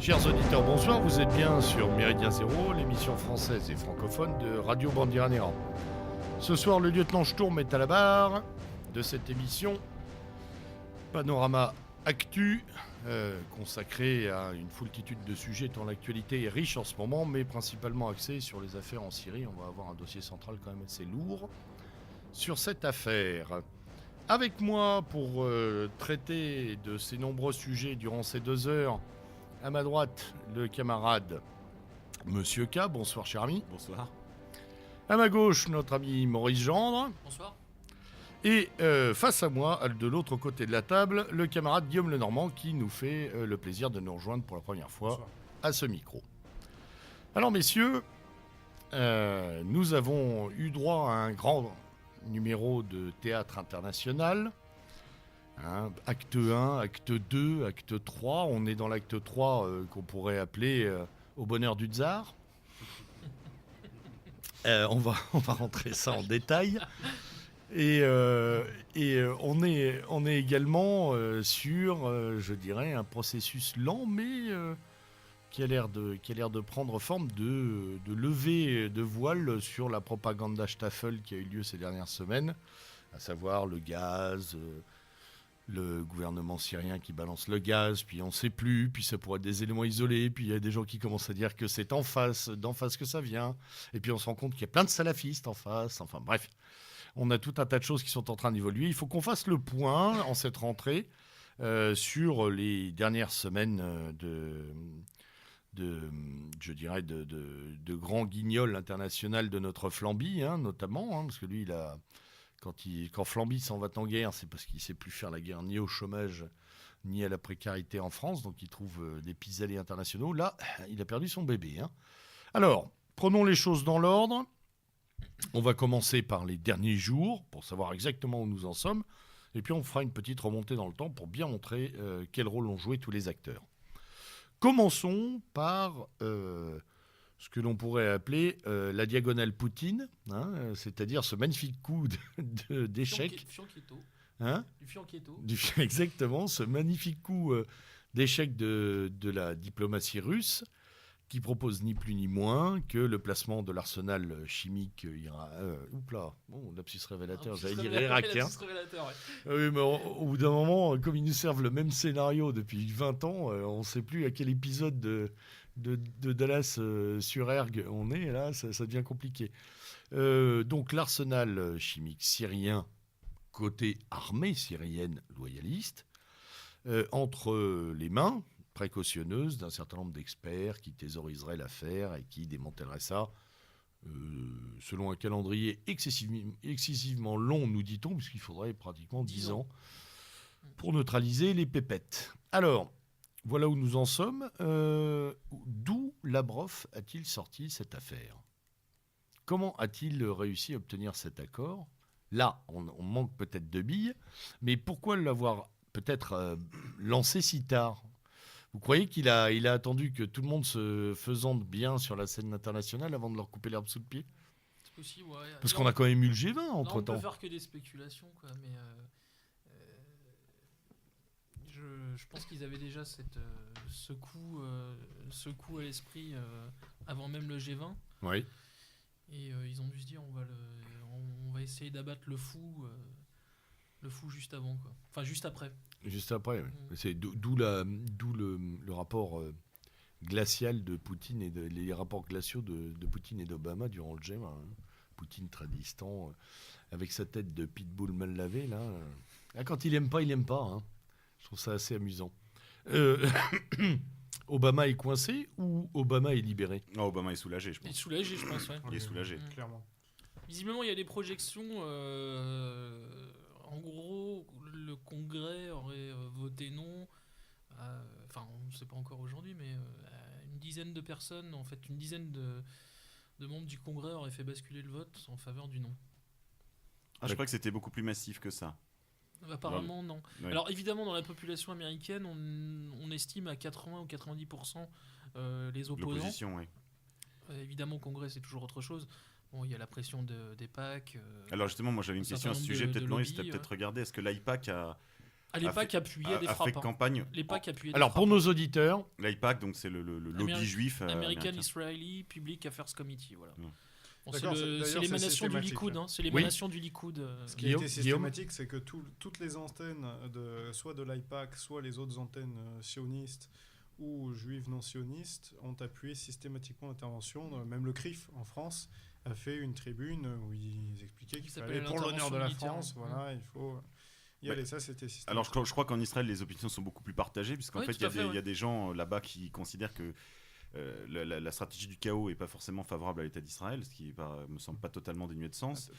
Chers auditeurs, bonsoir, vous êtes bien sur Méridien Zéro, l'émission française et francophone de Radio Bandiera. Ce soir, le lieutenant Sturm est à la barre de cette émission Panorama Actu, consacrée à une foultitude de sujets dont l'actualité est riche en ce moment, mais principalement axée sur les affaires en Syrie. On va avoir un dossier central quand même assez lourd sur cette affaire. Avec moi pour traiter de ces nombreux sujets durant ces 2 heures, à ma droite, le camarade Monsieur K. Bonsoir, cher ami. Bonsoir. À ma gauche, notre ami Maurice Gendre. Bonsoir. Et face à moi, de l'autre côté de la table, le camarade Guillaume Lenormand qui nous fait le plaisir de nous rejoindre pour la première fois Bonsoir. à ce micro. Alors, messieurs, nous avons eu droit à un grand numéro de théâtre international. Acte 1, acte 2, acte 3. On est dans l'acte 3 qu'on pourrait appeler au bonheur du tsar. On va rentrer ça en détail. Et on est également sur, je dirais, un processus lent, mais qui a l'air de prendre forme de levée de voile sur la Propagandstaffel qui a eu lieu ces dernières semaines, à savoir le gaz, le gouvernement syrien qui balance le gaz, puis on ne sait plus, puis ça pourrait être des éléments isolés, puis il y a des gens qui commencent à dire que c'est d'en face que ça vient, et puis on se rend compte qu'il y a plein de salafistes en face, enfin bref. On a tout un tas de choses qui sont en train d'évoluer. Il faut qu'on fasse le point en cette rentrée sur les dernières semaines de grands guignols international de notre Flamby, notamment, parce que lui, quand Flamby s'en va en guerre, c'est parce qu'il ne sait plus faire la guerre ni au chômage ni à la précarité en France, donc il trouve des pis-aller internationaux. Là, il a perdu son bébé. Alors, prenons les choses dans l'ordre. On va commencer par les derniers jours pour savoir exactement où nous en sommes. Et puis on fera une petite remontée dans le temps pour bien montrer quel rôle ont joué tous les acteurs. Commençons par ce que l'on pourrait appeler la diagonale Poutine, c'est-à-dire ce magnifique coup d'échec. Fianchetto. Du Fianchetto. Exactement, ce magnifique coup d'échec de la diplomatie russe, qui propose ni plus ni moins que le placement de l'arsenal chimique lapsus révélateur, j'allais dire irakien. Oui, mais au bout d'un moment, comme ils nous servent le même scénario depuis 20 ans, on ne sait plus à quel épisode de Dallas sur Erg on est, là, ça devient compliqué. Donc l'arsenal chimique syrien, côté armée syrienne loyaliste, entre les mains précautionneuse d'un certain nombre d'experts qui thésauriseraient l'affaire et qui démantèleraient ça selon un calendrier excessivement long, nous dit-on, puisqu'il faudrait pratiquement 10 ans pour neutraliser les pépettes. Alors, voilà où nous en sommes. D'où Lavrov a-t-il sorti cette affaire ? Comment a-t-il réussi à obtenir cet accord ? Là, on manque peut-être de billes, mais pourquoi l'avoir peut-être lancé si tard ? Vous croyez qu'il a attendu que tout le monde se faisante bien sur la scène internationale avant de leur couper l'herbe sous le pied ? C'est possible, ouais. Parce qu'on a quand même eu le G20 entre-temps. On peut faire que des spéculations, quoi, mais je pense qu'ils avaient déjà ce coup à l'esprit avant même le G20. Oui. Et ils ont dû se dire on va essayer d'abattre le fou juste avant, quoi. Enfin, juste après. Juste après, oui. C'est d'où le rapport glacial de Poutine et les rapports glaciaux de Poutine et d'Obama durant le G20. Poutine très distant, avec sa tête de pitbull mal lavé, là. Quand il aime pas, il aime pas. Je trouve ça assez amusant. Obama est coincé ou Obama est libéré ? Non, Obama est soulagé, je pense. Il est soulagé, je pense, ouais. Il est soulagé. Clairement. Visiblement, il y a des projections. En gros, le Congrès aurait voté non. Enfin, on ne sait pas encore aujourd'hui, mais une dizaine de personnes, en fait, une dizaine de membres du Congrès auraient fait basculer le vote en faveur du non. Je crois que c'était beaucoup plus massif que ça. Apparemment, non. Ouais. Alors, évidemment, dans la population américaine, on estime à 80 ou 90% les opposants. L'opposition, oui. Évidemment, au Congrès, c'est toujours autre chose. Bon, il y a la pression des PAC. Alors justement, moi j'avais une question à ce sujet, peut-être Maurice, tu as peut-être regardé, est-ce que l'AIPAC l'EPAC appuyait des a fait frappes. campagne. L'EPAC appuyait des Alors, pour frappes. nos auditeurs, L'AIPAC, donc c'est le lobby juif American américain. Israeli Public Affairs Committee, voilà. Mm. Bon, D'accord, c'est d'ailleurs, l'émanation c'est du systématique, Likoud, hein. hein, c'est l'émanation du Likoud. Ce qui a été Guillaume systématique, c'est que toutes les antennes, soit de l'AIPAC, soit les autres antennes sionistes ou juives non sionistes, ont appuyé systématiquement l'intervention. Même le CRIF, en France, a fait une tribune où ils expliquaient qu'il s'appelait fallait, pour l'honneur de la l'intervention France, militaire. voilà, il faut y aller. Ça, c'était systématique. Alors je crois qu'en Israël, les opinions sont beaucoup plus partagées, puisqu'en Oui, fait, tout à fait, il y a des gens là-bas qui considèrent que la stratégie du chaos n'est pas forcément favorable à l'État d'Israël, ce qui me semble pas totalement dénué de sens.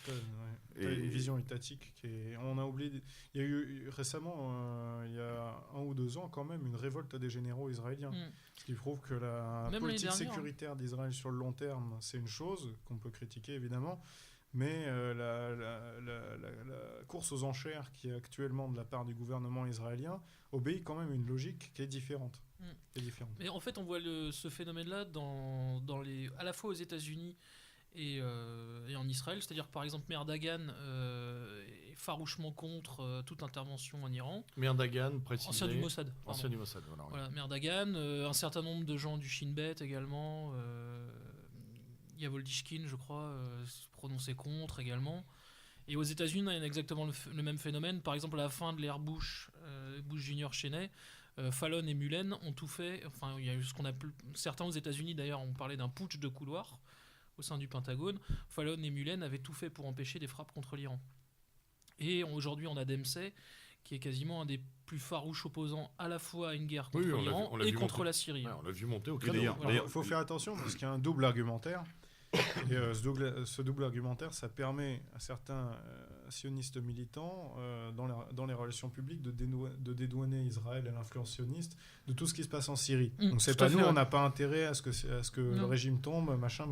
T'as une vision étatique on a oublié. Il y a eu récemment, il y a 1 ou 2 ans, quand même, une révolte des généraux israéliens. Ce qui prouve que la Même politique l'année dernière, sécuritaire d'Israël sur le long terme, c'est une chose qu'on peut critiquer évidemment, mais la course aux enchères qui est actuellement de la part du gouvernement israélien obéit quand même à une logique qui est différente. Mais en fait, on voit ce phénomène-là à la fois aux États-Unis et en Israël. C'est-à-dire que par exemple, Merdagan est farouchement contre toute intervention en Iran. Merdagan, précisé. Ancien du Mossad. Pardon. Ancien du Mossad, voilà. Voilà, Merdagan, un certain nombre de gens du Shin Bet également. Yavoldyshkin, je crois, se prononçait contre également. Et aux États-Unis, il y a exactement le même phénomène. Par exemple, à la fin de l'ère Bush Junior Cheney, Fallon et Mullen ont tout fait. Enfin, il y a eu ce qu'on appelle, certains aux États-Unis d'ailleurs ont parlé d'un putsch de couloir au sein du Pentagone. Fallon et Mullen avaient tout fait pour empêcher des frappes contre l'Iran. Et aujourd'hui, on a Dempsey, qui est quasiment un des plus farouches opposants à la fois à une guerre contre l'Iran et contre la Syrie. Ouais, on l'a vu monter au créneau. créneau. Il faut faire attention parce qu'il y a un double argumentaire. Et ce double argumentaire, ça permet à certains sionistes militants, dans les relations publiques, de dédouaner Israël et l'influence sioniste de tout ce qui se passe en Syrie. Donc c'est pas nous, on n'a pas intérêt à ce que le régime tombe, machin.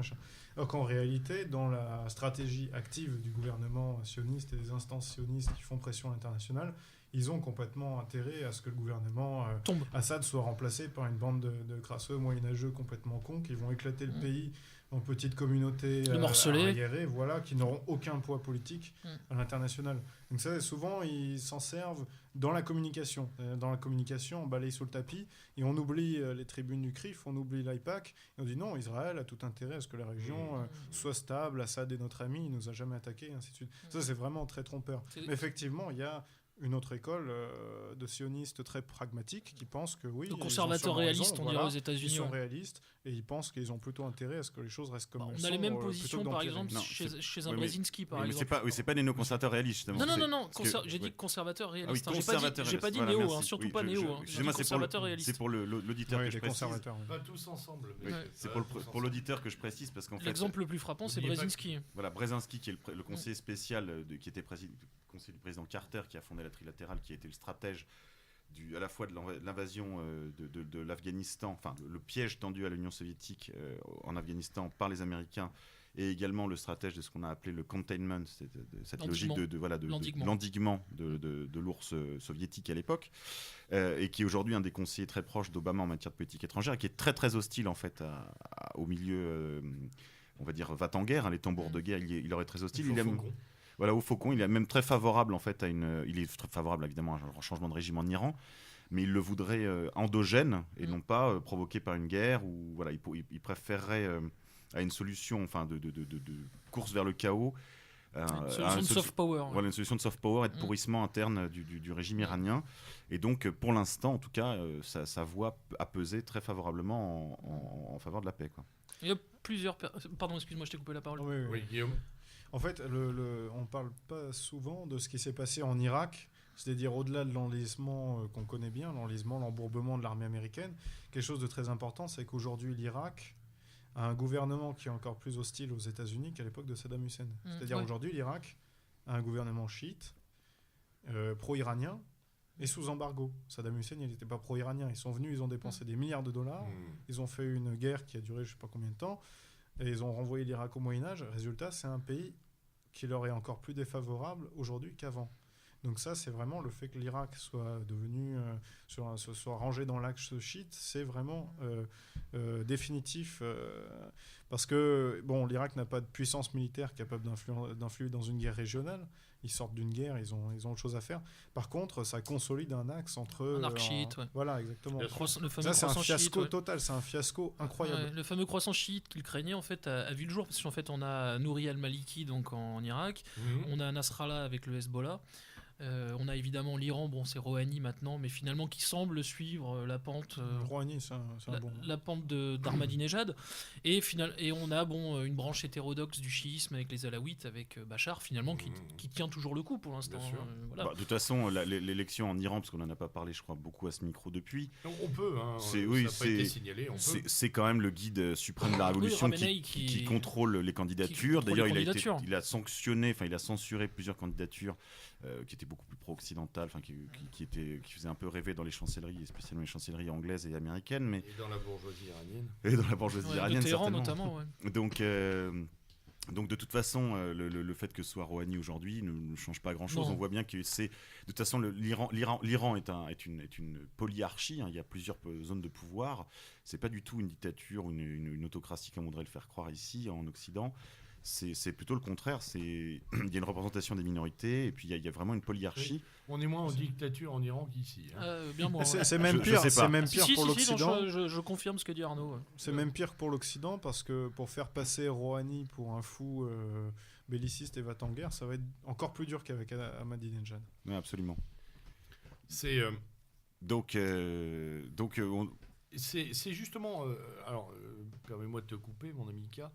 Alors qu'en réalité, dans la stratégie active du gouvernement sioniste et des instances sionistes qui font pression à l'international, ils ont complètement intérêt à ce que le gouvernement Assad soit remplacé par une bande de crasseux moyenâgeux complètement cons qui vont éclater le pays en petites communautés arriérées, voilà, qui n'auront aucun poids politique à l'international. Donc ça, souvent, ils s'en servent dans la communication. Dans la communication, on balaye sous le tapis et on oublie les tribunes du CRIF, on oublie l'AIPAC, et on dit non, Israël a tout intérêt à ce que la région soit stable, Assad est notre ami, il nous a jamais attaqué, et ainsi de suite. Ça, c'est vraiment très trompeur. Mais effectivement, il y a une autre école de sionistes très pragmatiques qui pensent que oui, de conservateurs réalistes, on dirait aux États-Unis. Ils sont réalistes et ils pensent qu'ils ont plutôt intérêt à ce que les choses restent comme elles sont. On a les mêmes positions, par exemple, chez un Brzezinski, par exemple. C'est pas des néo-conservateurs réalistes, justement. Non, j'ai dit conservateurs réalistes. J'ai pas dit voilà, néo, surtout pas néo. Excusez-moi, c'est pour l'auditeur que je précise. Pas tous ensemble. C'est pour l'auditeur que je précise, parce qu'en fait... L'exemple le plus frappant, c'est Brzezinski. Voilà, Brzezinski, qui est le conseiller spécial, qui était conseiller du président Carter, qui a fondé la trilatérale, qui a été le stratège à la fois de l'invasion de l'Afghanistan, enfin le piège tendu à l'Union soviétique en Afghanistan par les Américains, et également le stratège de ce qu'on a appelé le containment, cette logique de l'endiguement de l'ours soviétique à l'époque, et qui est aujourd'hui un des conseillers très proches d'Obama en matière de politique étrangère, et qui est très très hostile en fait au milieu, on va dire, va-t-en-guerre, les tambours de guerre, il aurait très hostile. Voilà, au Faucon, il est même très favorable en fait il est très favorable évidemment à un changement de régime en Iran, mais il le voudrait endogène et non pas provoqué par une guerre, ou voilà, il préférerait à une solution, enfin de course vers le chaos, une solution de soft power. Voilà, une solution de soft power et de pourrissement interne du régime iranien. Et donc pour l'instant, en tout cas, sa voix a pesé très favorablement en faveur de la paix, quoi. Il y a plusieurs. Pardon, excuse-moi, je t'ai coupé la parole. Oui, Guillaume. En fait, on ne parle pas souvent de ce qui s'est passé en Irak, c'est-à-dire au-delà de l'enlisement qu'on connaît bien, l'embourbement de l'armée américaine. Quelque chose de très important, c'est qu'aujourd'hui, l'Irak a un gouvernement qui est encore plus hostile aux États-Unis qu'à l'époque de Saddam Hussein. C'est-à-dire aujourd'hui, l'Irak a un gouvernement chiite, pro-iranien, et sous embargo. Saddam Hussein, il n'était pas pro-iranien. Ils sont venus, ils ont dépensé des milliards de dollars, ils ont fait une guerre qui a duré je ne sais pas combien de temps, et ils ont renvoyé l'Irak au Moyen-Âge. Résultat, c'est un pays qui leur est encore plus défavorable aujourd'hui qu'avant. Donc ça, c'est vraiment le fait que l'Irak soit devenu, soit rangé dans l'axe chiite, c'est vraiment définitif. Parce que, bon, l'Irak n'a pas de puissance militaire capable d'influer dans une guerre régionale. Ils sortent d'une guerre, ils ont autre chose à faire. Par contre, ça consolide un axe entre... Un arc chiite, ouais. Voilà, exactement. Le fameux Ça, c'est un croissant fiasco chiite, total, c'est un fiasco incroyable. Ouais, le fameux croissant chiite qu'il craignait, en fait, a vu le jour, parce qu'en fait, on a Nouri al-Maliki, donc en Irak, on a Nasrallah avec le Hezbollah, on a évidemment l'Iran, bon, c'est Rouhani maintenant, mais finalement qui semble suivre la pente... Rouhani, c'est un bon... La pente d'Ahmadinejad, et on a une branche hétérodoxe du chiisme avec les Alaouites, avec Bachar finalement qui tient toujours le coup pour l'instant. Voilà. De toute façon, l'élection en Iran, parce qu'on n'en a pas parlé, je crois, beaucoup à ce micro depuis. On peut, hein, ça n'a pas été signalé. C'est quand même le guide suprême de la révolution qui contrôle les candidatures. D'ailleurs, il a sanctionné, il a censuré plusieurs candidatures qui étaient beaucoup plus pro-occidentales, qui faisaient un peu rêver dans les chancelleries, et spécialement les chancelleries anglaises et américaines. Et dans la bourgeoisie iranienne. Et dans la bourgeoisie iranienne, Téhéran, certainement. Notamment, ouais. Donc de toute façon, le fait que ce soit Rouhani aujourd'hui ne change pas grand-chose. On voit bien que c'est... De toute façon, l'Iran est une polyarchie. Hein. Il y a plusieurs zones de pouvoir. C'est pas du tout une dictature ou une autocratie comme on voudrait le faire croire ici, en Occident. C'est plutôt le contraire. Il y a une représentation des minorités et puis il y a vraiment une polyarchie. Oui. On est moins en dictature en Iran qu'ici. Hein. Bien moins. C'est même pire. C'est même pire pour l'Occident. Je confirme ce que dit Arnaud. Ouais. C'est même pire pour l'Occident parce que pour faire passer Rouhani pour un fou belliciste et va en guerre, ça va être encore plus dur qu'avec Ahmadinejad. Oui, absolument. C'est c'est justement. Permets-moi de te couper, mon ami Mika.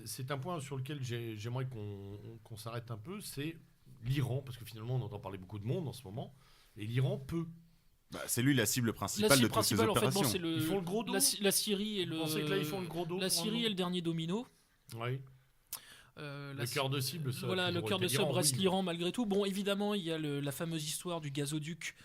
C'est un point sur lequel j'aimerais qu'on s'arrête un peu, c'est l'Iran, parce que finalement on entend parler beaucoup de monde en ce moment, et l'Iran peut. C'est lui la cible principale de toutes ces opérations. En fait, ils font le gros dos. La Syrie et le. Vous pensez que là ils font le gros dos. La Syrie est le dernier domino. Oui. Le cœur de cible, ça. Voilà, le cœur de cible reste l'Iran malgré tout. Bon, évidemment, il y a la fameuse histoire du gazoduc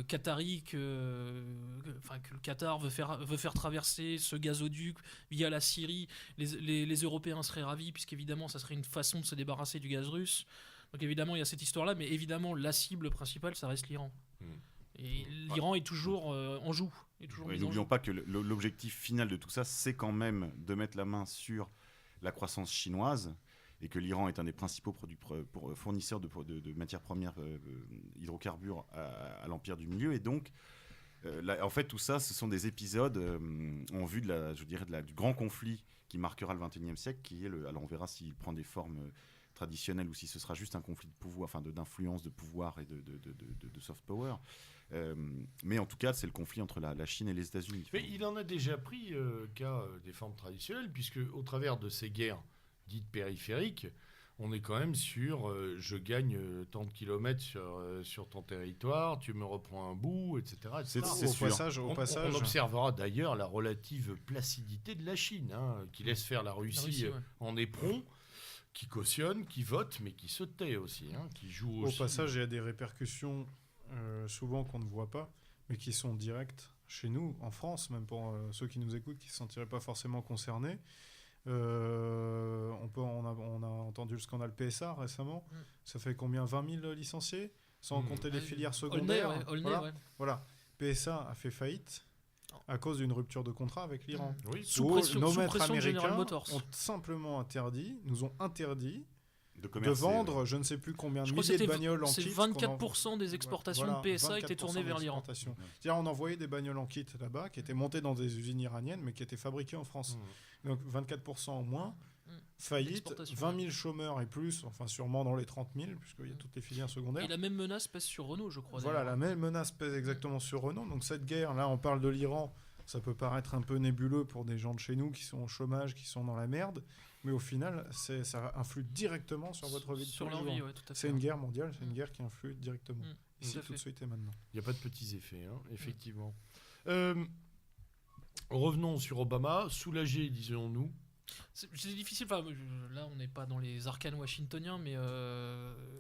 qatari que le Qatar veut faire traverser ce gazoduc via la Syrie. Les Européens seraient ravis puisqu'évidemment ça serait une façon de se débarrasser du gaz russe. Donc évidemment il y a cette histoire là, mais évidemment la cible principale ça reste l'Iran. Et l'Iran est toujours en joue. N'oublions pas que l'objectif final de tout ça, c'est quand même de mettre la main sur la croissance chinoise, et que l'Iran est un des principaux fournisseurs de matières premières hydrocarbures à l'Empire du Milieu. Et donc, en fait, tout ça, ce sont des épisodes en vue du grand conflit qui marquera le XXIe siècle, qui est alors on verra s'il prend des formes traditionnelles ou si ce sera juste un conflit de pouvoir, d'influence, de pouvoir et de soft power. Mais en tout cas, c'est le conflit entre la Chine et les États-Unis. Mais il en a déjà pris qu'à des formes traditionnelles, puisque au travers de ces guerres dites périphériques, on est quand même sur je gagne tant de kilomètres sur ton territoire, tu me reprends un bout, etc. Au passage, on observera d'ailleurs la relative placidité de la Chine, qui laisse faire la Russie en éperon, qui cautionne, qui vote, mais qui se tait aussi, qui joue aussi. Au passage, il y a des répercussions souvent qu'on ne voit pas, mais qui sont directes chez nous, en France, même pour ceux qui nous écoutent, qui ne se sentiraient pas forcément concernés. On a entendu le scandale PSA récemment. Ça fait combien? 20 000 licenciés, sans compter les filières secondaires. Voilà. PSA a fait faillite à cause d'une rupture de contrat avec l'Iran. Oui. Sous pression de General Motors. Ont simplement nous ont interdit de vendre je ne sais plus combien de milliers de bagnoles en kit. C'est 24% des exportations de PSA étaient tournées vers l'Iran. C'est-à-dire on envoyait des bagnoles en kit là-bas qui étaient montées dans des usines iraniennes mais qui étaient fabriquées en France. Donc 24% au moins, faillite, 20 000 chômeurs et plus, enfin sûrement dans les 30 000 puisqu'il y a toutes les filières secondaires. Et la même menace pèse sur Renault, je crois. Voilà, la même menace pèse exactement sur Renault. Donc cette guerre, là on parle de l'Iran, ça peut paraître un peu nébuleux pour des gens de chez nous qui sont au chômage, qui sont dans la merde. Mais au final, ça influe directement sur votre vie de tous les jours. Ouais, tout à fait. C'est une guerre mondiale, c'est une guerre qui influe directement. Ici, tout de suite et maintenant. Il n'y a pas de petits effets, effectivement. Revenons sur Obama, soulagé, disons-nous. C'est difficile, là on n'est pas dans les arcanes washingtoniens, mais...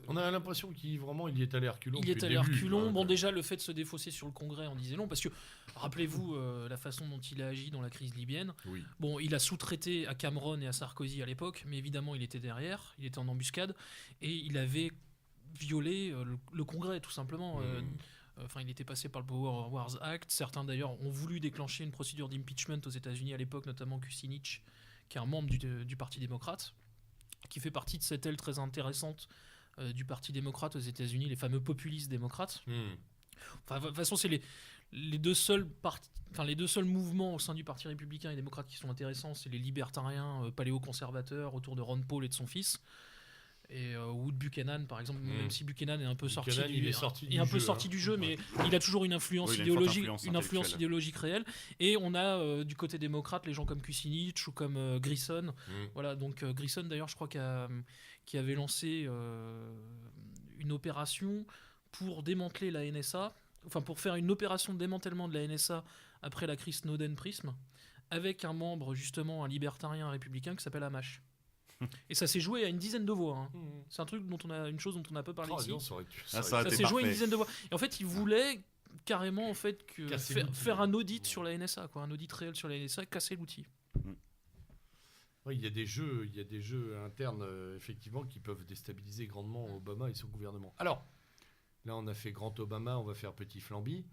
On a l'impression qu'il y est allé à reculons. Il y est allé à reculons. Bon, déjà, le fait de se défausser sur le Congrès en disait long, parce que, rappelez-vous la façon dont il a agi dans la crise libyenne. Oui. Bon, il a sous-traité à Cameron et à Sarkozy à l'époque, mais évidemment, il était derrière, il était en embuscade, et il avait violer le Congrès, tout simplement. Il était passé par le Power Wars Act. Certains, d'ailleurs, ont voulu déclencher une procédure d'impeachment aux États-Unis à l'époque, notamment Kucinich, qui est un membre du Parti démocrate, qui fait partie de cette aile très intéressante du Parti démocrate aux États-Unis, les fameux populistes démocrates. De toute façon, c'est les deux seuls mouvements au sein du Parti républicain et démocrate qui sont intéressants, c'est les libertariens paléoconservateurs autour de Ron Paul et de son fils. Et Wood Buchanan, par exemple, même si Buchanan est un peu sorti du jeu, mais il a toujours une influence idéologique réelle. Et on a du côté démocrate les gens comme Kucinich ou comme Grissom. Voilà, donc Grissom, d'ailleurs, je crois qui avait lancé une opération pour démanteler la NSA, pour faire une opération de démantèlement de la NSA après la crise Snowden-Prism, avec un membre, justement, un libertarien républicain qui s'appelle Amash. Et ça s'est joué à une dizaine de voix. C'est une chose dont on a peu parlé ici. Ça s'est joué à une dizaine de voix. Et en fait, il voulait carrément faire un audit sur la NSA, un audit réel sur la NSA, casser l'outil. Oui, il y a des jeux internes effectivement qui peuvent déstabiliser grandement Obama et son gouvernement. Alors, là, on a fait grand Obama, on va faire petit Flamby.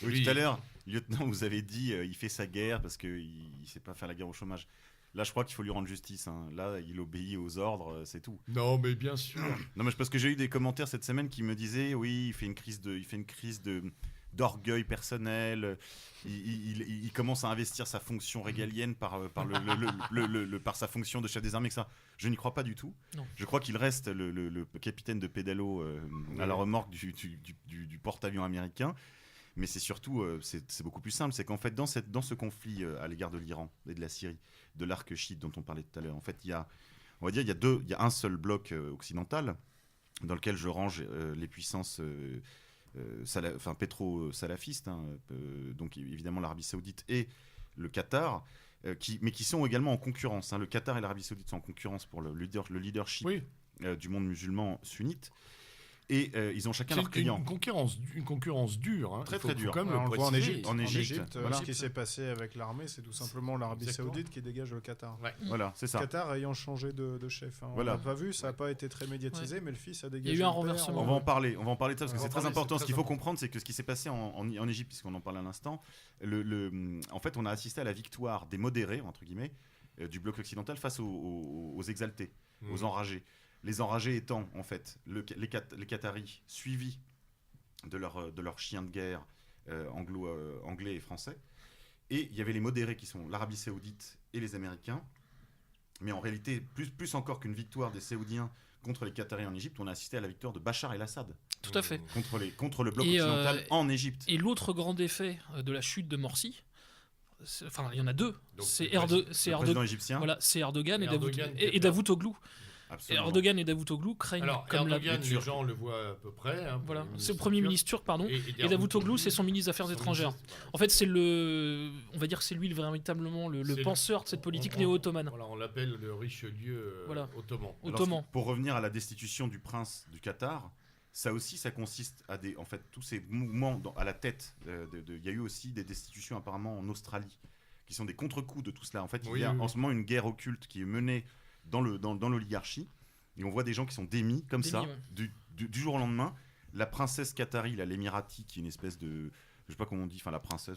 Oui, tout à l'heure, lieutenant, vous avez dit il fait sa guerre parce qu'il ne sait pas faire la guerre au chômage. Là, je crois qu'il faut lui rendre justice. Là, il obéit aux ordres, c'est tout. Non, mais bien sûr. Non, mais parce que j'ai eu des commentaires cette semaine qui me disaient, oui, il fait une crise d'orgueil personnel. Il commence à investir sa fonction régalienne par sa fonction de chef des armées. Ça, je n'y crois pas du tout. Non. Je crois qu'il reste le capitaine de pédalo à la remorque du porte-avions américain. Mais c'est surtout, c'est beaucoup plus simple. C'est qu'en fait, dans ce conflit à l'égard de l'Iran et de la Syrie, de l'arc chiite dont on parlait tout à l'heure, en fait, il y a un seul bloc occidental dans lequel je range les puissances pétro-salafistes, donc évidemment l'Arabie Saoudite et le Qatar, mais qui sont également en concurrence. Le Qatar et l'Arabie Saoudite sont en concurrence pour le leadership du monde musulman sunnite. Et ils ont chacun leur client. Une concurrence dure. Très dure. On le voit en Égypte. En Égypte, voilà. Ce qui s'est passé avec l'armée, c'est tout simplement l'Arabie Saoudite qui dégage le Qatar. Ouais. Voilà, c'est ça. Le Qatar ayant changé de chef. On l'a pas vu, ça n'a pas été très médiatisé, mais le fils a dégagé. Il y a eu un renversement. On va en parler de ça parce que c'est très important. Ce qu'il faut comprendre, c'est que ce qui s'est passé en Égypte, puisqu'on en parle à l'instant, en fait, on a assisté à la victoire des modérés, entre guillemets, du bloc occidental face aux exaltés, aux enragés. Les enragés étant, en fait, les Qataris suivis de leurs chiens de guerre anglais et français. Et il y avait les modérés qui sont l'Arabie Saoudite et les Américains. Mais en réalité, plus encore qu'une victoire des Saoudiens contre les Qataris en Égypte, on a assisté à la victoire de Bachar el-Assad. Tout à fait. Contre le bloc occidental en Égypte. Et l'autre grand effet de la chute de Morsi, il y en a deux. Donc, c'est président égyptien. Voilà, c'est Erdogan et Davutoglu. Absolument. Erdogan et Davutoglu craignent comme Erdogan, les gens le voient à peu près. Voilà, c'est le premier ministre turc, pardon. Et Davutoglu, c'est son ministre des Affaires étrangères. En fait, c'est on va dire que c'est lui véritablement le penseur de cette politique néo-ottomane. Voilà, on l'appelle le Richelieu ottoman. Alors, pour revenir à la destitution du prince du Qatar, ça consiste à tous ces mouvements à la tête. Il y a eu aussi des destitutions apparemment en Australie, qui sont des contre-coups de tout cela. En fait, il y a en ce moment une guerre occulte qui est menée dans l'oligarchie, et on voit des gens qui sont démis comme ça, du jour au lendemain. La princesse qatari, l'émirati, qui est une espèce de, je sais pas comment on dit, la princesse,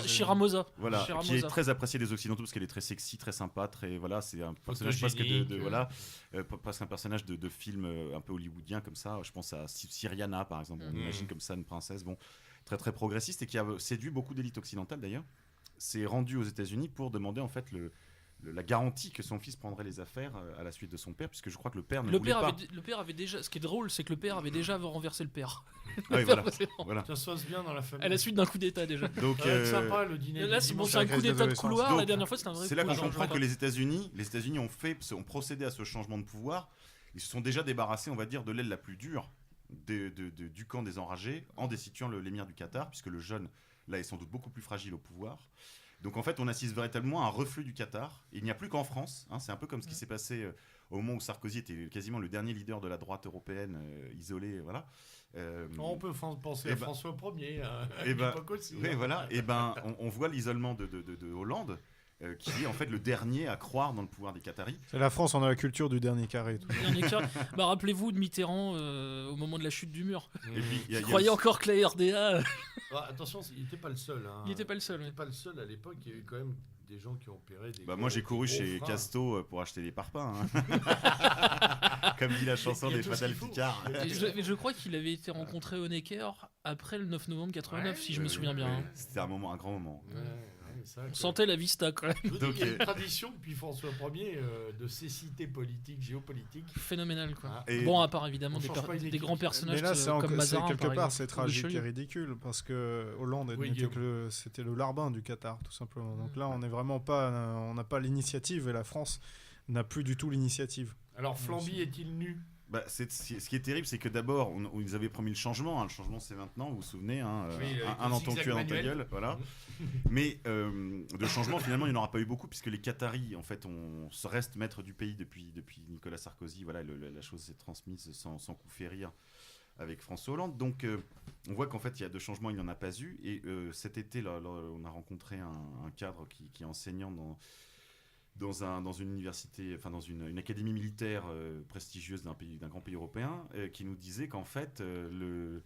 Shiramoza. Voilà, qui est très appréciée des Occidentaux parce qu'elle est très sexy, très sympa, c'est un personnage presque un personnage de film un peu hollywoodien comme ça. Je pense à Syriana par exemple, on imagine comme ça une princesse, très très progressiste et qui a séduit beaucoup d'élites occidentales d'ailleurs. S'est rendue aux États-Unis pour demander en fait la garantie que son fils prendrait les affaires à la suite de son père, puisque je crois que le père ne voulait pas. Le père avait déjà. Ce qui est drôle, c'est que le père avait déjà renversé le père. Ah oui, voilà. Ça se passe bien dans la famille. À la suite d'un coup d'État déjà. Donc sympa le dîner. Là, c'est un coup d'État de couloir. Donc, la dernière fois, c'était un vrai. C'est là qu'on comprend que les États-Unis ont procédé à ce changement de pouvoir. Ils se sont déjà débarrassés, on va dire, de l'aile la plus dure du camp des enragés en destituant l'émir du Qatar, puisque le jeune là est sans doute beaucoup plus fragile au pouvoir. Donc en fait, on assiste véritablement à un reflux du Qatar. Il n'y a plus qu'en France. C'est un peu comme ce qui s'est passé au moment où Sarkozy était quasiment le dernier leader de la droite européenne, isolé. Voilà. On peut penser à François Ier à l'époque aussi. Oui, voilà. On voit l'isolement de Hollande qui est en fait le dernier à croire dans le pouvoir des Qataris. C'est la France, on a la culture du dernier carré. Rappelez-vous de Mitterrand au moment de la chute du mur. Et puis, Il croyait encore que la RDA. Attention, il n'était pas le seul. Il n'était pas le seul. Il n'était pas le seul à l'époque. Il y a eu quand même des gens qui ont opéré des. Moi, j'ai couru chez Casto pour acheter des parpaings. Comme dit la chanson des Fatal Picard. Je crois qu'il avait été rencontré au Necker après le 9 novembre 89, si je me souviens bien. C'était un grand moment. On sentait la vista quand même. Donc, il y a une tradition depuis François Ier de cécité politique, géopolitique. Phénoménal quoi. Et à part évidemment des grands personnages mais là, comme Mazarin. Quelque part, c'est tragique et ridicule parce que Hollande c'était le larbin du Qatar, tout simplement. Donc là, on n'est vraiment pas, on n'a pas l'initiative et la France n'a plus du tout l'initiative. Alors, Flamby est-il nu ? Ce qui est terrible, c'est que d'abord, ils avaient promis le changement. Le changement, c'est maintenant, vous vous souvenez. un dans ton cul, un dans ta gueule. Voilà. Mais de changement, finalement, il n'y en aura pas eu beaucoup, puisque les Qataris, en fait, on reste maître du pays depuis Nicolas Sarkozy. Voilà, la chose s'est transmise sans coup fait rire avec François Hollande. Donc, on voit qu'en fait, il y a de changements, il n'y en a pas eu. Et cet été, là, on a rencontré un cadre qui est enseignant dans une université, enfin dans une académie militaire prestigieuse d'un grand pays européen, qui nous disait qu'en fait le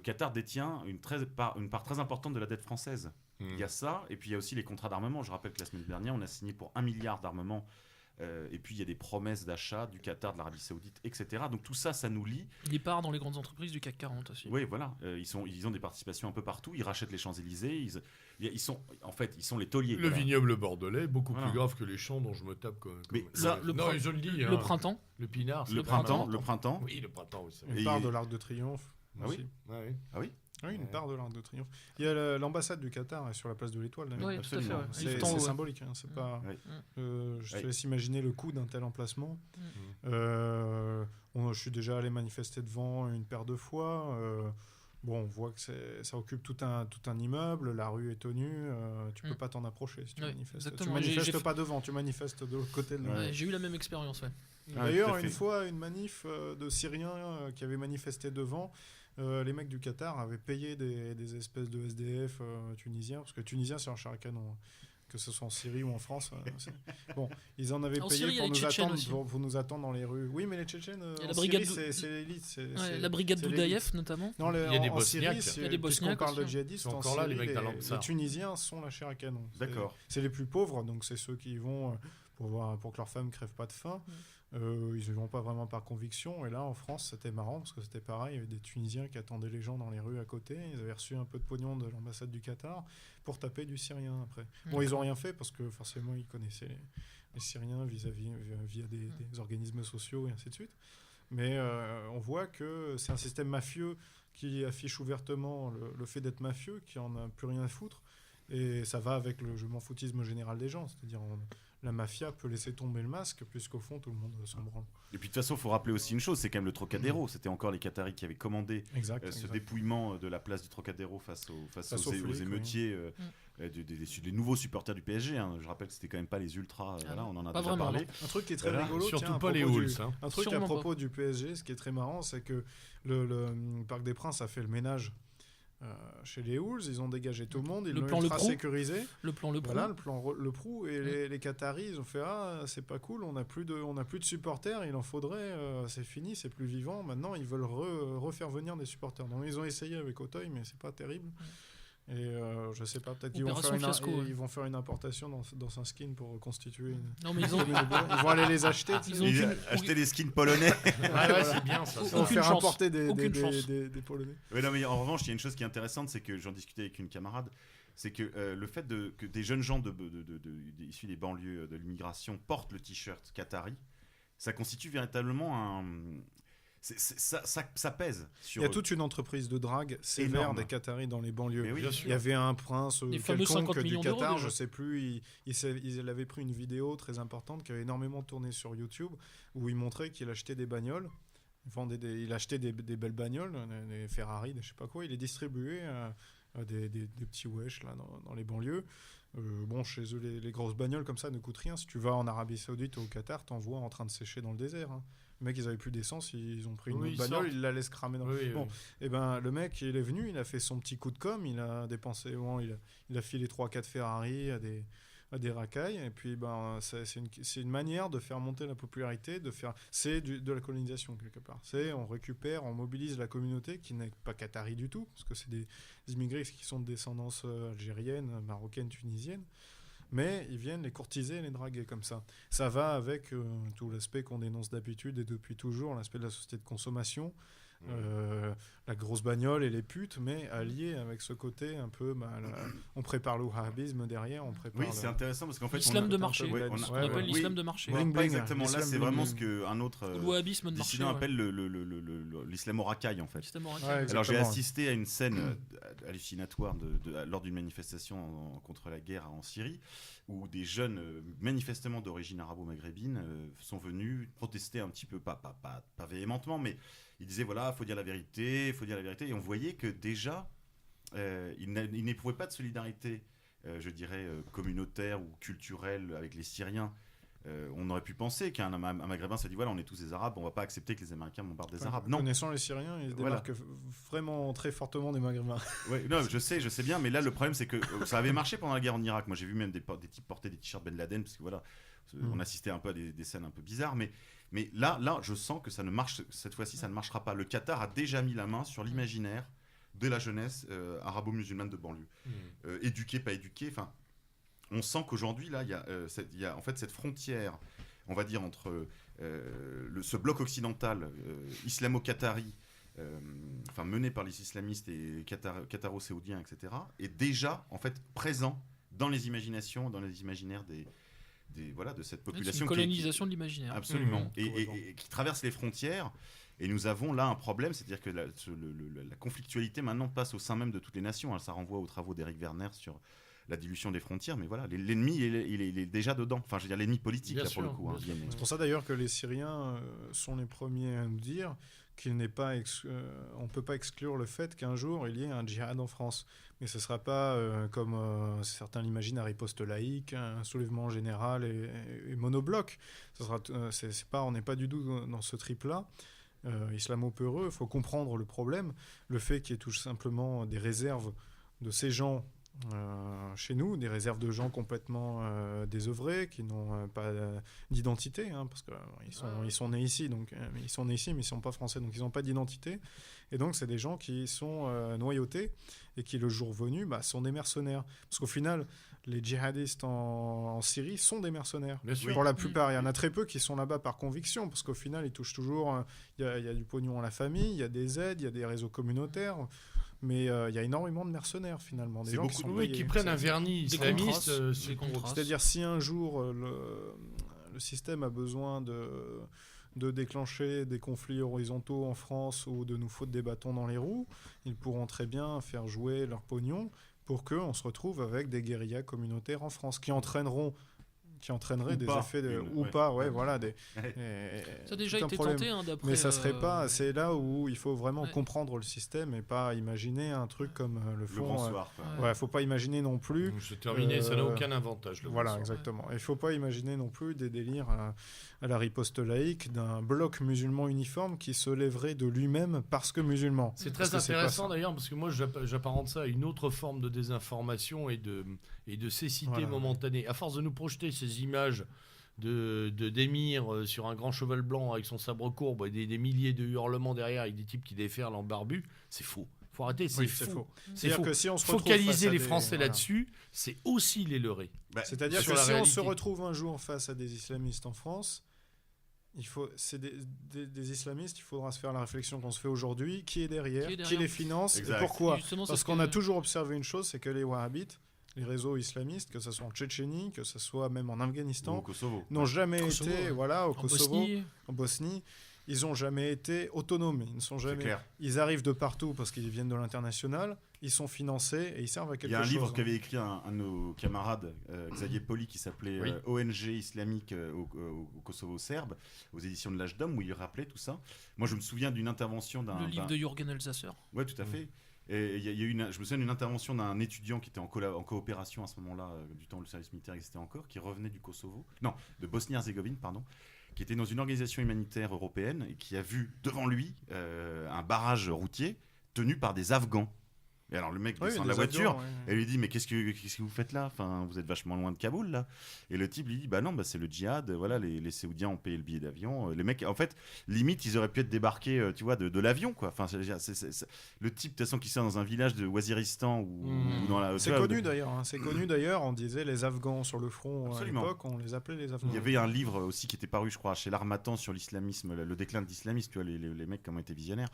Qatar détient une part très importante de la dette française. Il y a ça, et puis il y a aussi les contrats d'armement. Je rappelle que la semaine dernière, on a signé pour 1 milliard d'armements. Et puis il y a des promesses d'achat du Qatar, de l'Arabie Saoudite, etc. Donc tout ça, ça nous lie. Il part dans les grandes entreprises du CAC 40 aussi. Oui, voilà. Ils ont des participations un peu partout. Ils rachètent les Champs-Élysées. Ils sont les tauliers. Le vignoble bordelais, beaucoup plus grave que les champs dont je me tape. Mais ça, je le dis. Le printemps. Le pinard. Le printemps. Oui, le printemps. Oui, une part de l'Arc de Triomphe. Ah oui. Ah oui. Oui, une part de l'Arc de Triomphe. Il y a l'ambassade du Qatar sur la place de l'Étoile. Oui, absolument. C'est symbolique. C'est pas. Je te laisse imaginer le coût d'un tel emplacement. Je suis déjà allé manifester devant une paire de fois. On voit que ça occupe tout un immeuble. La rue est tenue. Tu peux pas t'en approcher si tu manifestes. Exactement. Tu manifestes pas devant. Tu manifestes de l'autre côté de la rue. J'ai eu la même expérience. D'ailleurs, une fois, une manif de Syriens qui avaient manifesté devant. Les mecs du Qatar avaient payé des espèces de SDF tunisiens, parce que Tunisiens c'est un char à canon, que ce soit en Syrie ou en France. Ils en avaient payé Syrie, pour nous attendre dans les rues. Oui, mais les Tchétchènes, c'est l'élite. La brigade Doudaïev notamment. Non, il y a des Bosniaques. Il y a des Bosniaques. On parle de djihadistes. Sont encore là, les mecs les Tunisiens sont la chair à canon. D'accord. C'est les plus pauvres, donc c'est ceux qui y vont pour que leurs femmes crèvent pas de faim. Ils ne vont pas vraiment par conviction. Et là, en France, c'était marrant parce que c'était pareil. Il y avait des Tunisiens qui attendaient les gens dans les rues à côté. Ils avaient reçu un peu de pognon de l'ambassade du Qatar pour taper du Syrien après. Bon, ils n'ont rien fait parce que forcément, ils connaissaient les Syriens via des organismes sociaux et ainsi de suite. Mais on voit que c'est un système mafieux qui affiche ouvertement le fait d'être mafieux, qui en a plus rien à foutre. Et ça va avec le je m'en foutisme général des gens. C'est-à-dire, la mafia peut laisser tomber le masque, puisqu'au fond, tout le monde s'en branle. Et puis de toute façon, il faut rappeler aussi une chose, c'est quand même le Trocadéro. C'était encore les Qataris qui avaient commandé ce dépouillement de la place du Trocadéro face aux émeutiers, des nouveaux supporters du PSG. Je rappelle que c'était quand même pas les ultras. On en a déjà parlé. Un truc qui est très rigolo, surtout pas les Hools. Un truc à propos du PSG, ce qui est très marrant, c'est que le Parc des Princes a fait le ménage. Chez les Hools, ils ont dégagé tout le monde, ils l'ont ultra sécurisé. Le plan Le Prou. Voilà, le plan Le Prou. Et les Qataris, ils ont fait c'est pas cool, on n'a plus de supporters, il en faudrait, c'est fini, c'est plus vivant. Maintenant, ils veulent refaire venir des supporters. Donc, ils ont essayé avec Auteuil, mais c'est pas terrible. Et je sais pas, peut-être qu'ils vont faire une importation dans un skin pour constituer. Non, mais ils vont aller les acheter. Ils ont acheté des skins polonais. C'est bien ça. Ils vont faire importer des Polonais. Ouais, non, mais en revanche, il y a une chose qui est intéressante, c'est que j'en discutais avec une camarade, c'est que le fait que des jeunes gens issus des banlieues de l'immigration portent le t-shirt qatari, ça constitue véritablement un... Ça pèse sur... Il y a toute une entreprise de drague sévère des Qataris dans les banlieues. Il y avait un prince quelconque du Qatar, je ne sais plus, il avait pris une vidéo très importante qui avait énormément tourné sur YouTube, où il montrait qu'il achetait des bagnoles, il achetait des belles bagnoles, des Ferrari, des je sais pas quoi, il les distribuait des petits wesh là, dans les banlieues. Chez eux, les grosses bagnoles comme ça ne coûtent rien. Si tu vas en Arabie Saoudite ou au Qatar, t'en vois en train de sécher dans le désert. Hein. Les mecs, ils avaient plus d'essence, ils ont pris une autre bagnole, ils la laissent cramer dans le... Bon, et ben le mec, il est venu, il a fait son petit coup de com', il a dépensé, il a filé 3-4 Ferrari à des racailles, et puis c'est une manière de faire monter la popularité, c'est de la colonisation quelque part. On récupère, on mobilise la communauté qui n'est pas qatari du tout, parce que c'est des immigrés qui sont de descendance algérienne, marocaine, tunisienne. Mais ils viennent les courtiser et les draguer comme ça. Ça va avec tout l'aspect qu'on dénonce d'habitude et depuis toujours, l'aspect de la société de consommation, la grosse bagnole et les putes, mais allié avec ce côté un peu... on prépare le wahhabisme derrière, on prépare... Oui, c'est intéressant parce qu'en fait... L'islam de marché, ce qu'on appelle l'islam de marché. Pas exactement, là c'est vraiment ce qu'un autre dissident appelle l'islam au racaille en fait. Alors j'ai assisté à une scène hallucinatoire lors d'une manifestation contre la guerre en Syrie, où des jeunes manifestement d'origine arabo-maghrébine sont venus protester un petit peu, pas véhémentement, mais ils disaient voilà, faut dire la vérité, et on voyait que déjà ils n'éprouvaient pas de solidarité, je dirais communautaire ou culturelle avec les Syriens. On aurait pu penser qu'un maghrébin se dit voilà, on est tous des Arabes, on va pas accepter que les Américains bombardent des Arabes. Non. Connaissant les Syriens, ils démarquent vraiment très fortement des Maghrébins. Ouais, non, je sais bien, mais là le problème c'est que ça avait marché pendant la guerre en Irak. Moi j'ai vu même des types porter des t-shirts Ben Laden parce que voilà, on assistait un peu à des scènes un peu bizarres, mais là je sens que ça ne marche, cette fois-ci ça ne marchera pas. Le Qatar a déjà mis la main sur l'imaginaire de la jeunesse arabo-musulmane de banlieue, éduquée, pas éduquée, enfin. On sent qu'aujourd'hui, là, il y a en fait cette frontière, on va dire, entre ce bloc occidental islamo-qatari, mené par les islamistes et qataro-saoudiens, etc., est déjà en fait présent dans les imaginations, dans les imaginaires de cette population. C'est une colonisation de l'imaginaire. Absolument. Et qui traverse les frontières. Et nous avons là un problème, c'est-à-dire que la conflictualité maintenant passe au sein même de toutes les nations. Ça renvoie aux travaux d'Éric Werner sur la dilution des frontières, mais voilà, l'ennemi il est déjà dedans. Enfin, je veux dire l'ennemi politique là, pour le coup. C'est pour ça d'ailleurs que les Syriens sont les premiers à nous dire qu'il n'est pas on peut pas exclure le fait qu'un jour il y ait un djihad en France, mais ce sera pas comme certains l'imaginent, un riposte laïque, un soulèvement général et monobloc. On n'est pas du tout dans ce trip là. Islamo-peureux, il faut comprendre le problème, le fait qu'il y ait tout simplement des réserves de ces gens chez nous, des réserves de gens complètement désœuvrés, qui n'ont pas d'identité, parce qu'ils sont nés ici, donc ils sont nés ici, mais ils ne sont pas français, donc ils n'ont pas d'identité. Et donc, c'est des gens qui sont noyautés et qui, le jour venu, sont des mercenaires. Parce qu'au final, les djihadistes en Syrie sont des mercenaires. Pour la plupart, il y en a très peu qui sont là-bas par conviction, parce qu'au final, ils touchent toujours... Il y a du pognon à la famille, il y a des aides, il y a des réseaux communautaires... Mais il y a énormément de mercenaires finalement, des gens qui prennent un vernis islamiste. C'est-à-dire si un jour le système a besoin de déclencher des conflits horizontaux en France ou de nous foutre des bâtons dans les roues, ils pourront très bien faire jouer leur pognon pour qu'on se retrouve avec des guérillas communautaires en France qui entraîneraient des effets ça a déjà été tenté d'après, mais ça serait pas, c'est là où il faut vraiment comprendre le système et pas imaginer un truc comme le fond. Bonsoir, faut pas imaginer non plus. C'est terminé, ça n'a aucun avantage. Voilà, exactement. Il faut pas imaginer non plus des délires à la riposte laïque d'un bloc musulman uniforme qui se lèverait de lui-même parce que musulman. C'est très intéressant d'ailleurs parce que moi j'apparente ça à une autre forme de désinformation et de cécité momentanée. À force de nous projeter ces images d'émir sur un grand cheval blanc avec son sabre courbe et des milliers de hurlements derrière avec des types qui déferlent en barbu, c'est faux. Faut arrêter, c'est faux. C'est faux. Que si on se focaliser les Français là-dessus, c'est aussi les leurrer. C'est-à-dire que si on se retrouve un jour face à des islamistes en France, c'est des islamistes, il faudra se faire la réflexion qu'on se fait aujourd'hui, qui est derrière, qui les finance, et pourquoi. Parce qu'on a toujours observé une chose, c'est que les wahhabites, les réseaux islamistes, que ce soit en Tchétchénie, que ce soit même en Afghanistan, n'ont jamais été, au Kosovo, en Bosnie, ils n'ont jamais été autonomes. Ils arrivent de partout parce qu'ils viennent de l'international, ils sont financés et ils servent à quelque chose. Il y a un livre qu'avait écrit un de nos camarades, Xavier Poli, qui s'appelait ONG islamique au Kosovo serbe, aux éditions de l'Âge d'Homme, où il rappelait tout ça. Moi, je me souviens d'une intervention Le livre de Jürgen Elsässer. Oui, tout à fait. Et il y a eu je me souviens d'une intervention d'un étudiant qui était en coopération à ce moment-là, du temps où le service militaire existait encore, qui revenait du Kosovo, non, de Bosnie-Herzégovine, pardon, qui était dans une organisation humanitaire européenne et qui a vu devant lui un barrage routier tenu par des Afghans. Et alors le mec descend de la voiture et lui dit mais qu'est-ce que vous faites là, enfin, vous êtes vachement loin de Kaboul là. Et le type lui dit bah non, c'est le djihad, voilà, les Saoudiens ont payé le billet d'avion, les mecs en fait limite ils auraient pu être débarqués tu vois de l'avion quoi. Enfin c'est le type de toute façon qui sort dans un village de Waziristan ou dans la c'est connu d'ailleurs c'est connu d'ailleurs, on disait les Afghans sur le front. Absolument. À l'époque on les appelait les Afghans. Il y avait un livre aussi qui était paru je crois chez l'Harmattan sur l'islamisme, le déclin de l'islamisme, tu vois les mecs comment étaient visionnaires.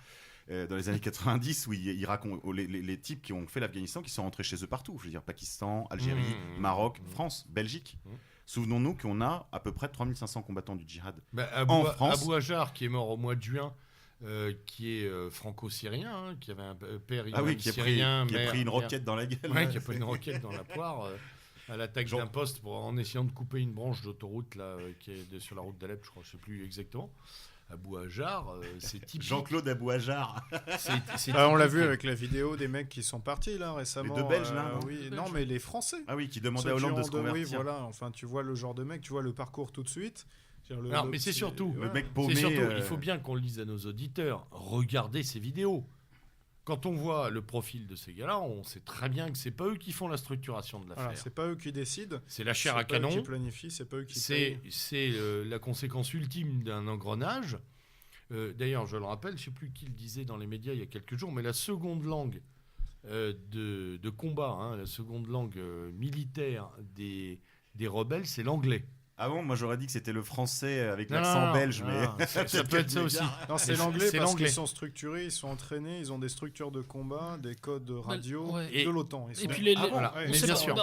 Dans les années 90 où il raconte les types qui ont fait l'Afghanistan qui sont rentrés chez eux partout, je veux dire Pakistan, Algérie, Maroc, France, Belgique. Souvenons-nous qu'on a à peu près 3500 combattants du djihad en France. Abou Hajar qui est mort au mois de juin, qui est franco-syrien, qui avait un père syrien, qui a pris une roquette dans la gueule. Ouais, qui a pris une roquette dans la poire à l'attaque d'un poste en essayant de couper une branche d'autoroute là, qui est sur la route d'Alep, je crois, je sais plus exactement. Abou Hajar, c'est typique. Jean-Claude Abou Hajar. On l'a vu avec la vidéo des mecs qui sont partis là récemment. Les deux Belges là. Non mais les Français. Ah oui, qui demandaient à Hollande de se convertir. Oui, voilà. Enfin, tu vois le genre de mec, tu vois le parcours tout de suite. Mais c'est surtout le mec paumé. Il faut bien qu'on le dise à nos auditeurs. Regardez ces vidéos. Quand on voit le profil de ces gars-là, on sait très bien que c'est pas eux qui font la structuration de l'affaire. C'est pas eux qui décident. C'est la chair à canon. C'est pas eux qui planifient, c'est pas eux qui payent. C'est la conséquence ultime d'un engrenage. D'ailleurs, je le rappelle, je sais plus qui le disait dans les médias il y a quelques jours, mais la seconde langue de combat, la seconde langue militaire des rebelles, c'est l'anglais. Ah bon, moi j'aurais dit que c'était le français avec l'accent belge, mais ça peut être ça aussi. Non, c'est l'anglais parce qu'ils sont structurés, ils sont entraînés, ils ont des structures de combat, des codes radio de l'OTAN. Et puis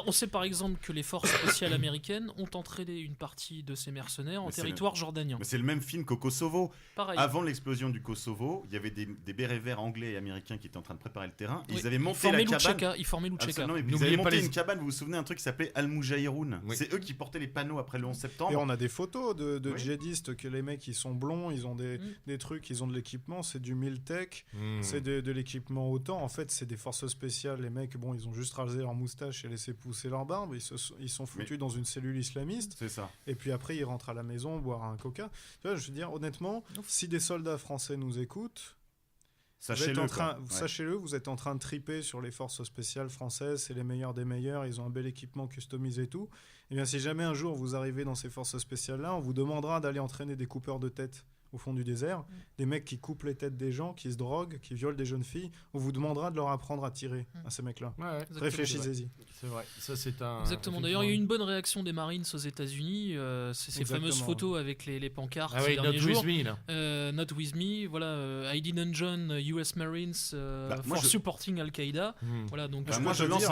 on sait par exemple que les forces spéciales américaines ont entraîné une partie de ces mercenaires en territoire jordanien. Mais c'est le même film qu'au Kosovo. Pareil. Avant l'explosion du Kosovo, il y avait des bérets verts anglais et américains qui étaient en train de préparer le terrain. Ils avaient monté la cabane. Ils formaient Loucheka. Ils avaient monté une cabane, vous vous souvenez, un truc qui s'appelait Al-Mujahiroun. C'est eux qui portaient les panneaux après le 11 septembre. Et on a des photos de djihadistes que les mecs ils sont blonds, ils ont des trucs, ils ont de l'équipement, c'est du Miltech, c'est de l'équipement OTAN. En fait, c'est des forces spéciales. Les mecs, bon, ils ont juste rasé leur moustache et laissé pousser leur barbe. Ils sont foutus dans une cellule islamiste. C'est ça. Et puis après, ils rentrent à la maison boire un coca. Tu vois, je veux dire, honnêtement, si des soldats français nous écoutent, sachez-le, vous êtes en train de triper sur les forces spéciales françaises, c'est les meilleurs des meilleurs, ils ont un bel équipement customisé et tout. Et bien si jamais un jour vous arrivez dans ces forces spéciales-là, on vous demandera d'aller entraîner des coupeurs de tête au fond du désert, des mecs qui coupent les têtes des gens, qui se droguent, qui violent des jeunes filles, on vous demandera de leur apprendre à tirer à ces mecs-là. Réfléchissez-y. C'est vrai, ça c'est un... Exactement, d'ailleurs il y a eu une bonne réaction des Marines aux États-Unis, ces fameuses photos avec les pancartes ces derniers jours. Not with me, voilà, I didn't join US Marines for supporting Al-Qaïda. Voilà, donc moi je lance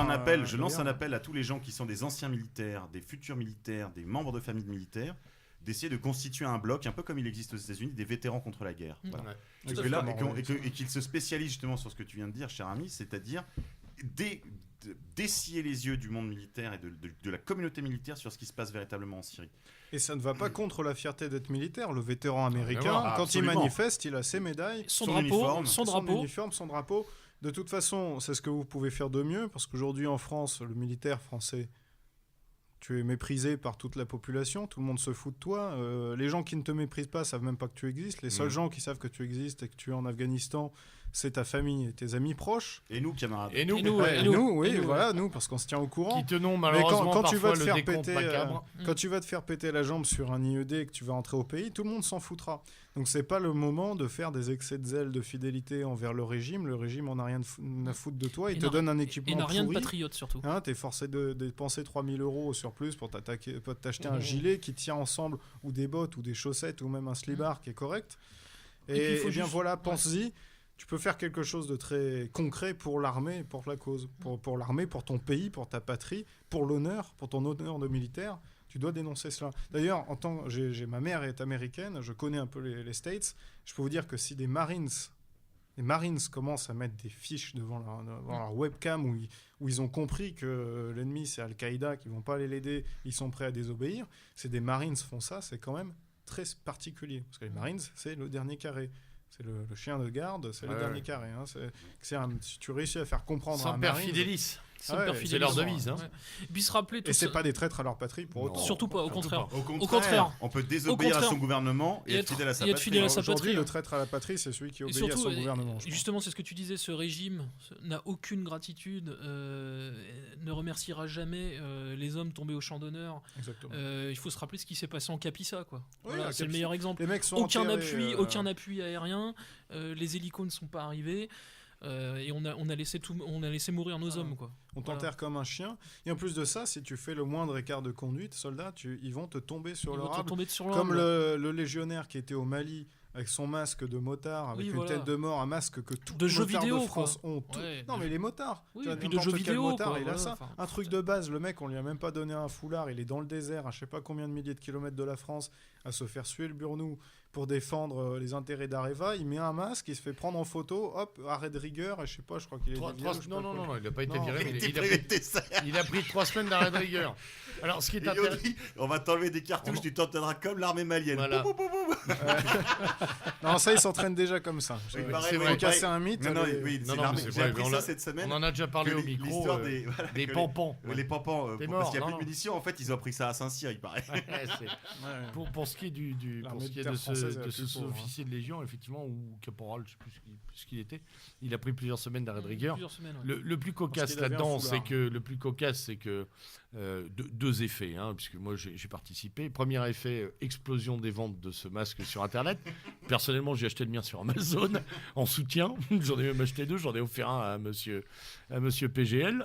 un appel à tous les gens qui sont des anciens militaires, des futurs militaires, des membres de familles militaires, d'essayer de constituer un bloc, un peu comme il existe aux États-Unis, des vétérans contre la guerre. Voilà. Et qu'ils se spécialisent justement sur ce que tu viens de dire, cher ami, c'est-à-dire dessiller les yeux du monde militaire et de la communauté militaire sur ce qui se passe véritablement en Syrie. Et ça ne va pas contre la fierté d'être militaire. Le vétéran américain, quand il manifeste, il a ses médailles, son uniforme, son drapeau. De toute façon, c'est ce que vous pouvez faire de mieux, parce qu'aujourd'hui en France, le militaire français, tu es méprisé par toute la population, tout le monde se fout de toi. Les gens qui ne te méprisent pas savent même pas que tu existes. Les seuls gens qui savent que tu existes et que tu es en Afghanistan, c'est ta famille et tes amis proches. Et nous, camarades. Et nous, nous, parce qu'on se tient au courant. Qui tenons malheureusement quand tu vas parfois te faire le décompte péter, macabre. Quand tu vas te faire péter la jambe sur un IED et que tu vas entrer au pays, tout le monde s'en foutra. Donc c'est pas le moment de faire des excès de zèle, de fidélité envers le régime. Le régime en a rien à foutre de toi. Il te donne un équipement pourri. Et n'a rien de patriote surtout. T'es forcé de dépenser 3 000 € au surplus pour t'acheter un gilet qui tient ensemble, ou des bottes, ou des chaussettes, ou même un slibard qui est correct. Et bien voilà, pense-y. Tu peux faire quelque chose de très concret pour l'armée, pour la cause, pour l'armée, pour ton pays, pour ta patrie, pour l'honneur, pour ton honneur de militaire. Tu dois dénoncer cela. D'ailleurs, ma mère est américaine, je connais un peu les States. Je peux vous dire que si les Marines commencent à mettre des fiches devant leur webcam où ils ont compris que l'ennemi c'est Al-Qaïda, qu'ils vont pas aller l'aider, ils sont prêts à désobéir. C'est des Marines font ça, c'est quand même très particulier. Parce que les Marines, c'est le dernier carré. C'est le chien de garde, c'est le Ouais, dernier ouais. carré. Hein. Si tu réussis à faire comprendre à un Semper Marine, Fidelis. Semper ouais, Fidelis. c'est leur devise. Hein. Ouais. Et puis se rappeler tout et c'est ça- pas des traîtres à leur patrie pour autant. Surtout pas, au contraire. Au contraire. on peut désobéir à contraire. son gouvernement et être fidèle à sa et être patrie. fidèle à sa Aujourd'hui, patrie. le traître à la patrie, c'est celui qui Et obéit surtout, à son gouvernement. je crois. justement, c'est ce que tu disais, ce régime n'a aucune gratitude, ne remerciera jamais les hommes tombés au champ d'honneur. Exactement. Il faut se rappeler ce qui s'est passé en Capissa, quoi. Oui, Voilà, à c'est le Capissa. meilleur exemple. Les mecs sont Aucun enterrés, appui aérien, les hélicos ne sont pas arrivés. Et on a laissé mourir nos hommes, quoi. On t'enterre comme un chien. Et en plus de ça, si tu fais le moindre écart de conduite, soldats, ils vont te tomber sur Ils le vont te rable. tomber sur le Comme rable. le légionnaire qui était au Mali avec son masque de motard, avec Oui, une voilà. tête de mort, un masque que tous De les jeux motards vidéo, de France ont. Ouais, Non, de mais les motards. Oui, Tu vois, et puis de n'importe jeux quel vidéo, motard, quoi, il a voilà, ça. enfin. Un truc de base, le mec, on lui a même pas donné un foulard, il est dans le désert, à je sais pas combien de milliers de kilomètres de la France, à se faire suer le burnou pour défendre les intérêts d'Areva. Il met un masque, il se fait prendre en photo, hop, arrêt de rigueur, et je sais pas, je crois qu'il est viré, je sais pas Non, quoi. il n'a pas été Non. viré, mais T'es il a privé pris- de tes serres. il a pris 3 semaines d'arrêt de rigueur. Alors, ce qui est Et on intéressant. dit, on va t'enlever des cartouches, tu t'entraîneras comme l'armée malienne. Voilà. Boum, boum, boum, boum. Non, ça, il s'entraîne déjà comme ça. Oui, Ouais, pareil, c'est ouais, vrai. Faut casser pareil. un mythe. Non, non, allez. oui, Non, c'est non, l'armée. mais c'est J'ai vrai, appris mais on ça l'a- cette semaine. On en a déjà parlé que au micro. l'histoire des, voilà, Des que pampans. Les pampans, T'es parce mort, qu'il n'y a non, plus de non. munitions, en fait, ils ont pris ça à Saint-Cyr, il paraît. Ouais, c'est- Ouais. pour ce qui est pour L'armée ce de qui est terre de française, elle a ce plus le pauvre, sous-officier de Légion, effectivement, ou caporal, je ne sais plus ce qu'il était, il a pris plusieurs semaines d'arrêt de rigueur. Plusieurs semaines, ouais. Le plus cocasse qu'il avait un là-dedans, foulard. c'est que deux effets, hein, puisque moi j'ai participé. Premier effet, explosion des ventes de ce masque sur Internet. Personnellement, j'ai acheté le mien sur Amazon en soutien. J'en ai même acheté 2, j'en ai offert un à monsieur PGL.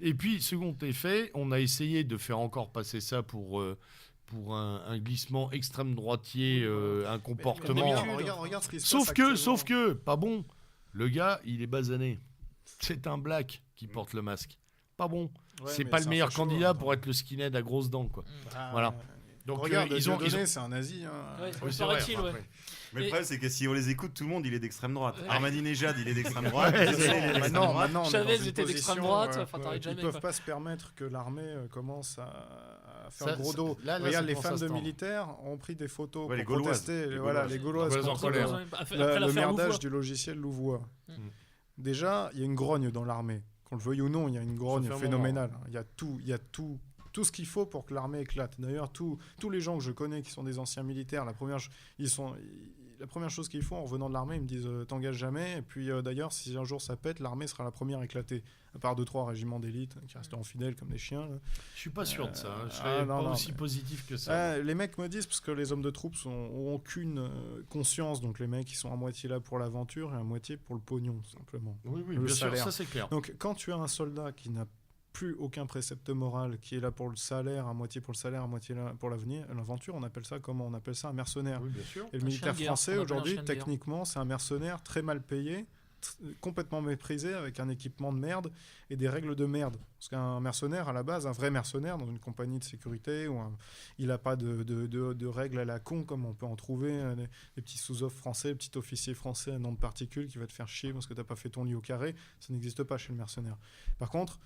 Et puis, second effet, on a essayé de faire encore passer ça pour un glissement extrême droitier, un comportement. Regarde ce qui se passe Sauf que, pas bon. Le gars, il est basané. C'est un black qui porte le masque. Pas bon. Ouais, c'est mais pas le un meilleur facho, candidat hein. pour être le skinhead à grosses dents, quoi. Ah, Voilà. Donc regarde, ils ont. Dieudonné, c'est un nazi. Hein. Ouais. Oui, c'est vrai, Paraît-il, ouais. après. Mais le Et- problème, c'est que si on les écoute, tout le monde, il est d'extrême droite. Ouais. Ahmadinejad, il est d'extrême droite. Ouais, Jospin, il est c'est- d'extrême Maintenant, droite. on est Chavez dans une était d'extrême position, droite, enfin, t'arrêtes ils jamais, peuvent quoi. pas se permettre que l'armée commence à faire Ça, gros dos. là, Regarde, ça les commence à femmes se de tendre. militaires ont pris des photos Ouais, les pour Gauloises. protester. Les Voilà, Gauloises. les Gauloises Gauloises en contre colère. Après le l'affaire merdage Louvois. du logiciel Louvois. Mm. Déjà, il y a une grogne dans l'armée. Qu'on le veuille ou non, il y a une grogne fait un phénoménale. Il y a tout ce qu'il faut pour que l'armée éclate. D'ailleurs, tous les gens que je connais qui sont des anciens militaires, la première chose qu'ils font en revenant de l'armée, ils me disent t'engages jamais. Et puis d'ailleurs, si un jour ça pète, l'armée sera la première éclatée. À part 2-3 régiments d'élite qui resteront fidèles comme des chiens. Là. Je suis pas sûr de ça. Je serais non, pas non, aussi mais- positif que ça. Les mecs me disent, parce que les hommes de troupes ont aucune conscience, donc les mecs ils sont à moitié là pour l'aventure et à moitié pour le pognon, tout simplement. Oui, le bien sûr, salaire. ça c'est clair. Donc quand tu as un soldat qui n'a plus aucun précepte moral, qui est là pour le salaire, à moitié pour le salaire, à moitié là pour l'aventure, on appelle ça comment? On appelle ça un mercenaire. Oui, bien sûr. Et le Un militaire chien de guerre, français on appelle un aujourd'hui, chien de guerre. techniquement, c'est un mercenaire très mal payé, complètement méprisé, avec un équipement de merde et des règles de merde. Parce qu'un mercenaire, à la base, un vrai mercenaire dans une compagnie de sécurité, il n'a pas de règles à la con comme on peut en trouver, des petits sous-offres français, le petit officier français à nom de particules qui va te faire chier parce que tu n'as pas fait ton lit au carré. Ça n'existe pas chez le mercenaire. Par contre,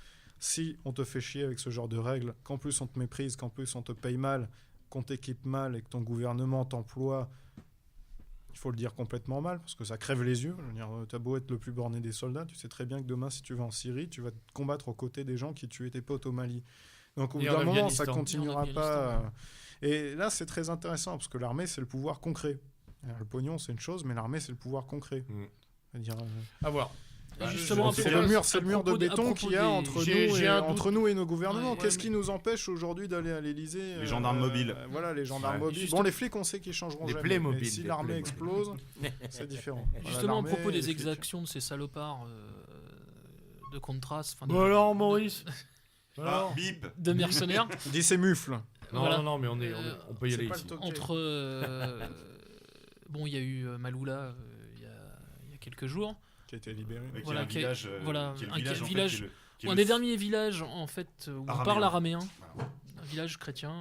si on te fait chier avec ce genre de règles, qu'en plus on te méprise, qu'en plus on te paye mal, qu'on t'équipe mal et que ton gouvernement t'emploie, il faut le dire complètement mal, parce que ça crève les yeux. Je veux dire, t'as beau être le plus borné des soldats, tu sais très bien que demain, si tu vas en Syrie, tu vas te combattre aux côtés des gens qui tuaient tes potes au Mali. Donc au bout Et en d'un moment, ça Afghanistan. continuera Et en pas. Afghanistan. Et là, c'est très intéressant, parce que l'armée, c'est le pouvoir concret. Alors, le pognon, c'est une chose, mais l'armée, c'est le pouvoir concret. Mm. C'est-à-dire, À voir. Et justement, je- c'est à le mur, à de propos béton propos qu'il y a des- entre J'ai- nous, j'ai et, un doute. entre nous et nos gouvernements. Ouais, Qu'est-ce mais- qui nous empêche aujourd'hui d'aller à l'Élysée Les gendarmes mobiles. Voilà, les gendarmes Ouais. mobiles. Juste- Bon, les flics, on sait qu'ils changeront Des jamais. Playmobil, Mais si des l'armée Playmobil. explose, c'est différent. Voilà, Justement, à l'armée, propos les des flics. exactions de ces salopards de Contras, enfin, Bon alors, Maurice. Ah, Alors bip. de mercenaires, Dis ces mufles. Non, Voilà. non, mais on peut y C'est aller pas ici. le toqué. entre... bon, il y a eu Maloula il y a quelques jours. Qui a été libéré. Qui Voilà, est un qui est- village, voilà, qui est le un village, en fait, village- qui est le- qui est Un le- des derniers villages, en fait, où on Araméen. parle araméen. Voilà. Un village chrétien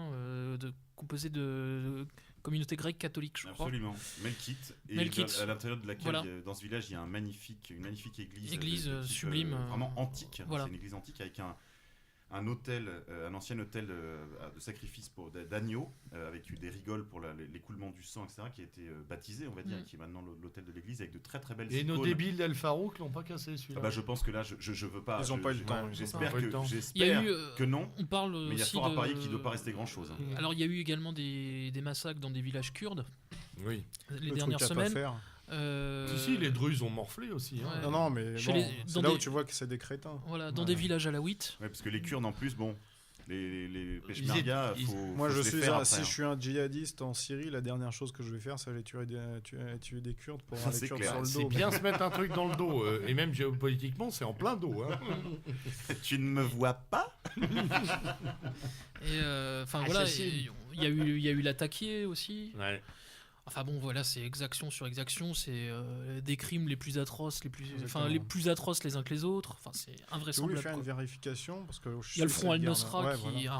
composé de communauté grecque catholique, je crois. Absolument. Melkite. Et Melkite. à l'intérieur de laquelle, Voilà. dans ce village, il y a une magnifique église. Église, de type, sublime, vraiment antique. voilà. C'est une église antique avec un hôtel, un ancien hôtel de sacrifice d'agneaux, avec des rigoles pour l'écoulement du sang, etc., qui a été baptisé, on va dire, qui est maintenant l'hôtel de l'église, avec de très très belles icônes. Et nos débiles d'El Farouk l'ont pas cassé celui-là. Je pense que là, je veux pas. Ils n'ont pas eu le temps. J'espère Il y a eu, que non. On parle Mais il y a aussi fort à parier qu'il ne doit pas rester grand-chose. Alors il y a eu également des massacres dans des villages kurdes Oui. les dernières semaines. Si, les Druzes ont morflé aussi. Ouais. Non, mais Chez bon, c'est là où tu vois que c'est des crétins. Voilà, dans des villages alaouites. Ouais, parce que les Kurdes, en plus, bon, les Peshmerga, Moi, faut je se les suis faire si après, je suis un djihadiste en Syrie, la dernière chose que je vais faire, c'est aller tuer des Kurdes pour avoir les C'est Kurdes clair. sur le C'est dos. bien se mettre un truc dans le dos. Et même géopolitiquement, c'est en plein dos. Hein. Tu ne me vois pas. Et enfin voilà, il y a eu l'attaquier aussi. Ouais. Enfin bon, voilà, c'est exaction sur exaction, c'est des crimes les plus atroces, les plus atroces les uns que les autres. Enfin, c'est Je voulais invraisemblable. faire une Quoi. vérification parce que Il y a le Front Al-Nosra qui est un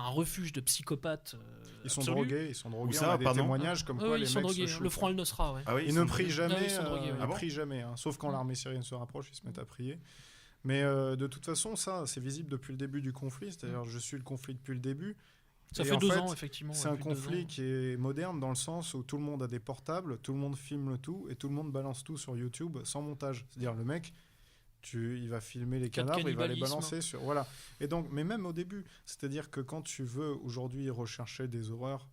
refuge de psychopathes. Ils sont absolus. drogués. Où ça, On a des pardon témoignages comme quoi Ils les sont mecs drogués. se shootent. Le Front Al-Nosra, ouais. Ah oui, Ils ne prient jamais. ils sont drogués, ouais. Ils prient jamais. Sauf quand l'armée syrienne se rapproche, ils se mettent à prier. Mais de toute façon, ça, c'est visible depuis le début du conflit. C'est-à-dire, je suis le conflit depuis le début. Ça Et fait en 2 fait, ans, effectivement. C'est ouais, un plus de 2 conflit ans. qui est moderne dans le sens où tout le monde a des portables, tout le monde filme le tout et tout le monde balance tout sur YouTube sans montage. C'est-à-dire le mec, il va filmer les Cas de cadavres, il va les cannibalisme. balancer sur voilà. Et donc, mais même au début, c'est-à-dire que quand tu veux aujourd'hui rechercher des horreurs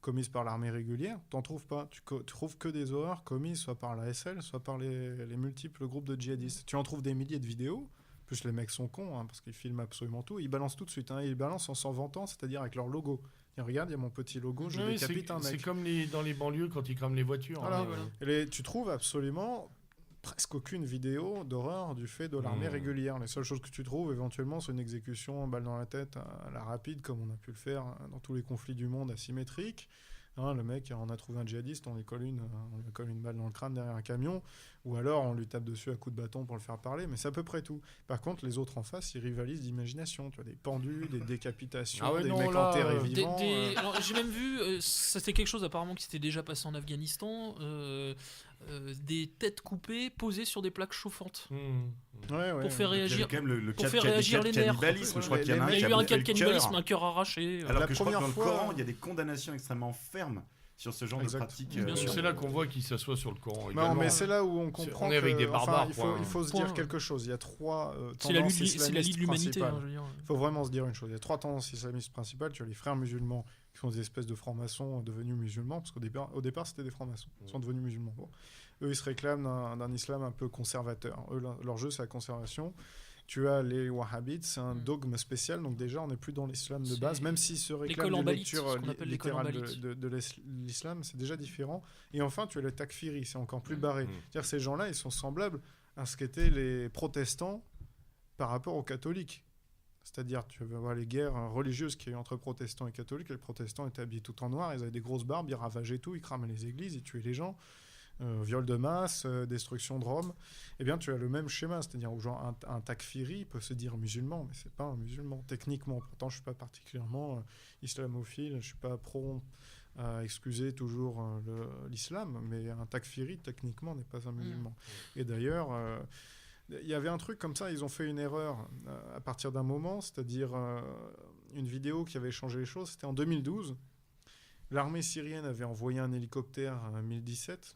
commises par l'armée régulière, t'en trouves pas. Tu trouves que des horreurs commises soit par la SL, soit par les multiples groupes de djihadistes. Tu en trouves des milliers de vidéos. Plus les mecs sont cons, parce qu'ils filment absolument tout. Ils balancent tout de suite. Ils balancent en s'en vantant, c'est-à-dire avec leur logo. Et regarde, il y a mon petit logo, je décapite un mec. C'est comme dans les banlieues quand ils crament les voitures. Voilà. Hein. Voilà. Et tu trouves absolument presque aucune vidéo d'horreur du fait de l'armée régulière. Les seules choses que tu trouves éventuellement, c'est une exécution balle dans la tête à la rapide, comme on a pu le faire dans tous les conflits du monde asymétriques. Le mec, on a trouvé un djihadiste, on lui colle une balle dans le crâne derrière un camion, ou alors on lui tape dessus à coups de bâton pour le faire parler, mais c'est à peu près tout. Par contre, les autres en face, ils rivalisent d'imagination. Tu vois, des pendus, des décapitations, des mecs enterrés vivants. Alors j'ai même vu, ça c'était quelque chose apparemment qui s'était déjà passé en Afghanistan, des têtes coupées posées sur des plaques chauffantes. Pour faire Il y réagir. avait quand même le Pour cas faire de réagir les nerfs. cannibalisme. Je crois qu'il y en a un Il y qui a eu un bouffé cas de le cœur. cannibalisme, un cœur arraché. Alors La que je crois que première dans le fois- Coran, il y a des condamnations extrêmement fermes sur ce genre Exact. de pratiques. Bien sûr. C'est là qu'on voit qu'ils s'assoient sur le Coran. Non, également. mais c'est là où on comprend on est avec que, des barbares, il faut se point. dire quelque chose. Il y a trois C'est la tendances lutte de islamistes l'humanité. principales. Je veux dire. Il faut vraiment se dire une chose. Il y a trois tendances islamistes principales. Tu as les frères musulmans, qui sont des espèces de francs-maçons devenus musulmans, parce au départ c'était des francs-maçons. Ils sont devenus musulmans. Bon. Eux, ils se réclament d'un islam un peu conservateur. Eux, leur jeu, c'est la conservation. Tu as les wahhabites, c'est un dogme spécial, donc déjà on n'est plus dans l'islam de C'est base, même s'ils se réclament l'école d'une ambalique, lecture ce qu'on appelle l'école littérale ambalique. de l'islam, c'est déjà différent. Et enfin, tu as les takfiri, c'est encore plus barré. C'est-à-dire que ces gens-là, ils sont semblables à ce qu'étaient les protestants par rapport aux catholiques. C'est-à-dire, tu vas voir les guerres religieuses qu'il y a eu entre protestants et catholiques. Les protestants étaient habillés tout en noir, ils avaient des grosses barbes, ils ravageaient tout, ils cramaient les églises, ils tuaient les gens. Viol de masse, destruction de Rome. Eh bien, tu as le même schéma, c'est-à-dire où genre un takfiri peut se dire musulman, mais c'est pas un musulman techniquement. Pourtant, je suis pas particulièrement islamophile, je suis pas pro à excuser toujours l'islam, mais un takfiri techniquement n'est pas un musulman. Et d'ailleurs, il y avait un truc comme ça, ils ont fait une erreur à partir d'un moment, c'est-à-dire une vidéo qui avait changé les choses. C'était en 2012. L'armée syrienne avait envoyé un hélicoptère en 2017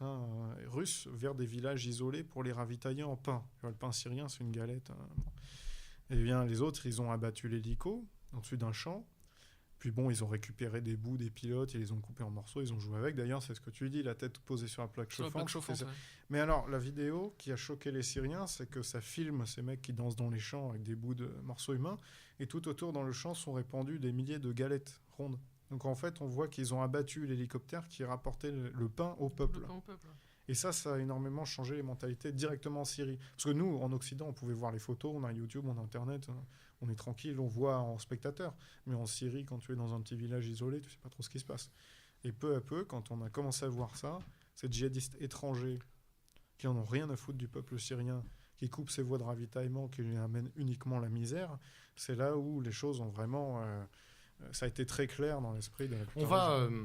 russe vers des villages isolés pour les ravitailler en pain. Le pain syrien, c'est une galette. Et bien, les autres, ils ont abattu l'hélico au-dessus d'un champ. Puis bon, ils ont récupéré des bouts des pilotes, ils les ont coupés en morceaux, ils ont joué avec. D'ailleurs, c'est ce que tu dis, la tête posée sur la plaque Sur la chauffante. plaque chauffante, ouais. Mais alors, la vidéo qui a choqué les Syriens, c'est que ça filme ces mecs qui dansent dans les champs avec des bouts de morceaux humains. Et tout autour dans le champ sont répandus des milliers de galettes rondes. Donc en fait, on voit qu'ils ont abattu l'hélicoptère qui rapportait le pain au peuple. Le pain au peuple. Et ça a énormément changé les mentalités directement en Syrie. Parce que nous, en Occident, on pouvait voir les photos, on a YouTube, on a Internet, on est tranquille, on voit en spectateur. Mais en Syrie, quand tu es dans un petit village isolé, tu sais pas trop ce qui se passe. Et peu à peu, quand on a commencé à voir ça, ces djihadistes étrangers qui en ont rien à foutre du peuple syrien, qui coupent ses voies de ravitaillement, qui lui amènent uniquement la misère, c'est là où les choses ont vraiment... ça a été très clair dans l'esprit de la plupart des gens.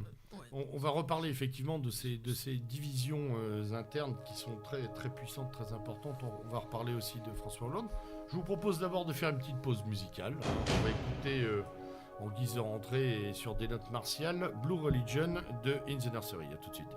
On va reparler effectivement de ces divisions internes qui sont très, très puissantes, très importantes. On va reparler aussi de François Hollande. Je vous propose d'abord de faire une petite pause musicale. On va écouter, en guise de rentrée et sur des notes martiales, Blue Religion de In the Nursery. À tout de suite.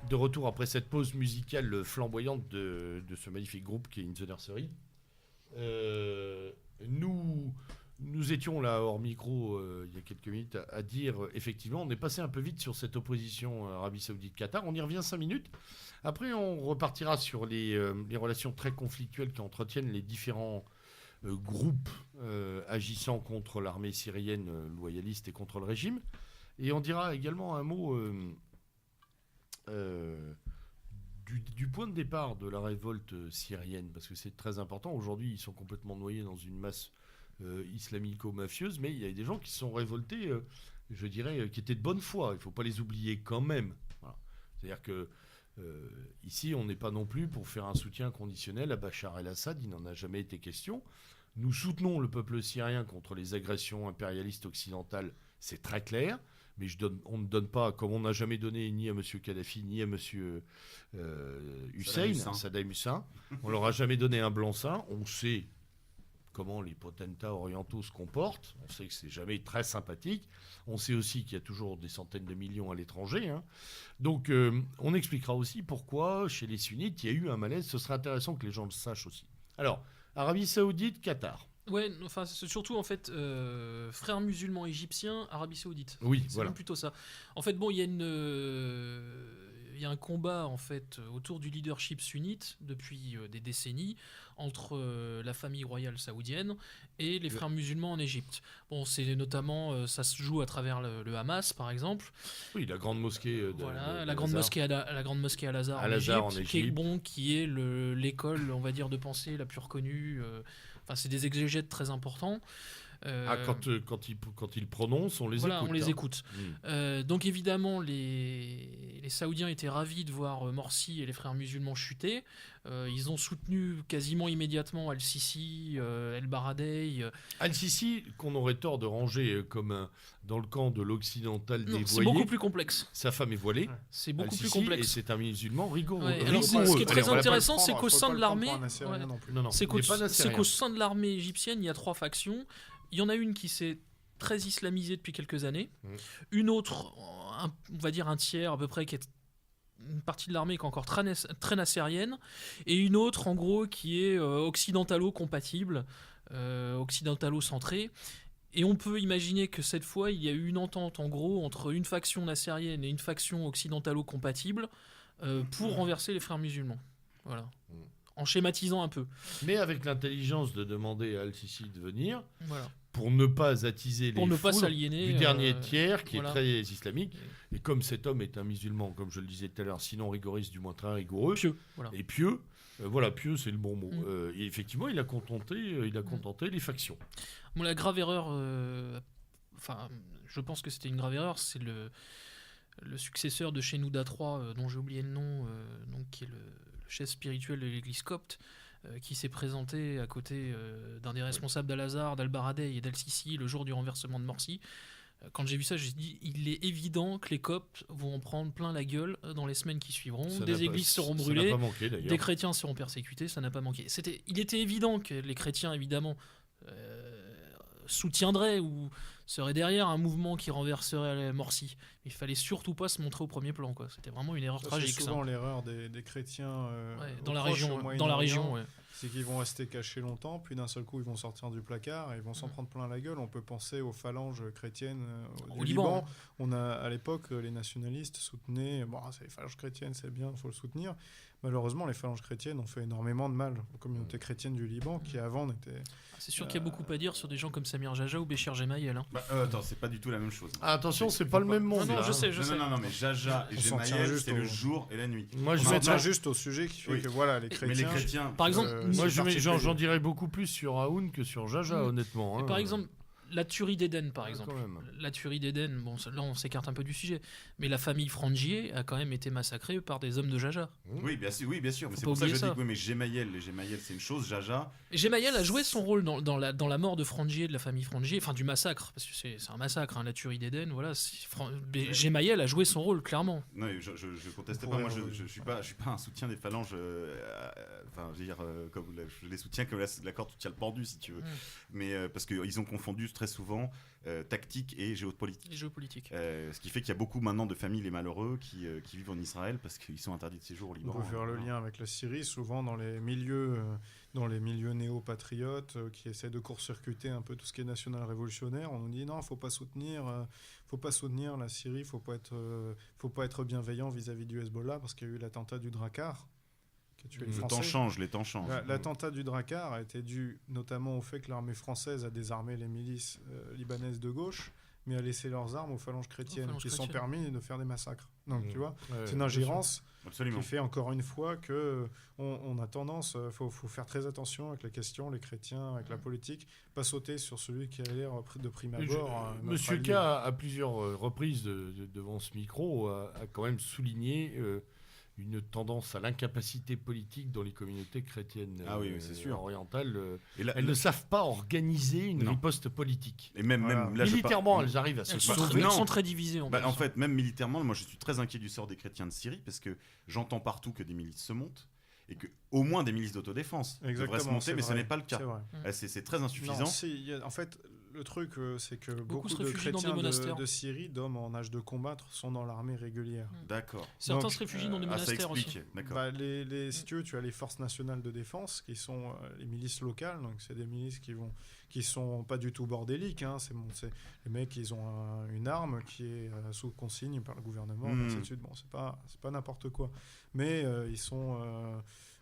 De retour après cette pause musicale flamboyante de ce magnifique groupe qui est In the Nursery. Nous étions là hors micro il y a quelques minutes à dire effectivement on est passé un peu vite sur cette opposition Arabie Saoudite-Qatar. On y revient 5 minutes. Après on repartira sur les relations très conflictuelles qui entretiennent les différents groupes agissant contre l'armée syrienne loyaliste et contre le régime. Et on dira également un mot du point de départ de la révolte syrienne, parce que c'est très important. Aujourd'hui, ils sont complètement noyés dans une masse islamico-mafieuse, mais il y a des gens qui se sont révoltés, je dirais, qui étaient de bonne foi. Il ne faut pas les oublier quand même. Voilà. C'est-à-dire que Ici, on n'est pas non plus pour faire un soutien conditionnel à Bachar el-Assad, il n'en a jamais été question. Nous soutenons le peuple syrien contre les agressions impérialistes occidentales, c'est très clair, mais on ne donne pas, comme on n'a jamais donné ni à M. Kadhafi, ni à M. Saddam Hussein, on leur a jamais donné un blanc-seing, on sait comment les potentats orientaux se comportent. On sait que c'est jamais très sympathique. On sait aussi qu'il y a toujours des centaines de millions à l'étranger. Donc, on expliquera aussi pourquoi, chez les sunnites, il y a eu un malaise. Ce serait intéressant que les gens le sachent aussi. Alors, Arabie Saoudite, Qatar. Ouais, enfin, c'est surtout, en fait, frères musulmans égyptiens, Arabie Saoudite. Oui, c'est voilà. même plutôt ça. En fait, bon, il y a un combat, en fait, autour du leadership sunnite depuis des décennies entre la famille royale saoudienne et les frères musulmans en Égypte. Bon, c'est notamment, ça se joue à travers le Hamas, par exemple. Oui, la grande mosquée La grande mosquée Al-Azhar en Égypte, qui est l'école, on va dire, de pensée la plus reconnue. Enfin, c'est des exégètes très importants. Quand ils prononcent, on les écoute. On les écoute. Donc évidemment, les Saoudiens étaient ravis de voir Morsi et les frères musulmans chuter. Ils ont soutenu quasiment immédiatement Al-Sisi, El-Baradei. Al-Sisi, qu'on aurait tort de ranger comme dans le camp de l'occidental dévoyé. C'est beaucoup plus complexe. Sa femme est voilée. C'est beaucoup Al-Sisi, plus complexe. Et c'est un musulman rigoureux. Alors, ce qui est très intéressant, c'est qu'au sein de l'armée, c'est qu'au sein de l'armée égyptienne, il y a 3 factions. Il y en a une qui s'est très islamisée depuis quelques années. Une autre, on va dire un tiers à peu près, qui est une partie de l'armée qui est encore très nassérienne. Et une autre, en gros, qui est occidentalo-compatible, occidentalo-centrée. Et on peut imaginer que cette fois, il y a eu une entente, en gros, entre une faction nassérienne et une faction occidentalo-compatible pour renverser les frères musulmans. Voilà. En schématisant un peu. Mais avec l'intelligence de demander à Al-Sisi de venir, voilà, pour ne pas attiser les foules pas s'aliéner, du dernier tiers qui est très islamique. Et comme cet homme est un musulman, comme je le disais tout à l'heure, sinon rigoriste, du moins très rigoureux, pieux, voilà. Et pieux, pieux c'est le bon mot. Et effectivement, il a contenté les factions. Bon, la grave erreur, je pense que c'était une grave erreur, c'est le successeur de Shenouda III, dont j'ai oublié le nom, donc qui est le chef spirituel de l'église copte, qui s'est présenté à côté d'un des responsables d'Al-Azhar, d'Al-Baradei et d'Al-Sisi le jour du renversement de Morsi. Quand j'ai vu ça, j'ai dit il est évident que les coptes vont en prendre plein la gueule dans les semaines qui suivront. Des églises seront brûlées, des chrétiens seront persécutés, ça n'a pas manqué. Il était évident que les chrétiens, évidemment, soutiendraient ou seraient derrière un mouvement qui renverserait Morsi. Il fallait surtout pas se montrer au premier plan, quoi. C'était vraiment une erreur tragique. C'est souvent l'erreur des chrétiens dans la région. C'est qu'ils vont rester cachés longtemps, puis d'un seul coup ils vont sortir du placard et ils vont s'en prendre plein la gueule. On peut penser aux phalanges chrétiennes au Liban. À l'époque, les nationalistes soutenaient c'est les phalanges chrétiennes, c'est bien, il faut le soutenir. Malheureusement, les phalanges chrétiennes ont fait énormément de mal aux communautés chrétiennes du Liban qui avant n'étaient... C'est sûr qu'il y a beaucoup à dire sur des gens comme Samir Jaja ou Béchir Gemayel. Attends, c'est pas du tout la même chose. Attention, c'est pas le même monde. Non, je sais. Non, mais Jaja et Gemayel, c'est le jour et la nuit. Moi, je vais juste au sujet qui fait que les chrétiens... Mais les chrétiens... Par exemple, moi, j'en dirais beaucoup plus sur Aoun que sur Jaja, honnêtement. Par exemple, la tuerie d'Éden, par exemple. La tuerie d'Éden, là on s'écarte un peu du sujet, mais la famille Frangier a quand même été massacrée par des hommes de Jaja. Oui, bien sûr. Mais c'est pour ça que je dis mais Gemayel c'est une chose, Jaja... Gemayel a joué son rôle dans la mort de Frangier, de la famille Frangier, enfin du massacre, parce que c'est un massacre, la tuerie d'Éden, voilà. Gemayel a joué son rôle, clairement. Non, je conteste pas, moi je suis pas un soutien des phalanges, comme je les soutiens comme la corde tu tiens le pendu, si tu veux. Mais parce qu'ils ont confondu très souvent tactique et géopolitique. Ce qui fait qu'il y a beaucoup maintenant de familles les malheureux qui vivent en Israël parce qu'ils sont interdits de séjour au Liban. On peut faire le lien avec la Syrie, souvent dans les milieux néo-patriotes qui essaient de court-circuiter un peu tout ce qui est national-révolutionnaire. On nous dit non, faut pas soutenir la Syrie, faut pas être bienveillant vis-à-vis du Hezbollah parce qu'il y a eu l'attentat du Drakkar. Les temps changent. L'attentat du Drakkar a été dû notamment au fait que l'armée française a désarmé les milices libanaises de gauche, mais a laissé leurs armes aux phalanges chrétiennes qui sont permis de faire des massacres. Donc tu vois, c'est une ingérence qui fait encore une fois que on a tendance, faut faire très attention avec les questions, les chrétiens, avec la politique, pas sauter sur celui qui a l'air de prime abord. Monsieur K, à plusieurs reprises devant ce micro, a quand même souligné une tendance à l'incapacité politique dans les communautés chrétiennes c'est sûr. orientales. Et là, Elles ne savent pas organiser une Non. riposte politique. Et même Voilà. là, Militairement, elles arrivent à se Elles sauver. sont très divisées. En En fait, même militairement, moi je suis très inquiet du sort des chrétiens de Syrie parce que j'entends partout que des milices se montent et que au moins des milices d'autodéfense devraient se Exactement, monter, c'est mais ce vrai. n'est pas le cas. C'est vrai. C'est très insuffisant. Non, en fait, le truc, c'est que beaucoup se de réfugient dans des chrétiens monastères. de Syrie, d'hommes en âge de combattre, sont dans l'armée régulière. D'accord. Certains Donc, se réfugient dans des Ça monastères aussi. explique. D'accord. Bah, si tu veux, tu as les forces nationales de défense qui sont les milices locales, donc c'est des milices qui sont pas du tout bordéliques. Hein, c'est les mecs, ils ont une arme qui est sous consigne par le gouvernement, ainsi de suite. Bon, c'est pas n'importe quoi, mais ils sont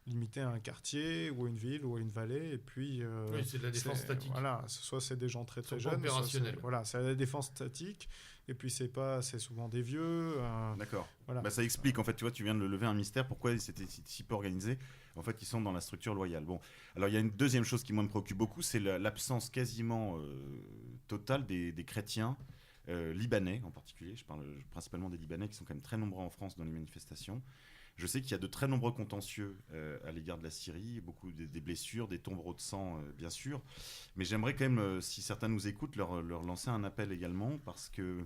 limités à un quartier ou à une ville ou à une vallée, et puis Oui, c'est de la défense statique. Voilà, soit c'est des gens très Ils sont très pas jeunes, soit opérationnels. c'est la défense statique, et puis c'est souvent des vieux. D'accord. Voilà. Bah, ça explique, en fait, tu vois, tu viens de le lever un mystère, pourquoi c'était si peu organisé. En fait, ils sont dans la structure loyale. Bon, alors il y a une deuxième chose qui, moi, me préoccupe beaucoup, c'est l'absence quasiment totale des chrétiens libanais, en particulier. Je parle principalement des Libanais, qui sont quand même très nombreux en France dans les manifestations. Je sais qu'il y a de très nombreux contentieux à l'égard de la Syrie, beaucoup des blessures, des tombereaux de sang, bien sûr. Mais j'aimerais quand même, si certains nous écoutent, leur lancer un appel également, parce que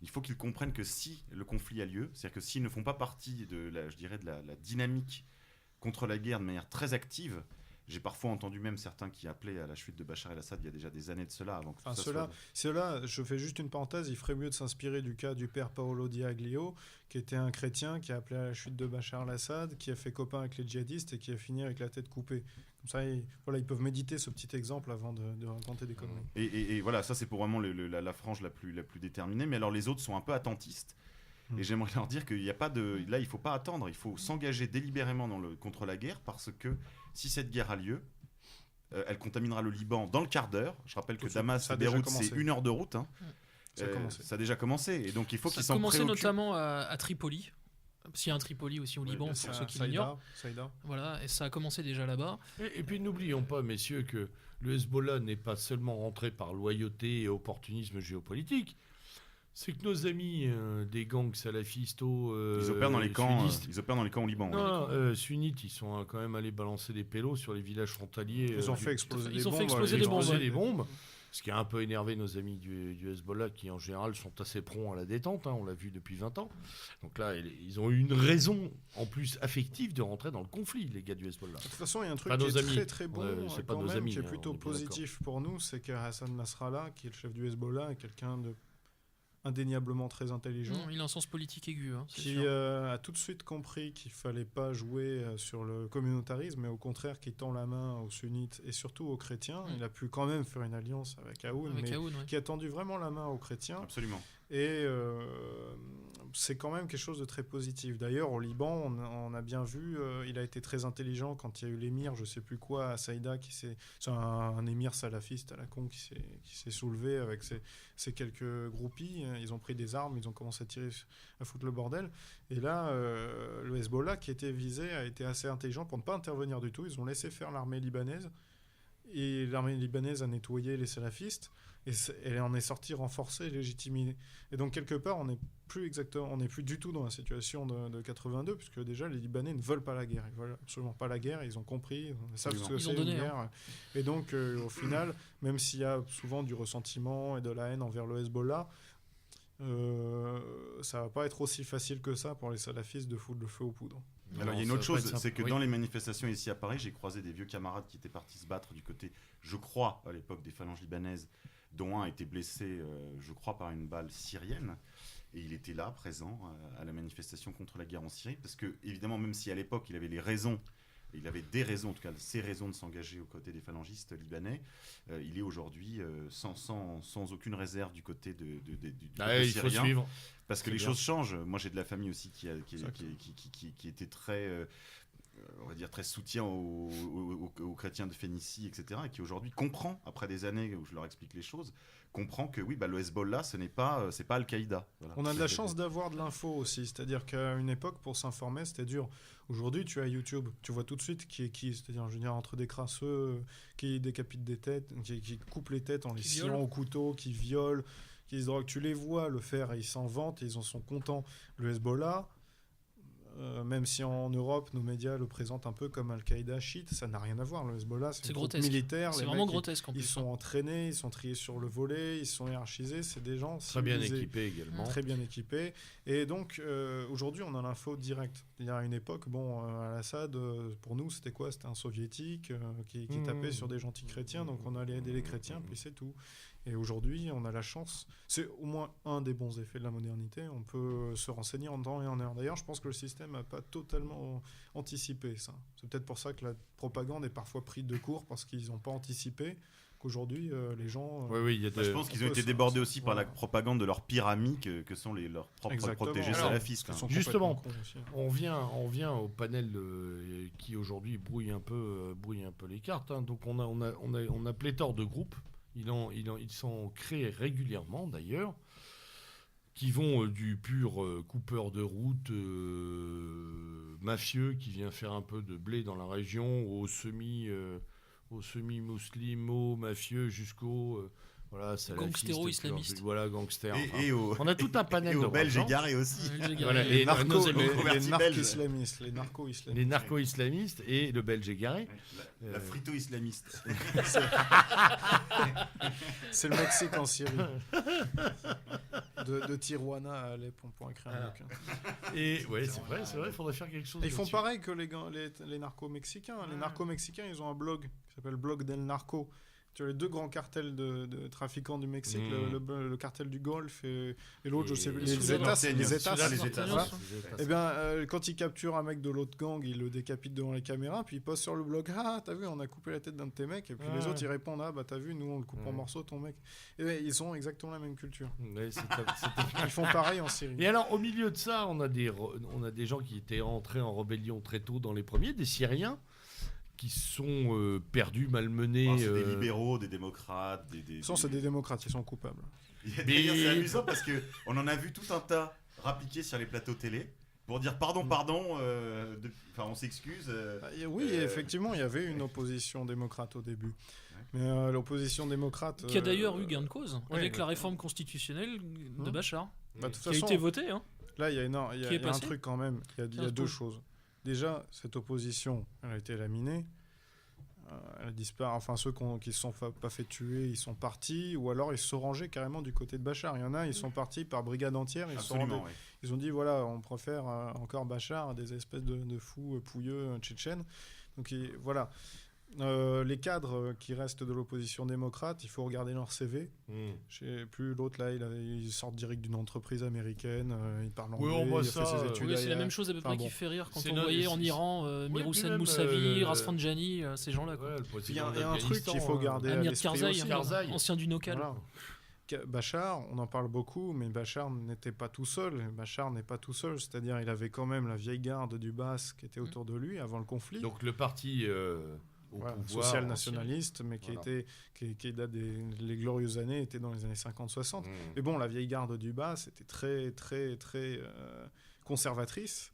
il faut qu'ils comprennent que si le conflit a lieu, c'est-à-dire que s'ils ne font pas partie de la dynamique contre la guerre de manière très active, j'ai parfois entendu même certains qui appelaient à la chute de Bachar el-Assad il y a déjà des années de cela. Avant que Enfin, tout ça ceux-là, je fais juste une parenthèse, il ferait mieux de s'inspirer du cas du père Paolo Diaglio, qui était un chrétien qui a appelé à la chute de Bachar el-Assad, qui a fait copain avec les djihadistes et qui a fini avec la tête coupée. Comme ça, ils peuvent méditer ce petit exemple avant de raconter des conneries. Et voilà, ça c'est pour vraiment la frange la plus déterminée. Mais alors les autres sont un peu attentistes. Et j'aimerais leur dire qu'il n'y a pas de... Là, il ne faut pas attendre. Il faut s'engager délibérément contre la guerre, parce que si cette guerre a lieu, elle contaminera le Liban dans le quart d'heure. Je rappelle que Damas et Beyrouth, c'est 1 heure de route. Hein. Ça a déjà commencé. Et donc il faut qu'ils s'en préoccupent. Ça a commencé notamment à Tripoli. Parce qu'il y a un Tripoli aussi au Liban, pour ceux qui l'ignorent. Voilà, et ça a commencé déjà là-bas. Et puis n'oublions pas, messieurs, que le Hezbollah n'est pas seulement rentré par loyauté et opportunisme géopolitique. C'est que nos amis des gangs salafistes ils opèrent dans les camps. Ils opèrent dans les camps au Liban. Non, sunnites, ils sont quand même allés balancer des pélos sur les villages frontaliers. Ils ont fait exploser des bombes. Ce qui a un peu énervé nos amis du Hezbollah, qui en général sont assez prompts à la détente, hein, on l'a vu depuis 20 ans. Donc là, ils ont eu une raison, en plus affective, de rentrer dans le conflit, les gars du Hezbollah. De toute façon, il y a un truc qui est très très bon, c'est pas nos amis, qui est plutôt positif pour nous, c'est que Hassan Nasrallah, qui est le chef du Hezbollah, est quelqu'un de indéniablement très intelligent. Il a un sens politique aigu. Hein, qui a tout de suite compris qu'il ne fallait pas jouer sur le communautarisme, mais au contraire qui tend la main aux sunnites et surtout aux chrétiens. Il a pu quand même faire une alliance avec Aoun, qui a tendu vraiment la main aux chrétiens. Absolument. Et c'est quand même quelque chose de très positif. D'ailleurs, au Liban, on a bien vu, il a été très intelligent quand il y a eu l'émir, je ne sais plus quoi, à Saïda, c'est un émir salafiste à la con qui s'est soulevé avec ses quelques groupies. Ils ont pris des armes, ils ont commencé à foutre le bordel. Et là, le Hezbollah, qui était visé, a été assez intelligent pour ne pas intervenir du tout. Ils ont laissé faire l'armée libanaise. Et l'armée libanaise a nettoyé les salafistes. Et elle en est sortie renforcée, légitimée. Et donc, quelque part, on n'est plus du tout dans la situation de 82, puisque déjà, les Libanais ne veulent pas la guerre. Ils veulent absolument pas la guerre. Ils ont compris. Ils savent ce que c'est une guerre. Hein. Et donc, au final, même s'il y a souvent du ressentiment et de la haine envers le Hezbollah, ça va pas être aussi facile que ça pour les salafistes de foutre le feu aux poudres. Alors il y a une autre chose, c'est que dans les manifestations ici à Paris, j'ai croisé des vieux camarades qui étaient partis se battre du côté, je crois, à l'époque des phalanges libanaises, dont un a été blessé, je crois, par une balle syrienne. Et il était là, présent, à la manifestation contre la guerre en Syrie, parce que, évidemment, même si à l'époque il avait des raisons, en tout cas ces raisons de s'engager aux côtés des phalangistes libanais, il est aujourd'hui sans aucune réserve du côté du côté il faut syrien. suivre. Parce que les choses changent. Moi, j'ai de la famille aussi qui était très, on va dire, très soutien aux chrétiens de Phénicie, etc., et qui aujourd'hui comprend, après des années où je leur explique les choses, comprend que oui, le Hezbollah, c'est pas Al-Qaïda. Voilà. On a de la chance d'avoir de l'info aussi, c'est-à-dire qu'à une époque, pour s'informer, c'était dur. Aujourd'hui, tu as YouTube, tu vois tout de suite qui est qui, c'est-à-dire, je veux dire, entre des crasseux qui décapitent des têtes, qui coupent les têtes en les sciant au couteau, qui violent, qui se droguent, tu les vois le faire et ils s'en vantent et ils en sont contents. Le Hezbollah, même si en Europe, nos médias le présentent un peu comme Al-Qaïda chiite, ça n'a rien à voir. Le Hezbollah, c'est une troupe grotesque. militaire. C'est Les vraiment mecs, grotesque en plus. ils sont entraînés, ils sont triés sur le volet, ils sont hiérarchisés. C'est des gens Très bien civilisés, équipé également. très bien équipés. Et donc, aujourd'hui, on a l'info directe. Il y a une époque, Al-Assad, pour nous, c'était quoi? C'était un soviétique qui tapait sur des gentils chrétiens, donc on allait aider les chrétiens, puis c'est tout. Et aujourd'hui, on a la chance. C'est au moins un des bons effets de la modernité. On peut se renseigner en temps et en heure. D'ailleurs, je pense que le système n'a pas totalement anticipé ça. C'est peut-être pour ça que la propagande est parfois prise de court, parce qu'ils n'ont pas anticipé qu'aujourd'hui, les gens... Oui, il y a Je pense qu'ils ont été débordés aussi par la propagande de leurs pires amis que sont leurs propres Exactement. protégés Alors, salafistes. ils sont Justement, complètement cons aussi. on vient au panel qui aujourd'hui brouille un peu les cartes. Hein. Donc on a pléthore de groupes. Ils sont créés régulièrement d'ailleurs, qui vont du pur coupeur de route mafieux qui vient faire un peu de blé dans la région, au semi-musulmans mafieux jusqu'au Gangstéro-islamiste. Voilà, gangster. On a tout un panel et de aux Belges gens. égarés aussi. Voilà, Les et nos amis. narco-islamistes. Les narco-islamistes. Les narco-islamistes et le Belge égaré. La frito-islamiste. C'est le Mexique en Syrie. De Tijuana à Alep, on pourrait écrire un bouquin. Et ouais, c'est vrai, il faudrait faire quelque chose. Ils font là-dessus. pareil que les narco-mexicains. Les narco-mexicains, ils ont un blog qui s'appelle Blog del Narco. Tu as les deux grands cartels de trafiquants du Mexique, le cartel du Golfe et l'autre, je sais plus, les États. Voilà. Et bien, quand ils capturent un mec de l'autre gang, ils le décapitent devant les caméras, puis ils postent sur le blog, ah, t'as vu, on a coupé la tête d'un de tes mecs, et puis les autres, ils répondent, ah, bah t'as vu, nous, on le coupe en morceaux, ton mec. Et bien, ils ont exactement la même culture. Ouais, Ils font pareil en Syrie. Et alors, au milieu de ça, on a des gens qui étaient entrés en rébellion très tôt dans les premiers, des Syriens, qui sont perdus, malmenés. C'est des libéraux, des démocrates. C'est des démocrates, ils sont coupables. D'ailleurs, c'est amusant parce qu'on en a vu tout un tas rappliqués sur les plateaux télé pour dire pardon, on s'excuse. Oui, effectivement, il y avait une opposition démocrate au début. Mais l'opposition démocrate... Qui a d'ailleurs eu gain de cause avec la réforme constitutionnelle de Bachar, de toute qui a façon, été votée. Hein. Là, il y a un truc quand même. Il y a deux choses. Déjà, cette opposition, elle a été laminée. Elle disparaît. Enfin, ceux qui ne se sont pas fait tuer, ils sont partis. Ou alors, ils se sont rangés carrément du côté de Bachar. Il y en a, ils sont partis par brigade entière. Ils ont dit, voilà, on préfère encore Bachar à des espèces de fous pouilleux tchétchènes. Donc, voilà. Les cadres qui restent de l'opposition démocrate, il faut regarder leur CV. Je sais plus, l'autre là, il sort direct d'une entreprise américaine, il parle anglais, il a fait ses études. C'est la même chose à peu près qui fait rire quand on voyait en Iran Miroussen Moussavi, Rasfanjani, ces gens-là. Il y a un truc qu'il faut garder à l'esprit aussi. Karzai, ancien du Nokal. Voilà. Bachar, on en parle beaucoup, mais Bachar n'était pas tout seul. Bachar n'est pas tout seul, c'est-à-dire il avait quand même la vieille garde du Bas qui était autour de lui avant le conflit. Donc le parti... social nationaliste, mais qui date les glorieuses années, était dans les années 50-60. Mais bon, la vieille garde du Bas était très, très, très conservatrice.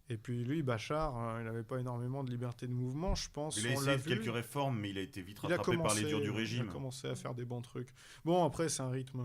Et puis lui, Bachar, il n'avait pas énormément de liberté de mouvement, je pense. Il a essayé quelques réformes, mais il a été vite rattrapé par les durs du régime. Il a commencé à faire des bons trucs. Bon, après, c'est un rythme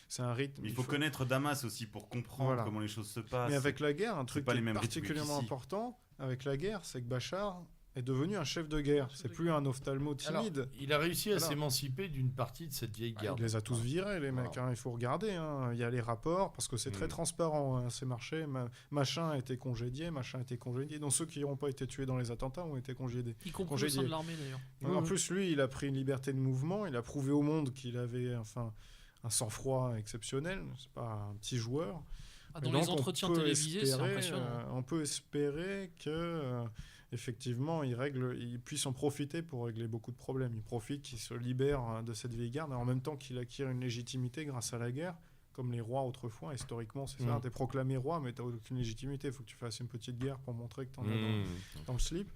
c'est un rythme. Il faut connaître Damas aussi pour comprendre comment les choses se passent. Mais avec la guerre, un truc qui est particulièrement important, avec la guerre, c'est que Bachar est devenu un chef de guerre. C'est plus un ophtalmo timide. Alors, il a réussi à s'émanciper d'une partie de cette vieille garde. Il les a tous virés, les mecs. Il faut regarder. Il y a les rapports, parce que c'est très transparent. Ces marchés, machin a été congédié, Donc ceux qui n'ont pas été tués dans les attentats ont été congédiés. Y compris au sein de l'armée, d'ailleurs. En plus, lui, il a pris une liberté de mouvement. Il a prouvé au monde qu'il avait un sang-froid exceptionnel. C'est pas un petit joueur. Dans les entretiens télévisés, c'est impressionnant. On peut espérer que... effectivement, il puisse en profiter pour régler beaucoup de problèmes. Il profite qu'il se libère de cette vieille garde, en même temps qu'il acquiert une légitimité grâce à la guerre, comme les rois autrefois. Historiquement, c'est ça. T'es proclamé roi, mais t'as aucune légitimité. Il faut que tu fasses une petite guerre pour montrer que t'en as dans le slip.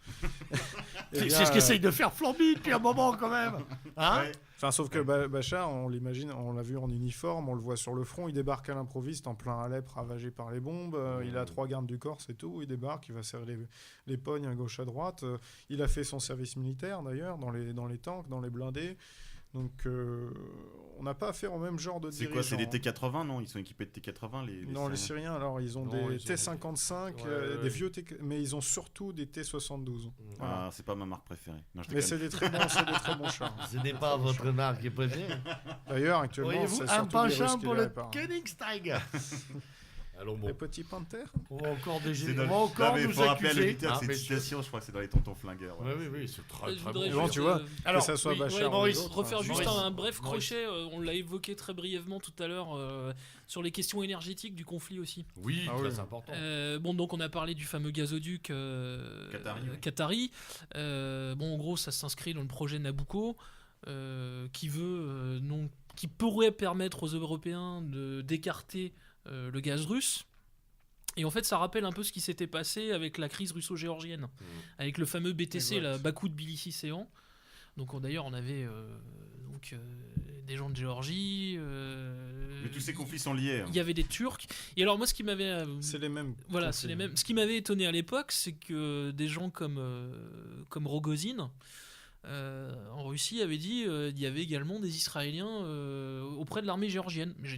C'est ce qu'essaye de faire Flamby depuis un moment, quand même. Hein sauf que Bachar, on l'imagine, on l'a vu en uniforme, on le voit sur le front, il débarque à l'improviste en plein Alep, ravagé par les bombes. Il a 3 gardes du corps, c'est tout. Il débarque, il va serrer les pognes à gauche à droite. Il a fait son service militaire, d'ailleurs, dans les tanks, dans les blindés. Donc, on n'a pas affaire au même genre de C'est dirigeants. quoi, c'est des T80, non? Ils sont équipés de T80, Non, les Syriens, alors ils ont Non, des ils ont T55, des vieux mais ils ont surtout des T72. Voilà. Ah, c'est pas ma marque préférée. Non, je Mais déconne. c'est des très bons chars. Ce n'est pas votre marque préférée. D'ailleurs, actuellement, Auriez-vous c'est un surtout des Russes penchant qui pour les le réparent. Koenigsegg? Allons bon. Les petits panthères. On va encore C'est dans on le- va encore Non, mais nous faut rappeler à accuser. l'auditeur que Ah, c'est une messieurs. citation, je crois que c'est dans les tontons flingueurs. Oui, ouais. oui, c'est très Je très voudrais bon. Bon, tu vois, alors, que ça soit oui, Bachar ouais, ou Maurice, les autres, refaire juste Maurice. un bref Maurice. crochet, on l'a évoqué très brièvement tout à l'heure sur les questions énergétiques du conflit aussi. Oui, Ah très oui. important. Bon, donc on a parlé du fameux gazoduc Qatari, oui. Qatari. Bon, en gros, ça s'inscrit dans le projet Nabucco qui pourrait permettre aux Européens d'écarter le gaz russe. Et en fait, ça rappelle un peu ce qui s'était passé avec la crise russo-géorgienne, avec le fameux BTC, Exact. la Bakou de Tbilissi-Séan. Donc d'ailleurs, on avait des gens de Géorgie. Mais tous ces conflits sont liés. Il y avait des Turcs. Et alors moi, ce qui m'avait C'est les mêmes. voilà, conflits. c'est les mêmes. Ce qui m'avait étonné à l'époque, c'est que des gens comme Rogozin en Russie avaient dit il y avait également des Israéliens auprès de l'armée géorgienne. Mais je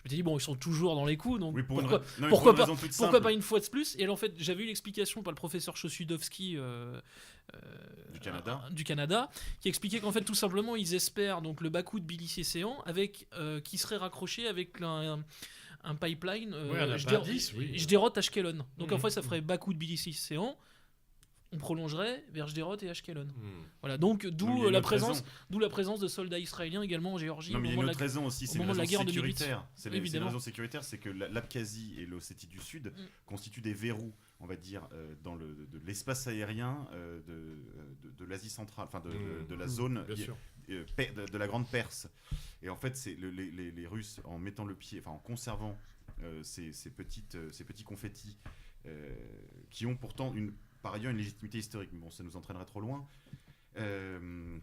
m'étais dit bon, ils sont toujours dans les coups, donc Oui, pourquoi, non, mais pourquoi pour une raison toute pourquoi simple. pas une fois de plus. Et alors, en fait, j'avais eu l'explication par le professeur Chosudowski Du Canada. qui expliquait qu'en fait tout simplement ils espèrent donc le Bakou de Tbilissi-Séan avec qui serait raccroché avec un pipeline Oui, un appendice, oui. Jderot-Ashkelon. Donc en Mhm. fait ça ferait Bakou de Tbilissi-Séan, on prolongerait vers Jderot et Ashkelon. Hmm. Voilà, donc Non, mais il y d'où a une la autre présence raison. d'où la présence de soldats israéliens également en Géorgie Non, mais il y a au une moment autre de la raison aussi, c'est moment une de la raison guerre en 2008. sécuritaire. C'est une Évidemment. raison sécuritaire, c'est que l'Abkhazie et l'Ossétie du Sud constituent des verrous, on va dire, dans de l'espace aérien de l'Asie centrale, enfin de la zone Bien sûr. de la Grande Perse. Et en fait, c'est les Russes, en mettant le pied, enfin en conservant ces petits confettis qui ont pourtant par ailleurs une légitimité historique. Mais bon, ça nous entraînerait trop loin.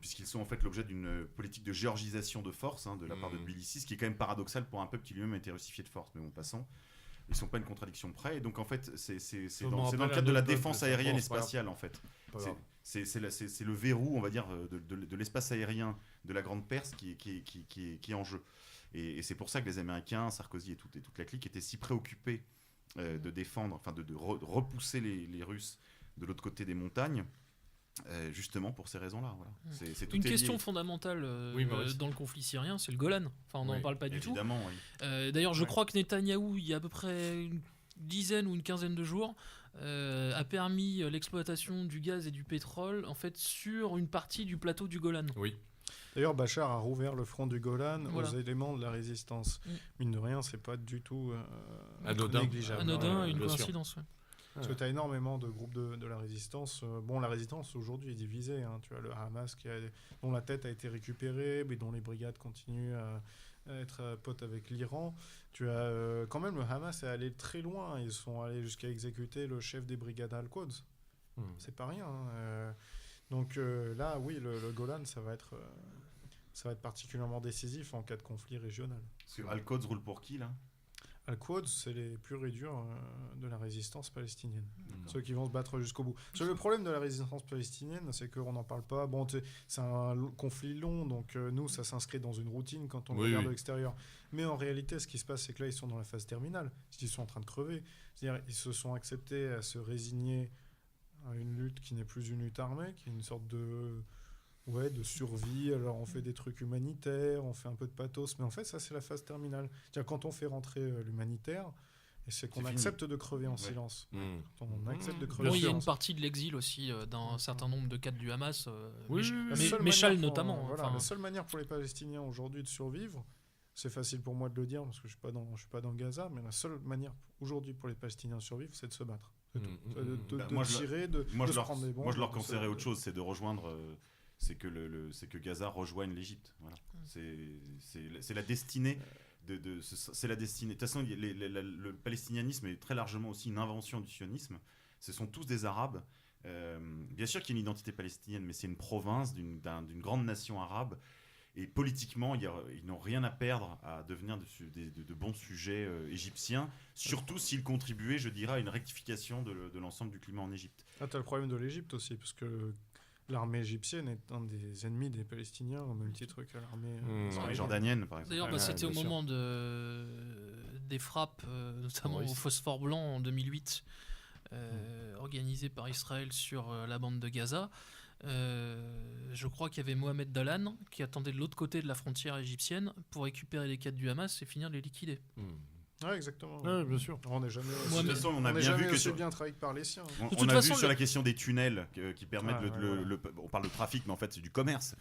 Puisqu'ils sont en fait l'objet d'une politique de géorgisation de force de la part de Tbilissi, ce qui est quand même paradoxal pour un peuple qui lui-même a été russifié de force. Mais bon, passons. Ils ne sont pas une contradiction près. Et donc en fait, c'est dans le cadre de la défense aérienne et spatiale en fait. C'est le verrou, on va dire, de l'espace aérien de la Grande Perse qui est en jeu. Et c'est pour ça que les Américains, Sarkozy et toute la clique étaient si préoccupés de défendre, enfin de repousser les Russes de l'autre côté des montagnes, justement pour ces raisons-là. Voilà. C'est tout Une est question lié. fondamentale Oui, Maurice. dans le conflit syrien, c'est le Golan. Enfin, on n'en Oui, parle pas du tout. Évidemment, oui. D'ailleurs, je Ouais. crois que Netanyahou, il y a à peu près une dizaine ou une quinzaine de jours, a permis l'exploitation du gaz et du pétrole en fait sur une partie du plateau du Golan. Oui. D'ailleurs, Bachar a rouvert le front du Golan Voilà. aux éléments de la résistance. Mine de rien, c'est pas du tout Anodin. négligeable. Anodin, une bien sûr. coïncidence. Ouais. Parce que tu as énormément de groupes de la résistance. Bon, la résistance aujourd'hui est divisée. Tu as le Hamas dont la tête a été récupérée, mais dont les brigades continuent à être potes avec l'Iran. Tu as quand même le Hamas est allé très loin. Ils sont allés jusqu'à exécuter le chef des brigades Al-Quds. C'est pas rien. Donc là, oui, le Golan, ça va être particulièrement décisif en cas de conflit régional. Parce que Al-Quds roule pour qui là? Al-Quds, c'est les purs et durs de la résistance palestinienne. Ceux qui vont se battre jusqu'au bout. Parce que le problème de la résistance palestinienne, c'est qu'on n'en parle pas. Bon, c'est un conflit long, donc nous, ça s'inscrit dans une routine quand on le regarde de l'extérieur. Mais en réalité, ce qui se passe, c'est que là, ils sont dans la phase terminale. Ils sont en train de crever. C'est-à-dire, ils se sont acceptés à se résigner à une lutte qui n'est plus une lutte armée, qui est une sorte de survie. Alors, on fait des trucs humanitaires, on fait un peu de pathos, mais en fait, ça, c'est la phase terminale. C'est-à-dire, quand on fait rentrer l'humanitaire, et c'est qu'on C'est accepte de crever en silence. Quand on accepte de crever Bon, en il y a une silence. partie de l'exil aussi d'un certain nombre de cadres du Hamas, Oui, La mais seule Méchal manière pour- notamment. voilà, Enfin, la seule manière pour les Palestiniens aujourd'hui de survivre, c'est facile pour moi de le dire parce que je suis pas dans Gaza, mais la seule manière aujourd'hui pour les Palestiniens de survivre, c'est de se battre. C'est tout. De Bah, moi, je tirer, de Moi, se je leur, prendre des bombes. moi, je leur de se- conseillerais autre chose, c'est de rejoindre. C'est que Gaza rejoigne l'Égypte. Voilà. C'est la destinée. C'est la destinée. De toute façon, le palestinianisme est très largement aussi une invention du sionisme. Ce sont tous des Arabes. Bien sûr qu'il y a une identité palestinienne, mais c'est une province d'une grande nation arabe. Et politiquement, ils n'ont rien à perdre à devenir de bons sujets égyptiens, surtout s'ils contribuaient, je dirais, à une rectification de l'ensemble du climat en Égypte. Ah, t'as le problème de l'Égypte aussi, parce que l'armée égyptienne est un des ennemis des Palestiniens, au même titre que l'armée L'armée jordanienne, par exemple. D'ailleurs, c'était au bien sûr. moment des frappes, notamment au Terroristes. phosphore blanc en 2008, organisées par Israël sur la bande de Gaza. Je crois qu'il y avait Mohamed Dalan qui attendait de l'autre côté de la frontière égyptienne pour récupérer les cadres du Hamas et finir de les liquider. Ouais, exactement. Ouais, bien sûr. On n'est jamais Moi, De mais- toute façon, on a on n'est bien jamais vu que aussi sur... bien travaillé que par les siens. On, De on toute a façon, vu sur le- la question des tunnels qui permettent Ah, ouais, on parle de trafic, mais en fait c'est du commerce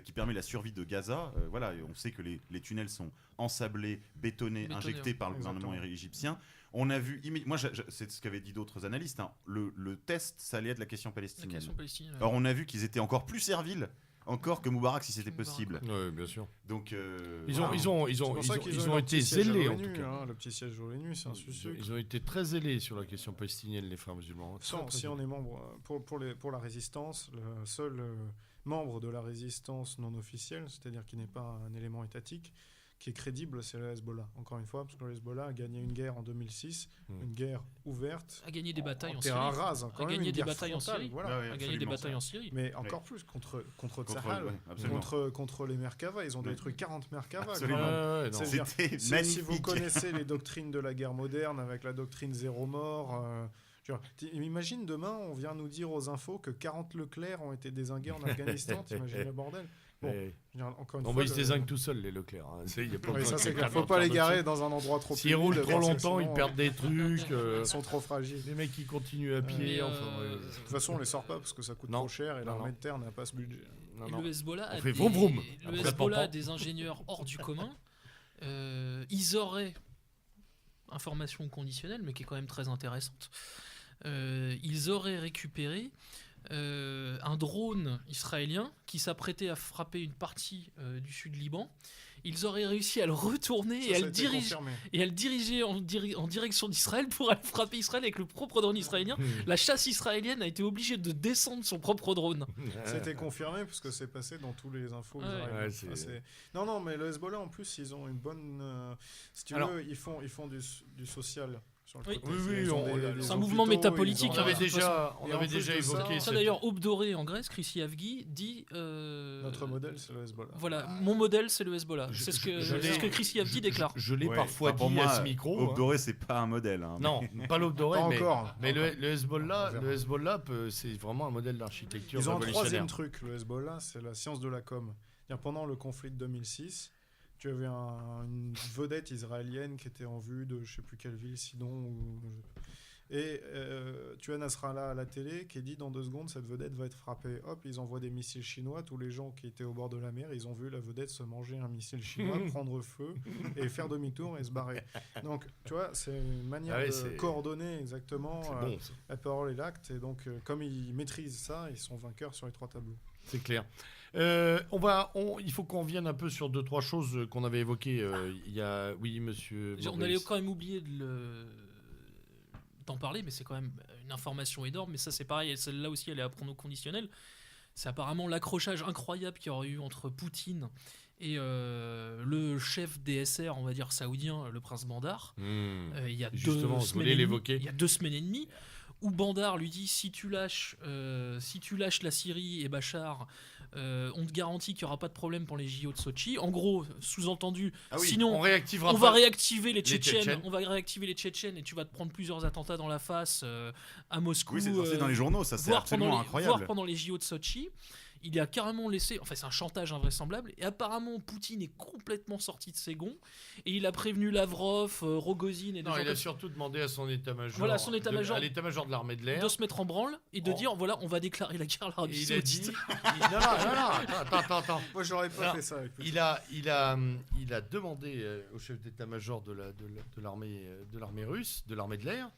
qui permet la survie de Gaza. Voilà, et on sait que les tunnels sont ensablés, bétonnés, injectés par le gouvernement Exactement. égyptien. On a vu, moi c'est ce qu'avaient dit d'autres analystes, hein, le test ça allait être la question La palestinienne. question palestinienne. Alors on a vu qu'ils étaient encore plus serviles encore que Moubarak si c'était Moubarak. possible. Oui, bien sûr. Donc Ils voilà. ont leur été petit siège à zélés, en l'ONU, tout cas. hein, le petit siège de l'ONU, c'est un sucre. Ils ont été très zélés sur la question palestinienne, les frères musulmans. Très, très Si on zélés. est membre pour la résistance, le seul membre de la résistance non officielle, c'est-à-dire qui n'est pas un élément étatique, qui est crédible, c'est le Hezbollah. Encore une fois, parce que le Hezbollah a gagné une guerre en 2006, une guerre ouverte, A gagné des batailles en terrain Syrie. rase, hein, quand A même, gagné une des guerre batailles en frontale, Syrie. voilà. Ah ouais, A gagné des absolument. batailles en Syrie. Mais encore plus contre Contre- Tsahal, ouais, absolument. contre les Merkava. Ils ont Ouais. détruit 40 Merkava. Absolument. Ouais, non. C'est-à-dire, C'était Si magnifique. vous connaissez les doctrines de la guerre moderne avec la doctrine zéro mort, imagine demain, on vient nous dire aux infos que 40 Leclerc ont été dézingués en Afghanistan, t'imagines le bordel. Bon, Et- je veux dire, encore une Non, fois, mais ils se désinguent tout seuls, les Leclerc. Hein. Il y a pas Oui, besoin ça c'est que clair. quelqu'un Faut pas les leur garer parle dans un endroit trop dessus. S'ils humide, roulent parce trop que longtemps, sinon, ils perdent des trucs. Ils sont trop fragiles. Les mecs qui continuent à pied. Mais, Enfin, ouais. De toute façon, on les sort pas parce que ça coûte Non. trop cher et Non, l'armée non. de terre n'a pas ce budget. Non, Et non. le Hezbollah, On a fait des- vroom vroom. le Après, Hezbollah a pampan. des ingénieurs hors du commun. Ils auraient, information conditionnelle, mais qui est quand même très intéressante, ils auraient récupéré un drone israélien qui s'apprêtait à frapper une partie du sud Liban. Ils auraient réussi à le retourner Ça, et ça à a le été diriger. confirmé. Et à le diriger en direction d'Israël pour aller frapper Israël avec le propre drone israélien. La chasse israélienne a été obligée de descendre son propre drone. C'était confirmé parce que c'est passé dans tous les infos. Ouais. israéliennes. Ouais, c'est- Non, mais le Hezbollah en plus, ils ont une bonne. Si tu Alors- veux, ils font du social sur le Oui. côté. Oui, Ils ont on- des c'est un hôpitaux, mouvement ils métapolitique, ont- On avait de toute déjà, on Et en avait plus déjà de ça- évoqué Ça cette- d'ailleurs, Aube Dorée en Grèce, Chris Yavgi dit Notre modèle, c'est le Hezbollah. voilà, mon modèle c'est le Hezbollah. Je- C'est ce je c'est l'ai- ce que Chris Yavgi déclare. Je l'ai Ouais. parfois Enfin, pour dit moi, à ce micro. Aube hein. dorée, c'est pas un modèle. hein. Non, pas l'aube dorée, Pas mais, encore. mais Encore. le Hezbollah, On verra. le Hezbollah c'est vraiment un modèle d'architecture Ils ont un révolutionnaire. troisième truc, le Hezbollah, c'est la science de la com. C'est-à-dire, pendant le conflit de 2006, tu avais une vedette israélienne qui était en vue de je sais plus quelle ville, Sidon. Et tu as Nasrallah à la télé qui dit dans 2 secondes, cette vedette va être frappée. Hop, ils envoient des missiles chinois. Tous les gens qui étaient au bord de la mer, ils ont vu la vedette se manger un missile chinois, prendre feu et faire demi-tour et se barrer. Donc, tu vois, c'est une manière Ah ouais, de c'est- coordonner exactement C'est bon, ça. la parole et l'acte. Et donc, comme ils maîtrisent ça, ils sont vainqueurs sur les 3 tableaux. C'est clair. Il faut qu'on revienne un peu sur 2-3 choses qu'on avait évoquées. Il y a, oui, monsieur. On Maurice. allait quand même oublier d'en parler, mais c'est quand même une information énorme. Mais ça, c'est pareil, et celle-là aussi, elle est à pronom conditionnel. C'est apparemment l'accrochage incroyable qu'il y aurait eu entre Poutine et le chef DSR, on va dire saoudien, le prince Bandar. Il y a Justement, 2 je semaines voulais et demie. l'évoquer. Il y a 2 semaines et demie, où Bandar lui dit si tu lâches la Syrie et Bachar, on te garantit qu'il n'y aura pas de problème pour les JO de Sochi. En gros, sous-entendu, Ah oui, sinon On réactivera on pas. va réactiver les Tchétchènes. Tchétchènes. On va réactiver les Tchétchènes et tu vas te prendre plusieurs attentats dans la face à Moscou. Oui, c'est dans les journaux, ça c'est voire absolument voire incroyable. pendant les JO de Sochi. Il a carrément laissé, enfin c'est un chantage invraisemblable, et apparemment Poutine est complètement sorti de ses gonds, et il a prévenu Lavrov, Rogozine et des Non, gens il comme a surtout demandé à son état-major, Voilà, son état-major. à l'état-major de l'armée de l'air. de se mettre en branle et de Oh. dire voilà, on va déclarer la guerre à Et l'Arabie il a dit, Saoudite. non, attends. Moi, j'aurais pas Alors, fait ça avec lui. Il a demandé au chef d'état-major de l'armée russe, de l'armée de l'air,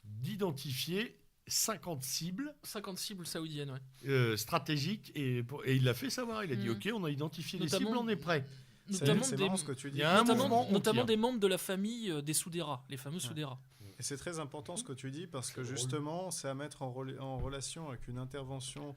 d'identifier 50 cibles 50 cibles saoudiennes, ouais. stratégiques et il l'a fait savoir. Il a dit Mm. ok, on a identifié les Notamment- cibles, on est prêt. Notamment, C'est des, marrant ce que tu dis. Il y a un notamment, mouvement, on notamment tire. des membres de la famille des Soudera, les fameux Soudera. Et c'est très important ce que tu dis parce que C'est drôle. justement, c'est à mettre en relation avec une intervention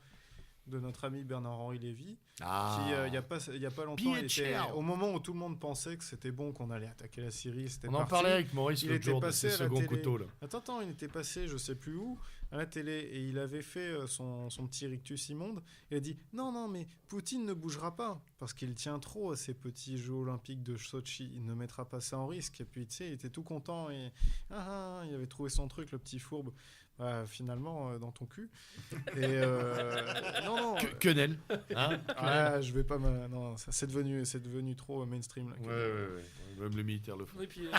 de notre ami Bernard-Henri Lévy, Ah. qui, il y a pas longtemps, Pierre. au moment où tout le monde pensait que c'était bon, qu'on allait attaquer la Syrie, c'était On en parti. parlait avec Maurice Il l'autre était jour de passé ces à la seconds télé. couteaux. Là. Attends, il était passé, je sais plus où, à la télé, et il avait fait son petit rictus immonde. Il a dit non, mais Poutine ne bougera pas, parce qu'il tient trop à ces petits Jeux Olympiques de Sochi. Il ne mettra pas ça en risque. Et puis, tu sais, il était tout content, et il avait trouvé son truc, le petit fourbe. Finalement, dans ton cul. Et non. Quenelle. Hein Je vais pas. Non, ça, c'est devenu trop mainstream. Là, ouais. Même les militaires le font. Oui, puis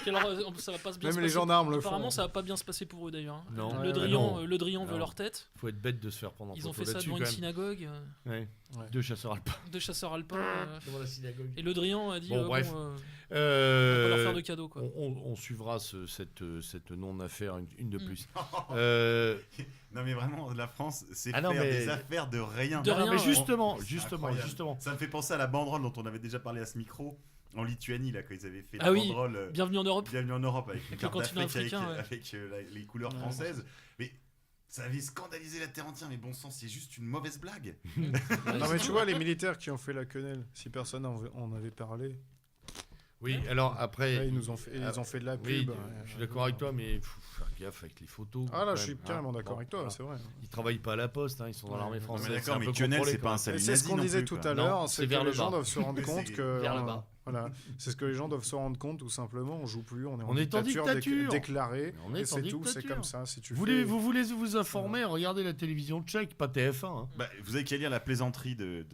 alors, ça va pas se bien Même se les passer. gendarmes le font. Apparemment, ça va pas bien se passer pour eux d'ailleurs. hein. Non. Le Drian veut Non. leur tête. Faut être bête de se faire prendre en Ils ont photo fait ça là-dessus, devant quand une même. synagogue. Ouais. Ouais. 2 chasseurs alpins. De chasseurs alpins. Devant la synagogue. Et le Drian a dit Bon, bref. on va pas leur faire de Euh, cadeaux quoi. on suivra cette non-affaire une de plus. Non mais vraiment, la France, c'est Ah non, faire mais- des affaires de rien. De rien, mais ouais. justement, C'est justement. incroyable. Ça me fait penser à la banderole dont on avait déjà parlé à ce micro en Lituanie, là, quand ils avaient fait Ah la oui. banderole Bienvenue en Europe. Bienvenue en Europe avec une Avec carte le continent d'Afrique africain, ouais. avec les couleurs Ouais. françaises. Mais ça avait scandalisé la terre entière, mais bon sang, c'est juste une mauvaise blague. Non, mais tu vois, les militaires qui ont fait la quenelle, si personne en avait parlé, Oui, alors après. là, ils ont fait de la pub. Oui, je suis d'accord avec toi, mais faut faire gaffe avec les photos. Ah là, quand je suis même, carrément hein. d'accord Bon, avec toi, voilà. c'est vrai. Ils travaillent pas à la poste, hein, ils sont dans Ouais. l'armée Non, mais française. d'accord, c'est un mais peu quenelle, contrôlé, c'est pas quoi. un Et salut c'est ce nazi qu'on non disait plus, tout quoi. à Non, l'heure, c'est c'est que vers le les gens bas. doivent se rendre compte que. Vers le bas. Voilà, c'est ce que les gens doivent se rendre compte, tout simplement. On joue plus, on est On est en dictature. déclarée. On est Et en c'est tout, c'est dictature. comme ça. Si tu Vous fais... voulez vous informer, regardez la télévision tchèque, pas TF1. Hein. Bah, vous avez qu'à lire la plaisanterie de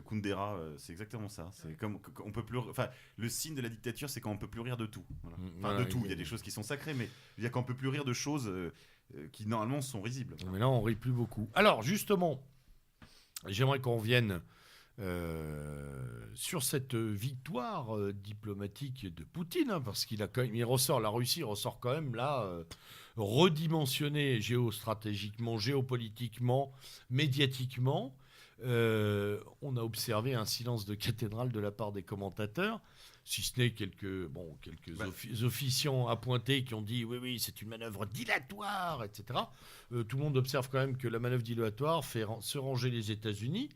Kundera, c'est exactement ça. C'est comme on peut plus, enfin, le signe de la dictature, c'est quand on peut plus rire de tout. Voilà. Enfin, Voilà, de tout. Il y a exactement. des choses qui sont sacrées, mais il y a quand on peut plus rire de choses qui normalement sont risibles. Mais là, on rit plus beaucoup. Alors, justement, j'aimerais qu'on revienne sur cette victoire diplomatique de Poutine, hein, parce qu'il a quand même, la Russie ressort quand même là redimensionnée géostratégiquement, géopolitiquement, médiatiquement. On a observé un silence de cathédrale de la part des commentateurs, si ce n'est quelques officiants appointés qui ont dit oui, c'est une manœuvre dilatoire, etc. Tout le monde observe quand même que la manœuvre dilatoire fait se ranger les États-Unis,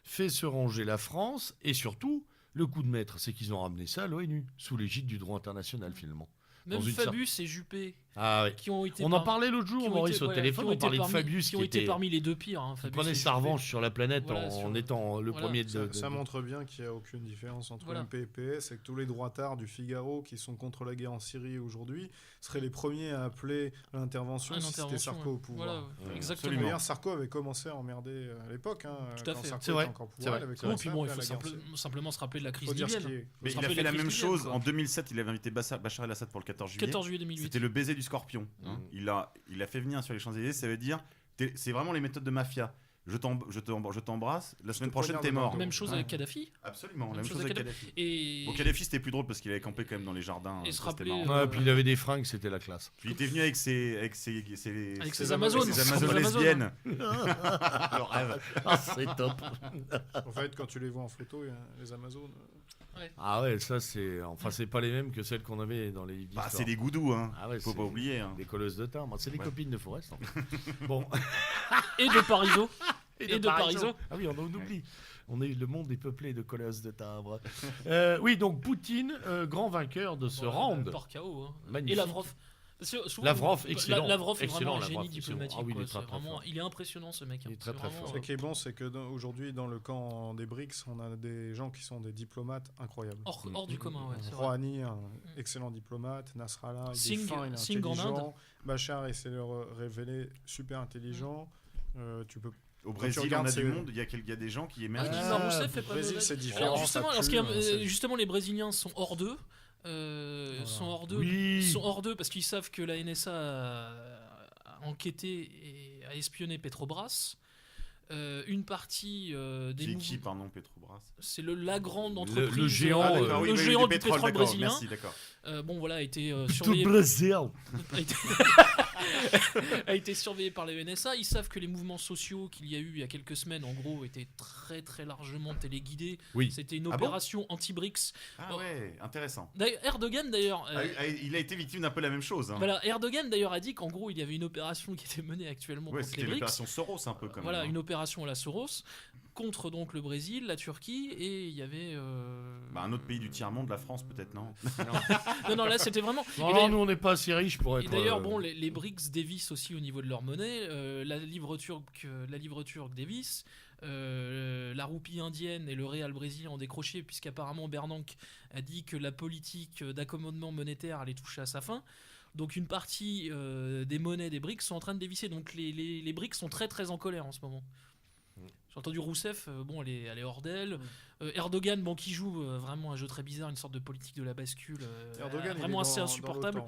fait se ranger la France, et surtout, le coup de maître, c'est qu'ils ont ramené ça à l'ONU, sous l'égide du droit international, finalement. Même Dans une Fabius et Juppé Ah ouais. qui ont été On en parlait l'autre qui jour, ont Maurice, été- au voilà, téléphone, qui ont on été parlait de parmi- Fabius qui ont été parmi les deux pires. Hein, qui Fabius prenait et sa Juppé. revanche sur la planète Voilà, en sur- étant le voilà. premier de... Ça montre bien qu'il n'y a aucune différence entre Voilà. MP et PS, et que tous les droitards du Figaro qui sont contre la guerre en Syrie aujourd'hui seraient les premiers à appeler à l'intervention Ah, une si c'était intervention, Sarko ouais. au pouvoir. Voilà, Ouais, exactement. absolument. D'ailleurs, Sarko avait commencé à emmerder à l'époque, hein, Tout à quand fait. Sarko C'est vrai, était encore au c'est pouvoir, vrai, il avait c'est Non, vrai. puis commencé bon, à il faire faut la guerre. simplement se rappeler de la crise Faut dire ce libyenne. qui est. Mais se il a rappeler fait la la même crise libyenne, chose quoi. en 2007. Il avait invité Bachar el-Assad pour le 14 juillet. 14 juillet 2008. C'était le baiser du scorpion. hein. Il a fait venir sur les Champs-Élysées. Ça veut dire, c'est vraiment les méthodes de mafia. Je t'embrasse. La semaine prochaine, t'es mort. Même chose Ouais. avec Kadhafi. Absolument. La Même même chose chose avec avec Kadhafi. Et Bon, Kadhafi, c'était plus drôle parce qu'il avait campé quand même dans les jardins. Et ça, se c'était rappeler, marrant. Ouais, puis il avait des fringues, c'était la classe. Puis il était venu avec ses Amazones. ses Amazones Ses Amazones. lesbiennes. Le rêve. Ah, c'est top. En fait, quand tu les vois en photo, il y a les Amazones. Ah ouais, ça c'est... Enfin, c'est pas les mêmes que celles qu'on avait dans les livres Bah, d'histoire. c'est des goudous, hein. Ah ouais, Faut c'est pas oublier. Hein. des colleuses de timbre. C'est des Ouais. copines de Forest. En fait. Bon. Et de Parizeau. Et de Parizeau. Ah oui, on en oublie. Le monde est peuplé de colosses de timbre. Oui, donc Poutine, grand vainqueur de ce round. Par KO. hein. Magnifique. Et Lavrov. Parce que souvent, Lavrov, excellent. Lavrov est Excellent, vraiment un Lavrov, génie excellent. diplomatique. Ah oui, il est quoi. très, C'est très vraiment- fort. il est impressionnant ce mec. Il est hein. très, C'est très vraiment, fort. Ce qui est bon, c'est que aujourd'hui, dans le camp des BRICS, on a des gens qui sont des diplomates incroyables. hors du commun. Ouais, c'est vrai. Rouhani, un excellent diplomate. Nasrallah, il est Singh- fin, il est Singh en intelligent. Bachar, il s'est révélé super intelligent. Tu peux Au tu Brésil, on regardes, a du c'est- monde. Il y a des gens qui émergent. Dilma Rousseff fait au pas Brésil, de- c'est Alors différent. justement, ça pue, justement, les Brésiliens sont hors d'eux. Sont hors d'eux. Oui. Ils sont hors d'eux parce qu'ils savent que la NSA a enquêté et a espionné Petrobras. Une partie des Qui, pardon, Petrobras. c'est la grande entreprise, le géant, Ah, d'accord, le oui, géant du du pétrole d'accord, brésilien. Merci, d'accord. Bon voilà, a été Tout surveillé. Brésil. a été- a été surveillée par les NSA. Ils savent que les mouvements sociaux qu'il y a eu il y a quelques semaines, en gros, étaient très très largement téléguidés. Oui. C'était une Ah opération anti-BRICS. Ah ouais, intéressant. Erdogan d'ailleurs. Il a été victime d'un peu la même chose. Hein. Voilà, Erdogan d'ailleurs a dit qu'en gros il y avait une opération qui était menée actuellement Ouais, contre les c'était BRICS. l'opération Soros un peu comme. Voilà, une opération à la Soros contre donc le Brésil, la Turquie et il y avait. Un autre pays du tiers-monde, la France peut-être, non? Non, là c'était vraiment. Non, nous on n'est pas assez riches pour être. Et d'ailleurs, bon, les BRICS dévissent aussi au niveau de leur monnaie. La livre turque dévisse. La roupie indienne et le réal brésilien ont décroché puisqu'apparemment Bernanke a dit que la politique d'accommodement monétaire allait toucher à sa fin. Donc une partie des monnaies des BRICS sont en train de dévisser. Donc les BRICS sont très très en colère en ce moment. J'ai entendu Rousseff, elle est hors d'elle. Erdogan, qui joue vraiment un jeu très bizarre, une sorte de politique de la bascule, Erdogan, vraiment assez insupportable.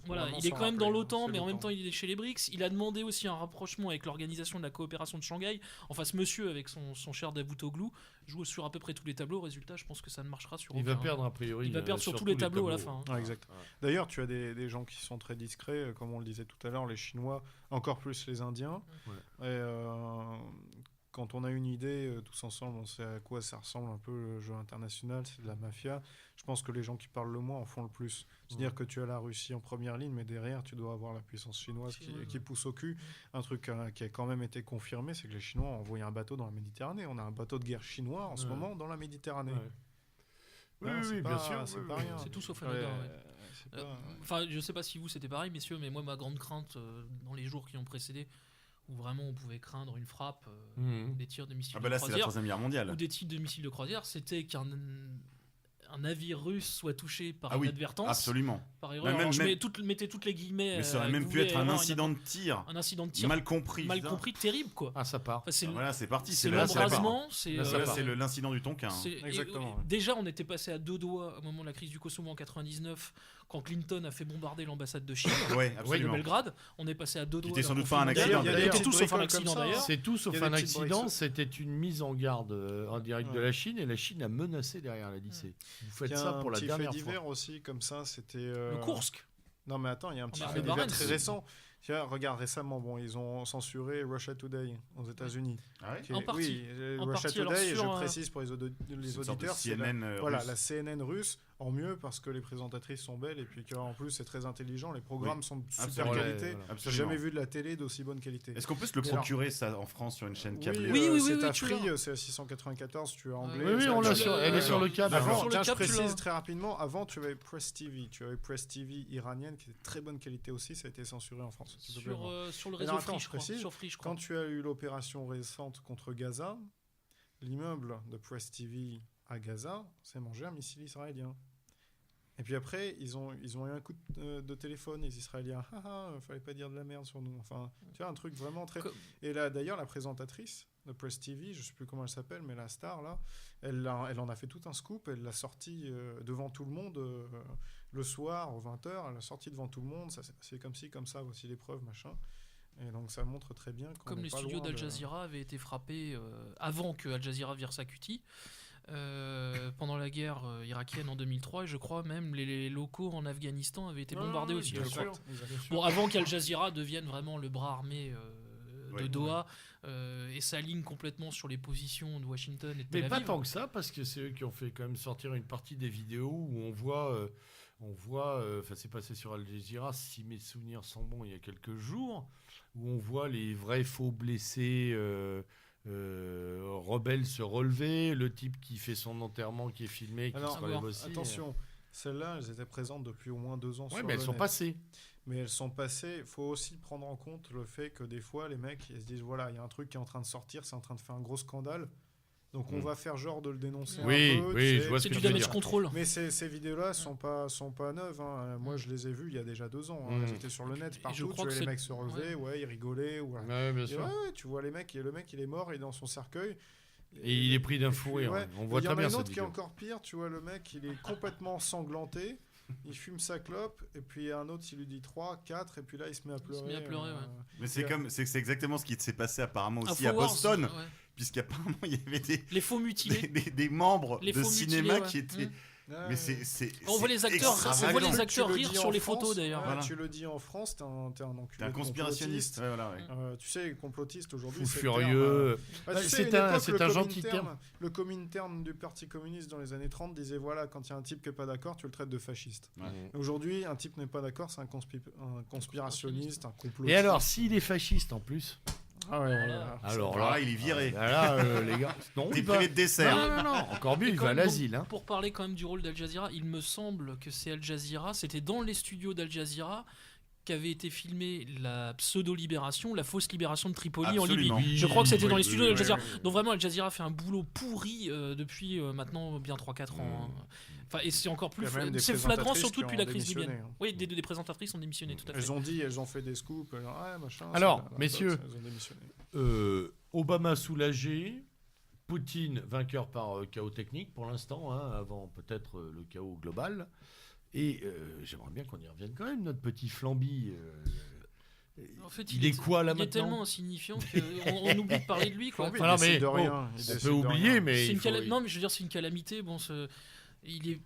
Voilà, il est quand même dans l'OTAN, mais en même temps il est chez les BRICS. Il a demandé aussi un rapprochement avec l'organisation de la coopération de Shanghai. Enfin, ce monsieur avec son cher Davutoglu joue sur à peu près tous les tableaux. Résultat, je pense que ça ne marchera sur. Il va perdre a priori. Il va perdre sur tous les tableaux à la fin. Ouais, exact. D'ailleurs, tu as des gens qui sont très discrets, comme on le disait tout à l'heure, les Chinois, encore plus les Indiens. Ouais. Et quand on a une idée, tous ensemble, on sait à quoi ça ressemble un peu le jeu international, c'est de la mafia. Je pense que les gens qui parlent le moins en font le plus. C'est-à-dire que tu as la Russie en première ligne, mais derrière, tu dois avoir la puissance chinoise qui pousse au cul. Un truc qui a quand même été confirmé, c'est que les Chinois ont envoyé un bateau dans la Méditerranée. On a un bateau de guerre chinois en ce moment dans la Méditerranée. Oui, bien sûr. C'est pas rien. C'est tout sauf anodin. Enfin, je sais pas si vous c'était pareil, messieurs, mais moi, ma grande crainte dans les jours qui ont précédé, où vraiment on pouvait craindre une frappe, des tirs de missiles de croisière, c'est la Troisième Guerre mondiale. ou des tirs de missiles de croisière, c'était qu'un navire russe soit touché par inadvertance. Absolument. Par erreur. Mettez toutes les guillemets. Mais ça aurait même pu être un incident de tir. Un incident de tir. Mal compris, terrible quoi. Ah, ça part. Voilà, c'est parti. C'est l'embrasement. C'est l'incident du Tonkin. Exactement. Déjà, on était passé à deux doigts au moment de la crise du Kosovo en 99, quand Clinton a fait bombarder l'ambassade de Chine, de Belgrade. On est passé à deux doigts. C'était sans doute pas un accident. C'était tout sauf un accident d'ailleurs. C'est tout sauf un accident. C'était une mise en garde en direct de la Chine, et la Chine a menacé derrière la lycée. Vous faites ça pour la dernière fois. Il y a un petit fait divers aussi comme ça. C'était le Kursk. Non mais attends, il y a un petit fait divers très récent. Tiens, regarde, récemment, ils ont censuré Russia Today aux États-Unis. Ah ouais en partie. Oui, Russia Today, je précise pour les auditeurs, c'est la CNN russe, en mieux parce que les présentatrices sont belles et puis qu'en plus c'est très intelligent, les programmes sont de super qualité. J'ai jamais vu de la télé d'aussi bonne qualité. Est-ce qu'on peut se le procurer ça en France sur une chaîne câblée? Oui, c'est à Free, c'est à 694, tu es anglais. Oui, elle est sur le câble. Tiens, je précise très rapidement, avant tu avais Press TV, iranienne qui est de très bonne qualité aussi, ça a été censuré en France. Sur le réseau Free, je crois. Quand tu as eu l'opération récente contre Gaza, l'immeuble de Press TV à Gaza s'est mangé un missile israélien. Et puis après, ils ont eu un coup de téléphone, les Israéliens. Fallait pas dire de la merde sur nous. Enfin, tu vois, un truc vraiment très. Et là, d'ailleurs, la présentatrice de Press TV, je sais plus comment elle s'appelle, mais la star là, elle en a fait tout un scoop. Elle l'a sorti devant tout le monde le soir aux 20h. Elle l'a sorti devant tout le monde. Ça s'est passé comme ci, comme ça. Voici les preuves, machin. Et donc ça montre très bien. Comme les studios d'Al Jazeera avaient été frappés avant que Al Jazeera vire sa cutie. Pendant la guerre irakienne en 2003, et je crois même les locaux en Afghanistan avaient été bombardés aussi. Bien sûr. Bon, avant qu'Al Jazeera devienne vraiment le bras armé de Doha et s'aligne complètement sur les positions de Washington et de Tel Aviv. Mais pas tant que ça, parce que c'est eux qui ont fait quand même sortir une partie des vidéos où on voit, c'est passé sur Al Jazeera, si mes souvenirs sont bons, il y a quelques jours, où on voit les vrais faux blessés rebelles se relever, le type qui fait son enterrement qui est filmé, qui se relève aussi. Attention, celles-là, elles étaient présentes depuis au moins 2 ans. Oui, mais elles sont passées. Mais elles sont passées. Il faut aussi prendre en compte le fait que des fois, les mecs, ils se disent voilà, il y a un truc qui est en train de sortir, c'est en train de faire un gros scandale. Donc on va faire genre de le dénoncer un peu. Oui, je vois ce que tu veux dire. C'est du damage control. Mais ces vidéos-là sont pas neuves. Hein. Moi, je les ai vues il y a déjà 2 ans. Elles étaient sur le net partout. Tu vois les mecs se relever, ils rigolaient. Bien sûr. Tu vois le mec, il est mort, il est dans son cercueil. Et il est pris d'un fou rire. On voit très bien cette vidéo. Il y en a un autre qui est encore pire. Tu vois le mec, il est complètement sanglanté. Il fume sa clope, et puis un autre, il lui dit 3, 4, et puis là, il se met à pleurer. Mais c'est exactement ce qui s'est passé apparemment aussi à Boston, puisqu'apparemment, il y avait les faux mutilés. des membres de cinéma qui étaient Mais c'est On voit les acteurs, extravagant. rire sur les photos d'ailleurs. Voilà. Tu le dis en France, t'es un enculé. T'es un de conspirationniste. Ouais, voilà, ouais. Tu sais, complotiste aujourd'hui. Fou c'est furieux. c'est un gentil terme. Le Comintern du Parti communiste dans les années 30 disait voilà, quand il y a un type qui n'est pas d'accord, tu le traites de fasciste. Ouais. Aujourd'hui, un type n'est pas d'accord, c'est un conspirationniste, un complotiste. Et alors, s'il est fasciste en plus, Ah ouais, alors Là, il est viré. les gars, non, T'es il va- privé de dessert. Non, encore mieux, Et il quand va à même, l'asile. donc, Hein. Pour parler quand même du rôle d'Al Jazeera, il me semble que c'est Al Jazeera, c'était dans les studios d'Al Jazeera qu'avait été filmée la pseudo-libération, la fausse libération de Tripoli Absolument. en Libye. Oui, Je crois que c'était oui, dans les oui, studios oui, d'Al Jazeera. oui. Donc vraiment, Al Jazeera fait un boulot pourri depuis maintenant bien 3-4 ans. hein. Enfin, et c'est encore plus Il y a même des c'est flagrant présentatrices surtout qui depuis ont la crise démissionné, libyenne. hein. Oui, des présentatrices ont démissionné, tout à fait. Elles ont fait des scoops. Ouais, machin. Alors, c'est la messieurs, elles ont démissionné. Obama soulagé, Poutine vainqueur par chaos technique pour l'instant, hein, avant peut-être le chaos global. Et j'aimerais bien qu'on y revienne quand même, notre petit Flamby. En fait, il est quoi là il est maintenant tellement insignifiant qu'on oublie de parler de lui. Quoi. Flamby, Voilà, il décide mais de bon, rien. Il On décide peut de oublier, rien. mais C'est il faut- Non, mais je veux dire, c'est une calamité. Bon, il est,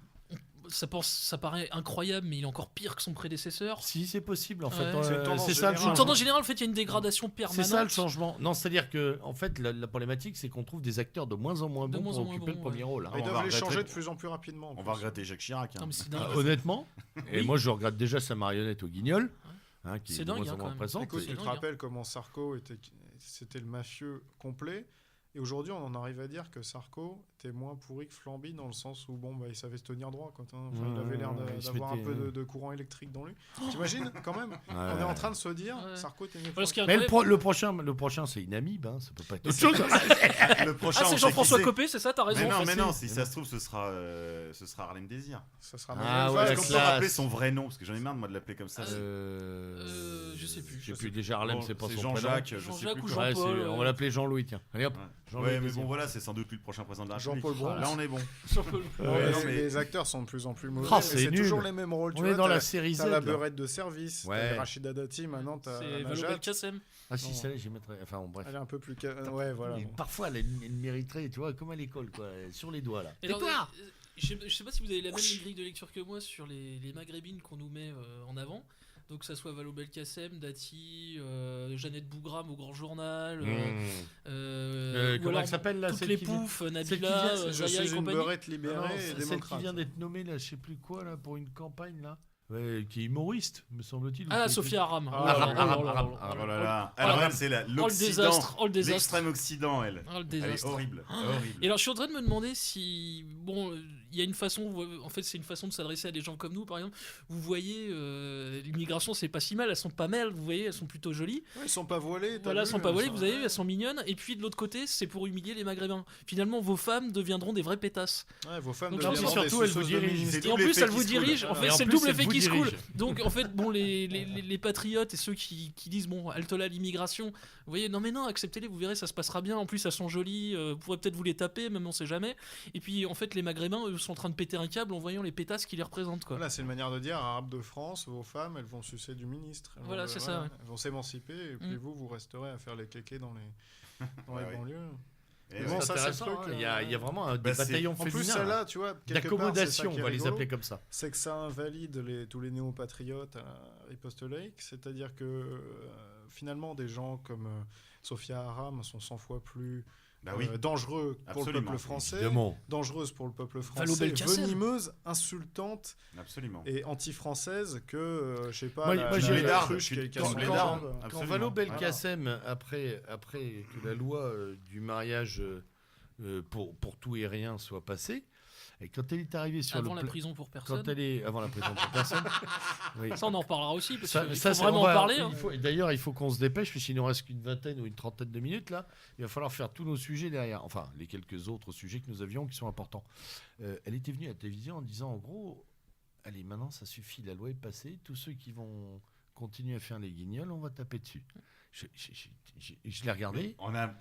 ça paraît incroyable, mais il est encore pire que son prédécesseur. Si, c'est possible, en Ouais. fait. C'est une tendance C'est ça le générale. Une changement. tendance générale, en fait, il y a une dégradation C'est permanente. ça le changement. Non, c'est-à-dire que, en fait, la problématique, c'est qu'on trouve des acteurs de moins en moins De bons moins pour en moins occuper bons, le premier rôle. hein. Ils On va doivent les regretter- changer de plus en plus rapidement. en On va plus. regretter Jacques Chirac. hein. Non, mais c'est dingue. Honnêtement, et Oui. moi, je regrette déjà sa marionnette au Guignol, hein, qui C'est est de dingue, moins hein, en quand moins même. présente. Écoute, c'est tu te dingue, hein. rappelles comment Sarko c'était le mafieux complet. Et aujourd'hui, on en arrive à dire que Sarko était moins pourri que Flamby dans le sens où bon, bah, il savait se tenir droit. Quoi, hein. Enfin, il avait l'air il se d'avoir un mettait, peu de courant électrique dans lui. T'imagines quand même On est en train de se dire, Ouais. Sarko était mieux que Voilà, ce qui Flamby. est Mais incroyable- le prochain, c'est une amibe, hein, ça peut pas être Mais autre c'est- chose. Le prochain, Ah, on c'est sait Jean-François qui c'est. Copé, c'est ça, t'as raison. Mais non, mais facile. non, si ça se trouve, ce sera Harlem Désir. Ça sera Ah, Manuel ouais, Valls. Est-ce qu'on peut classe. rappeler son vrai nom? Parce que j'en ai marre de moi de l'appeler comme ça. Je sais plus. Je sais plus, déjà Harlem, Bon, c'est pas c'est son prénom. Jean-Jacques, je sais Jean-Jacques plus ou quoi. Ouais, Jean-Paul, on va l'appeler Jean-Louis, tiens. Allez hop, Ouais. Jean-Louis Ouais, mais Désir. bon, voilà, c'est sans doute lui le prochain président de la République. Jean-Paul Braun. Là, on est bon. Jean-Paul. Ouais, Ouais, non, mais- Les acteurs sont de plus en plus mauvais. Oh, mais c'est c'est nul. toujours les mêmes rôles. On tu est vois, dans t'as- la série Z. T'as la là. beurette de service, Ouais. t'as Rachida Dati, maintenant t'as C'est Valo Najat. Belkacem. Ah si, Non. celle-là, j'y mettrais. Enfin, bon, bref. Elle est un peu plus... Ouais, voilà. Et bon. parfois, elle mériterait, tu vois, comme à l'école, quoi, sur les doigts, là. Et alors, Tais-toi. je sais pas si vous avez la même grille de lecture que moi sur les maghrébines qu'on nous met en avant. Donc, que ça soit Valo Belkacem, Dati, Jeannette Bougram au Grand Journal, ou Comment alors elle s'appelle, là, toutes celle les qui vient- poufs, celle qui Nabila, vient, Je Zaya et suis une compagnie. beurette Non, libérée et celle qui démocrate. vient d'être nommée, là, je sais plus quoi, là, pour une campagne, là. Ouais, qui est humoriste, me semble-t-il. ou Ah, qui- Sophia Aram. Ah, Oh là là Aram, là là Aram, là Aram, là Aram. Oh là là. là. Oh là Alors, là. elle, c'est Oh, le l'Occident. désastre, oh le désastre. L'extrême Occident, elle. Oh, le Elle est désastre. horrible. Et Horrible. alors, je suis en train de me demander si. Bon, il y a une façon. En fait, c'est une façon de s'adresser à des gens comme nous, par exemple. Vous voyez, l'immigration, c'est pas si mal. Elles sont pas mal, vous voyez, elles sont plutôt jolies. Ouais, ils sont pas voilés. t'as Voilà, elles vu, sont pas voilées, sont- vous avez vu, elles sont mignonnes. Et puis, de l'autre côté, c'est pour humilier les Maghrébins. Finalement, vos femmes deviendront des vraies pétasses. Ouais, vos femmes Donc, deviendront surtout, des elles vous suceuses de dirigent. ministres. C'est Et en double plus, effet elles vous qui se coule. dirigent. En Et fait, en c'est le plus, double elles effet vous qui se coule. dirigent. Donc, en fait, bon, les patriotes et ceux qui disent, bon, halte-là l'immigration, vous voyez, non, mais non, acceptez-les, vous verrez, ça se passera bien. En plus, elles sont jolies, vous pourrez peut-être vous les taper, même on sait jamais. Et puis, en fait, les Maghrébins, eux, sont en train de péter un câble en voyant les pétasses qui les représentent, quoi. Voilà, c'est une manière de dire, Arabes de France, vos femmes, elles vont sucer du ministre. Elles Voilà, vont- c'est ça, ouais. Elles vont s'émanciper, et puis Mm. vous resterez à faire les kékés dans les Ouais, ouais. banlieues. Et Mais ouais. bon, C'est ça, c'est le intéressant, truc, hein. Il y a vraiment des Bah, c'est- bataillons En plus, féminins. celle-là, tu vois, quelque part, c'est ça D'accommodation, qui on est va les rigolo, appeler comme ça. c'est que ça invalide tous les néo-patriotes à la riposte laïque, c'est-à-dire que finalement, des gens comme Sophia Aram sont 100 fois plus Bah oui. dangereux pour le Absolument. peuple français, Évidemment. dangereuse pour le peuple Valo français, Belkacem. venimeuse, insultante Absolument. et anti-française que, je sais pas, Moi, la moi, j'ai- la cruche qui a Quand- son quand- jambe. Quand Absolument. Valo Belkacem, après que la loi du mariage pour tout et rien soit passée, et quand elle est arrivée sur Avant le la pla- prison pour quand personne. elle est avant la prison pour personne, oui. Ça, on en reparlera aussi, parce Ça, qu'il ça, faut c'est- vraiment on en va- parler. hein. D'ailleurs, il faut qu'on se dépêche, puisqu'il nous reste qu'une vingtaine ou une trentaine de minutes là. Il va falloir faire tous nos sujets derrière. Enfin, les quelques autres sujets que nous avions qui sont importants. Elle était venue à la télévision en disant, en gros, allez, maintenant, ça suffit, la loi est passée. Tous ceux qui vont continuer à faire les guignols, on va taper dessus. Je l'ai regardé.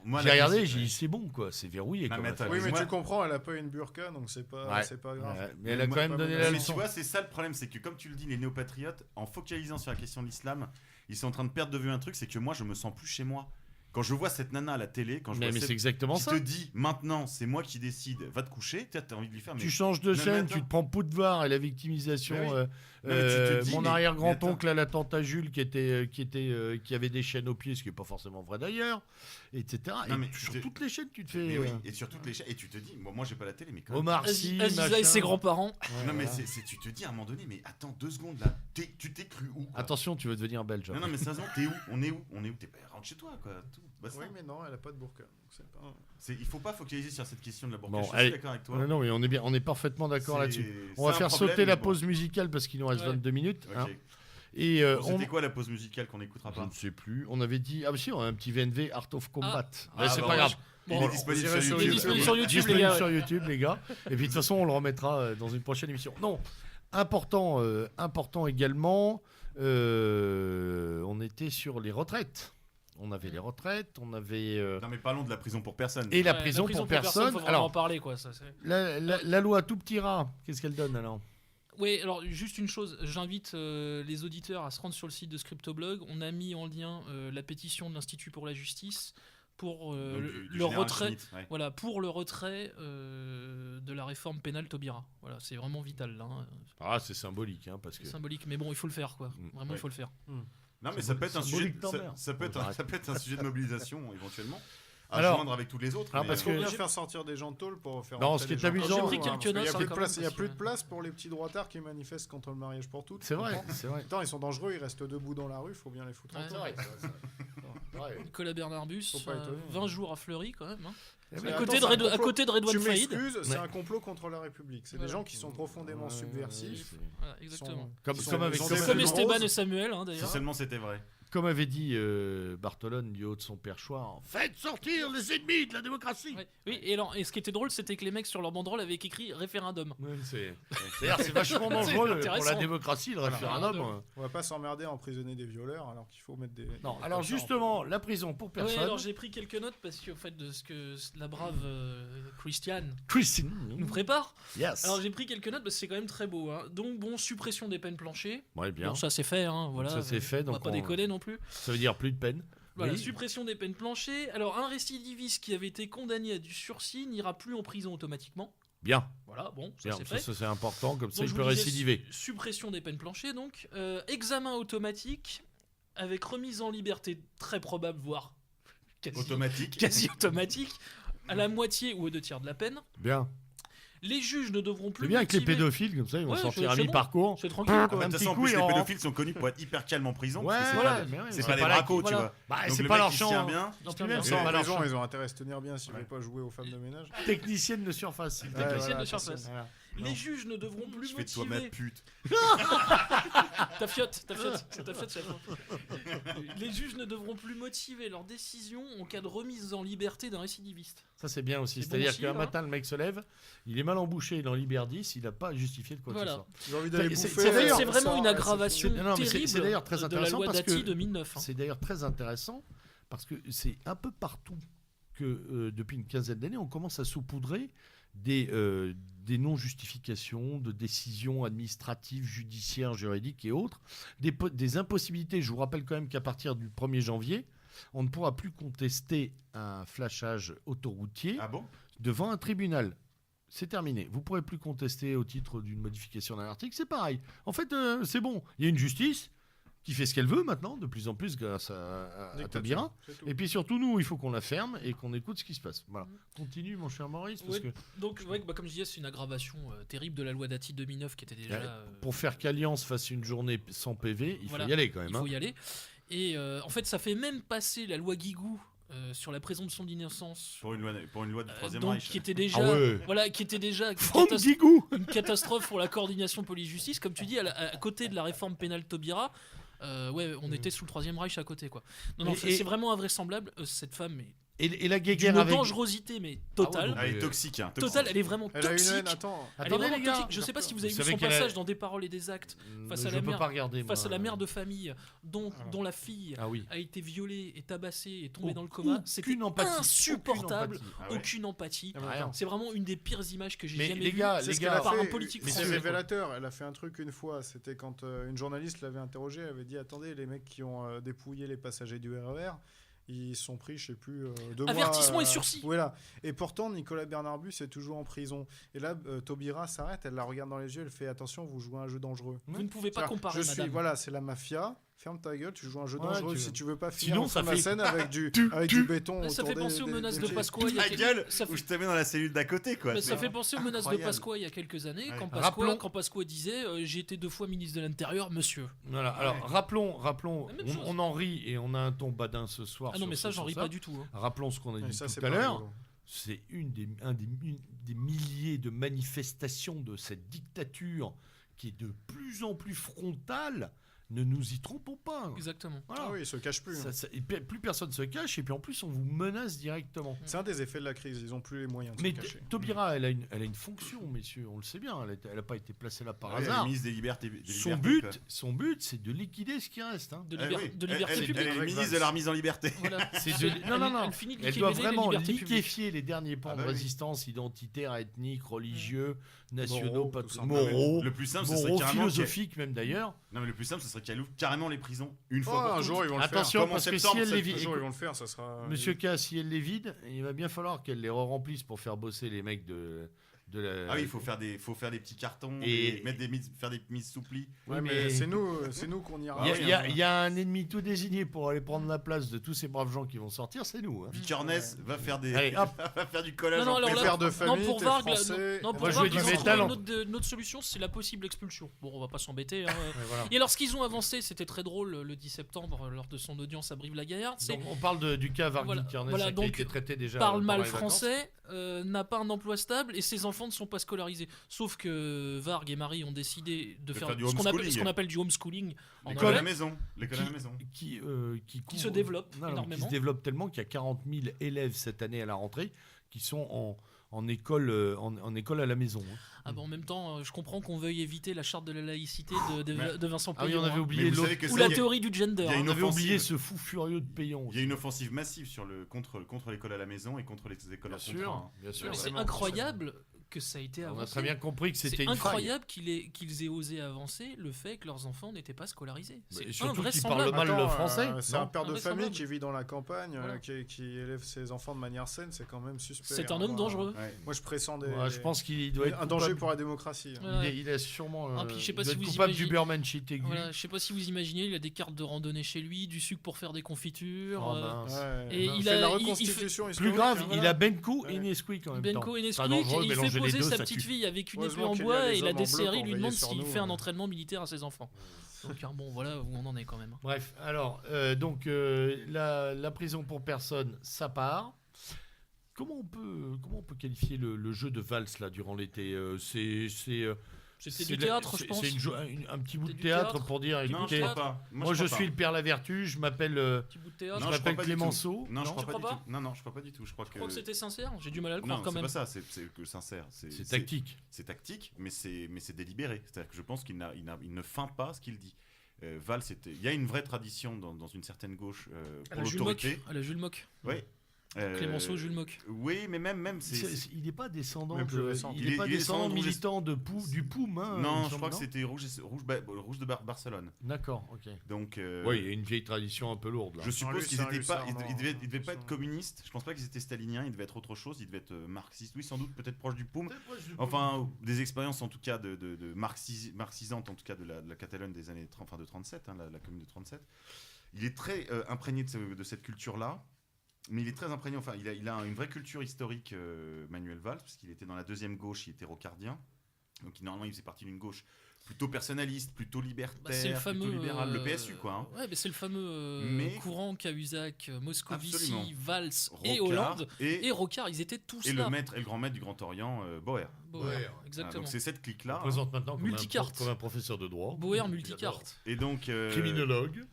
Moi, J'ai la regardé, musique, j'ai dit, c'est bon, quoi. C'est verrouillé. Non, comme mais affaire. attends, Oui, mais moi- tu comprends, elle a pas une burqa, donc c'est pas, Ouais. c'est pas grave. Mais elle a Mais quand moi, même pas donné mal. la Mais leçon. tu vois, c'est ça le problème, c'est que comme tu le dis, les néo-patriotes, en focalisant sur la question de l'islam, ils sont en train de perdre de vue un truc, c'est que moi, je me sens plus chez moi. Quand je vois cette nana à la télé, quand je Mais vois c'est exactement qui ça. te dit maintenant c'est moi qui décide, va te coucher, t'as envie de lui faire. Tu changes de mais chaîne, attends. tu te prends Poudvar et la victimisation. Mais oui. Non, mais tu te dis, Mon mais arrière-grand-oncle à la tante à Jules qui avait des chaînes aux pieds, ce qui n'est pas forcément vrai d'ailleurs, etc. Non, mais et sur tu te- toutes les chaînes, tu te fais Mais oui, et sur toutes les chaînes. Et tu te dis, moi j'ai pas la télé, mais quand même. Omar Sy, Aziza et machin. ses grands-parents. Ouais, Non mais voilà. tu te dis à un moment donné, mais attends 2 secondes là, tu t'es cru où quoi Attention, tu veux devenir belge. Non mais sérieusement, t'es où On est où T'es pas rentre chez toi quoi. Tout. Basta. Oui, mais non, elle a pas de burqa. Donc c'est pas... Il faut pas focaliser sur cette question de la burqa. Bon, je suis allez. d'accord avec toi. Non, mais on est parfaitement d'accord C'est- là-dessus. c'est On va un faire problème, sauter la mais bon. pause musicale parce qu'il nous reste Ouais. 22 minutes. Ok. Hein. Et C'était quoi la pause musicale qu'on n'écoutera je pas ne sais plus. On avait dit. Ah, bah si, on a un petit VNV Art of Combat. Ah, Mais c'est bah, pas ouais. grave. Il Bon, est disponible on dirait sur sur YouTube. disponible sur YouTube, Disponible les gars. sur YouTube, les gars. Et puis de toute façon, on le remettra dans une prochaine émission. Non, important également. On était sur les retraites. On avait les retraites, on avait Non mais parlons de la prison pour personne. et la Ouais, prison pour personne. faut vraiment Alors, en parler, quoi. Ça, c'est- la loi tout petit rat, qu'est-ce qu'elle donne alors? Oui, alors juste une chose, j'invite les auditeurs à se rendre sur le site de Scriptoblog. On a mis en lien la pétition de l'Institut pour la justice pour Donc, du le général retrait. Schmitt, ouais. Voilà, pour le retrait de la réforme pénale Taubira. Voilà, c'est vraiment vital là. Hein. Ah, c'est symbolique, hein, parce que C'est symbolique, mais bon, il faut le faire, quoi. Vraiment, Ouais. il faut le faire. Non mais ça peut être un sujet, Symbolique d'emmerde. ça peut être Bon, ça peut être un sujet de mobilisation éventuellement. À Alors- joindre avec tous les autres. Ah, mais, parce Il faut que- bien faire sortir des gens de tôle pour faire. Non, rentrer ce qui est les gens. amusant- J'ai pris quelques Parce qu'il y notes, a hein, plus de quand place. même, Il y a parce plus de que- place pour les petits droitards qui manifestent contre le mariage pour toutes. c'est vrai, Tu comprends c'est vrai. Attends, ils sont dangereux, ils restent debout dans la rue, faut bien les foutre en Ouais, tôle. Nicolas Bernarbus, Faut pas étonner. 20 jours à Fleury, quand même. Hein. Eh Mais À ben, côté, attends, de c'est un à complot. côté de Redouane Tu Faïd. m'excuses, c'est Ouais. un complot contre la République. C'est des Voilà. gens qui sont profondément subversifs. Voilà, exactement. Comme, Ils sont- comme, avec, ils ont comme, des Comme Rose. Esteban et Samuel, hein, si d'ailleurs. seulement c'était vrai. comme avait dit Bartolone du haut de son perchoir, faites sortir les ennemis de la démocratie. Ouais. Oui, et ce qui était drôle, c'était que les mecs sur leur banderole avaient écrit référendum. Ouais, D'ailleurs, c'est vachement dangereux pour la intéressant. démocratie, le référendum. Référendum. On va pas s'emmerder à emprisonner des violeurs alors qu'il faut mettre des. Non, des alors comme ça, justement, la prison pour Ouais, personne. alors j'ai pris quelques notes parce qu'en fait, de ce que la brave Christiane Christine. nous prépare. Yes. Alors j'ai pris quelques notes parce que c'est quand même très beau. Hein. Donc bon, suppression des peines planchées. Ouais, bien. Bon, ça c'est fait, hein, voilà. Ça, c'est fait, On va donc pas on- déconner non plus. Ça veut dire plus de peine. Voilà, Oui. suppression des peines planchées. Alors un récidiviste qui avait été condamné à du sursis n'ira plus en prison automatiquement. Bien. Voilà, bon, ça Bien. c'est Ça, fait. c'est important, comme ça, Donc, il je peut vous disais, récidiver. Suppression des peines planchées, donc. Examen automatique avec remise en liberté très probable, voire Automatique. quasi automatique, à la moitié ou aux 2 tiers de la peine. Bien. Les juges ne devront plus. C'est bien avec les motiver- pédophiles, comme ça, ils vont Ouais, sortir à c'est bon. mi-parcours. C'est tranquille. Ah, quoi. bah, De toute petit façon, en coup, plus, et les on pédophiles sont connus pour être hyper calmes en prison. Ouais, parce que c'est voilà, pas, mais ouais, c'est c'est pas des pas la- bracos, tu voilà. vois. Bah, Donc c'est le pas mec, leur il se champ. tient bien. Non, Ils se bien tiennent sûr. bien, En pas leur prison, champ. ils ont intérêt à se tenir bien s'ils ne veulent pas jouer aux femmes de ménage. Technicienne de surface. Ouais, Technicienne voilà, de surface. Voilà. Les juges ne devront plus Je fais de toi ma motiver. pute. Ta fiotte, c'est ta fiotte, chef. Les juges ne devront plus motiver leur décision en cas de remise en liberté d'un récidiviste. Ça, c'est bien aussi. C'est bon C'est-à-dire aussi, qu'un hein. matin, le mec se lève, il est mal embouché, il en libère 10, il n'a pas justifié de quoi que ce Voilà. soit. J'ai envie d'aller C'est- bouffer. c'est d'ailleurs- C'est vraiment une ça, aggravation c'est- non, mais c'est terrible d'ailleurs très de la intéressant loi parce que- Dati de 2009. hein. C'est d'ailleurs très intéressant parce que c'est un peu partout que depuis une quinzaine d'années, on commence à saupoudrer des non-justifications de décisions administratives, judiciaires, juridiques et autres, des impossibilités. Je vous rappelle quand même qu'à partir du 1er janvier, on ne pourra plus contester un flashage autoroutier Ah bon? devant un tribunal. C'est terminé. Vous ne pourrez plus contester au titre d'une modification d'un article. C'est pareil. En fait, c'est bon. Il y a une justice qui fait ce qu'elle veut maintenant, de plus en plus grâce à Taubira. C'est tout. Et puis surtout, nous, il faut qu'on la ferme et qu'on écoute ce qui se passe. Voilà. Continue, mon cher Maurice, parce Ouais. que Donc, ouais, bah, comme je disais, c'est une aggravation terrible de la loi Dati 2009 qui était déjà. Ouais, pour faire qu'Alliance fasse une journée sans PV, il Voilà. faut y aller quand même. Il faut hein. y aller. Et en fait, ça fait même passer la loi Guigou sur la présomption d'innocence. Pour une loi du Troisième Donc, Reich. qui était déjà, Ah ouais. voilà, qui était déjà Franck Guigou une catastrophe pour la coordination police-justice, comme tu dis, à côté de la réforme pénale Taubira. Ouais, on était sous le Troisième Reich à côté, quoi. Non, Et- c'est vraiment invraisemblable. Cette femme est et la d'une guéguerre avec... dangerosité, mais totale. Ah, elle est toxique, hein. toxique. Totale, elle est vraiment Elle a une toxique. haine, attends. Elle est Attendez, vraiment les gars. toxique. Je sais pas si vous avez Vous vu savez son qu'elle passage a- dans Des paroles et des actes face à je la peux mère, pas regarder, face à moi. la mère de famille, dont la fille Ah oui. a été violée et tabassée et tombée dans le Aucune coma. C'était empathie, insupportable. aucune empathie. Ah ouais. Aucune empathie. Ah, mais Rien. attends. C'est vraiment une des pires images que j'ai Mais jamais les vues. gars, C'est les ce qu'elle gars, a par un fait, politique mais c'est français, quoi. révélateur. Elle a fait un truc une fois. C'était quand une journaliste l'avait interrogée. Elle avait dit attendez, les mecs qui ont dépouillé les passagers du RER, ils sont pris, je sais plus, 2 mois. Avertissement et sursis. Voilà. Et pourtant, Nicolas Bernard-Bus est toujours en prison. Et là, Taubira s'arrête, elle la regarde dans les yeux, elle fait attention, vous jouez à un jeu dangereux. Vous ne pouvez pas comparer, je suis, madame. voilà, c'est la mafia. Ferme ta gueule, tu joues à un jeu Ouais, dangereux. tu- Si tu veux pas finir Sinon, en ça fin de fait- scène avec du béton. Ça autour fait penser aux menaces de pieds. Pasqua. Il y a Ta quelques- gueule, ça où fait- je te mets dans la cellule d'à côté, quoi. Mais ça fait penser aux menaces de incroyable. Pasqua il y a quelques années, Ouais. quand Pasqua disait j'ai été 2 fois ministre de l'Intérieur, monsieur. Voilà. Alors, rappelons, La même chose. on en rit et on a un ton badin ce soir. Ah non, sur mais ça, ce- j'en sur ris ça. pas du tout. Hein. Rappelons ce qu'on a Et dit ça, c'est tout à pas l'heure. rigolo. C'est une des milliers de manifestations de cette dictature qui est de plus en plus frontale. Ne nous y trompons pas. Exactement. Voilà. Ah oui, ils se cachent plus. Et plus personne se cache et puis en plus on vous menace directement. C'est un des effets de la crise. Ils ont plus les moyens de Mais se cacher. Taubira, elle a une fonction, messieurs, on le sait bien. Elle n'a pas été placée là par Ouais, hasard. ministre des libertés. Son but, c'est de liquider ce qui reste. Hein. De liberté Elle publique. est Avec ministre de Valls. la remise en liberté. Voilà. C'est de- non. Elle finit de Elle doit liquider les vraiment libertés publiques. liquéfier les derniers pans Ah de bah oui. résistance identitaire, ethnique, religieux, nationaux, Moraux, pas tout moraux, Le plus simple, ce serait moraux, carrément. philosophiques même d'ailleurs. Non, mais le plus simple, ce serait qu'elle ouvre carrément les prisons une Oh, fois pour un toutes. jour, ils vont le faire. Attention, Comme en parce que si septembre, elle les cette vide, Un jour, ils vont le faire. Ça sera. Monsieur K, si elle les vide, il va bien falloir qu'elle les remplisse pour faire bosser les mecs de la. Ah oui, il faut faire des petits cartons, Et- faire des mises souplis. Ouais, Oui, mais c'est nous qu'on ira. Il y, a- Ah oui, il y a- il y a un ennemi tout désigné pour aller prendre la place de tous ces braves gens qui vont sortir, c'est nous. Hein. Vikernes va faire des, Allez, hop. va faire du collage. Non, en alors prison. là, père de non, famille, pour t'es Varg, français. non, On pour va Varg, jouer du ils ont métal trouvé notre solution, c'est la possible expulsion. Bon, on va pas s'embêter. Hein. Ouais, voilà. Et alors, ce qu'ils ont avancé, c'était très drôle le 10 septembre, lors de son audience à Brive-la-Gaillarde. C'est Donc, on parle du cas Varg Voilà, Vikernes voilà, qui a donc, été traité déjà. parle pendant mal les vacances. français, n'a pas un emploi stable et ses enfants ne sont pas scolarisés. Sauf que Varg et Marie ont décidé de faire du ce homeschooling. qu'on appelle du homeschooling en L'école à la anglais. maison. L'école à la maison. Qui se couvre- développe qui énormément. se développe tellement qu'il y a 40 000 élèves cette année à la rentrée qui sont en école, en école à la maison. Hein. Ah bah, en même temps, je comprends qu'on veuille éviter la charte de la laïcité de Vincent Ah oui, Payon. on avait hein. oublié Mais vous l'autre. savez que Ou ça, la il y a- théorie du gender. il y a hein. une On avait offensive. oublié ce fou furieux de Payon. Il y a une offensive massive contre l'école à la maison et contre les écoles Bien hors sûr, contrat. bien sûr. Mais c'est vraiment, incroyable que ça a été On a avancé. très bien compris que c'était C'est une faille. incroyable qu'ils aient osé avancer le fait que leurs enfants n'étaient pas scolarisés. Mais C'est surtout qu'ils invraisemblable. parlent mal le Attends, français. c'est un non père de Invraisemblable. famille qui vit dans la campagne, Voilà. qui élève ses enfants de manière saine, c'est quand même suspect. C'est hein. un homme Moi, dangereux. Ouais. Moi, je pressens Ouais, je pense qu'il doit être un danger coupable. pour la démocratie. hein. Ouais. Il est sûrement Ah, puis je sais pas il doit si être vous coupable imaginez- du Bermanshit aigu. Voilà, je sais pas si vous imaginez, il a des cartes de randonnée chez lui, du sucre pour faire des confitures. Oh, mince. Ouais. Et Non, il fait a- de la il- il reconstitution Plus historique, grave, hein, il voilà. a Benko et Ouais. Nesquik en même temps. Benko et Pas Nesquik, dangereux, et il fait mélanger les poser deux, sa ça petite tue. fille avec une épée Heureusement en qu'il y a bois les et la hommes en bleu DCRI pour lui veiller demande sur s'il nous, fait un hein. entraînement militaire à ses enfants. Donc bon, voilà où on en est quand même. Bref, alors, la prison pour personne, ça part. Comment on peut qualifier le jeu de valse là durant l'été C'était du théâtre, je pense. C'est un petit bout de du théâtre théâtre. pour dire, Non, je écoutez, crois pas. moi je crois suis pas. le père Lavertu, je m'appelle Petit bout de théâtre. je Non, m'appelle crois pas du tout. Clémenceau. Non, je crois Tu pas crois du tout. Non, je crois pas du tout. Je crois Je crois que c'était sincère. J'ai du mal à le Non, croire quand c'est même. pas ça. C'est que sincère. C'est tactique. C'est tactique, mais c'est délibéré. C'est-à-dire que je pense qu'il ne feint pas ce qu'il dit. Valls, il y a une vraie tradition dans une certaine gauche À pour la Jules Mock. l'autorité. À la Jules Mock. Oui. Clémenceau, Jules Mock. Oui, mais même Il n'est pas descendant Même plus récent. il est pas il est descendant descendant de militant du POUM. Hein, il me non, je semble, crois que non c'était rouge de Barcelone. D'accord, ok. Donc, Oui, il y a une vieille tradition un peu lourde là. je suppose lui, qu'ils c'est un n'étaient pas, Lussard, ils devaient non, pas être communistes. Je pense pas qu'ils étaient staliniens. Ils devaient être autre chose. Ils devaient être marxistes. Oui, sans doute, peut-être proche du POUM. Enfin, des expériences en tout cas de marxisantes en tout cas de la Catalogne des années 30, enfin de 37, hein, la commune de 37. Il est très imprégné de cette culture-là, mais il est très imprégné. Enfin, il a une vraie culture historique, Manuel Valls, parce qu'il était dans la deuxième gauche, il était rocardien. Donc normalement, il faisait partie d'une gauche plutôt personnaliste, plutôt libertaire, Bah, c'est le fameux plutôt libéral, le PSU quoi. Hein. Ouais, mais c'est le fameux Mais- courant Cahuzac, Moscovici, Absolument. Valls et Rocard Hollande et et Rocard, ils étaient tous le là. maître et le grand maître du Grand Orient, Boer. Bauer, Ouais. Voilà, exactement. donc c'est cette clique-là. On présente maintenant comme Multicarte. comme un professeur de droit. Bauer multicarte. Et donc Criminologue.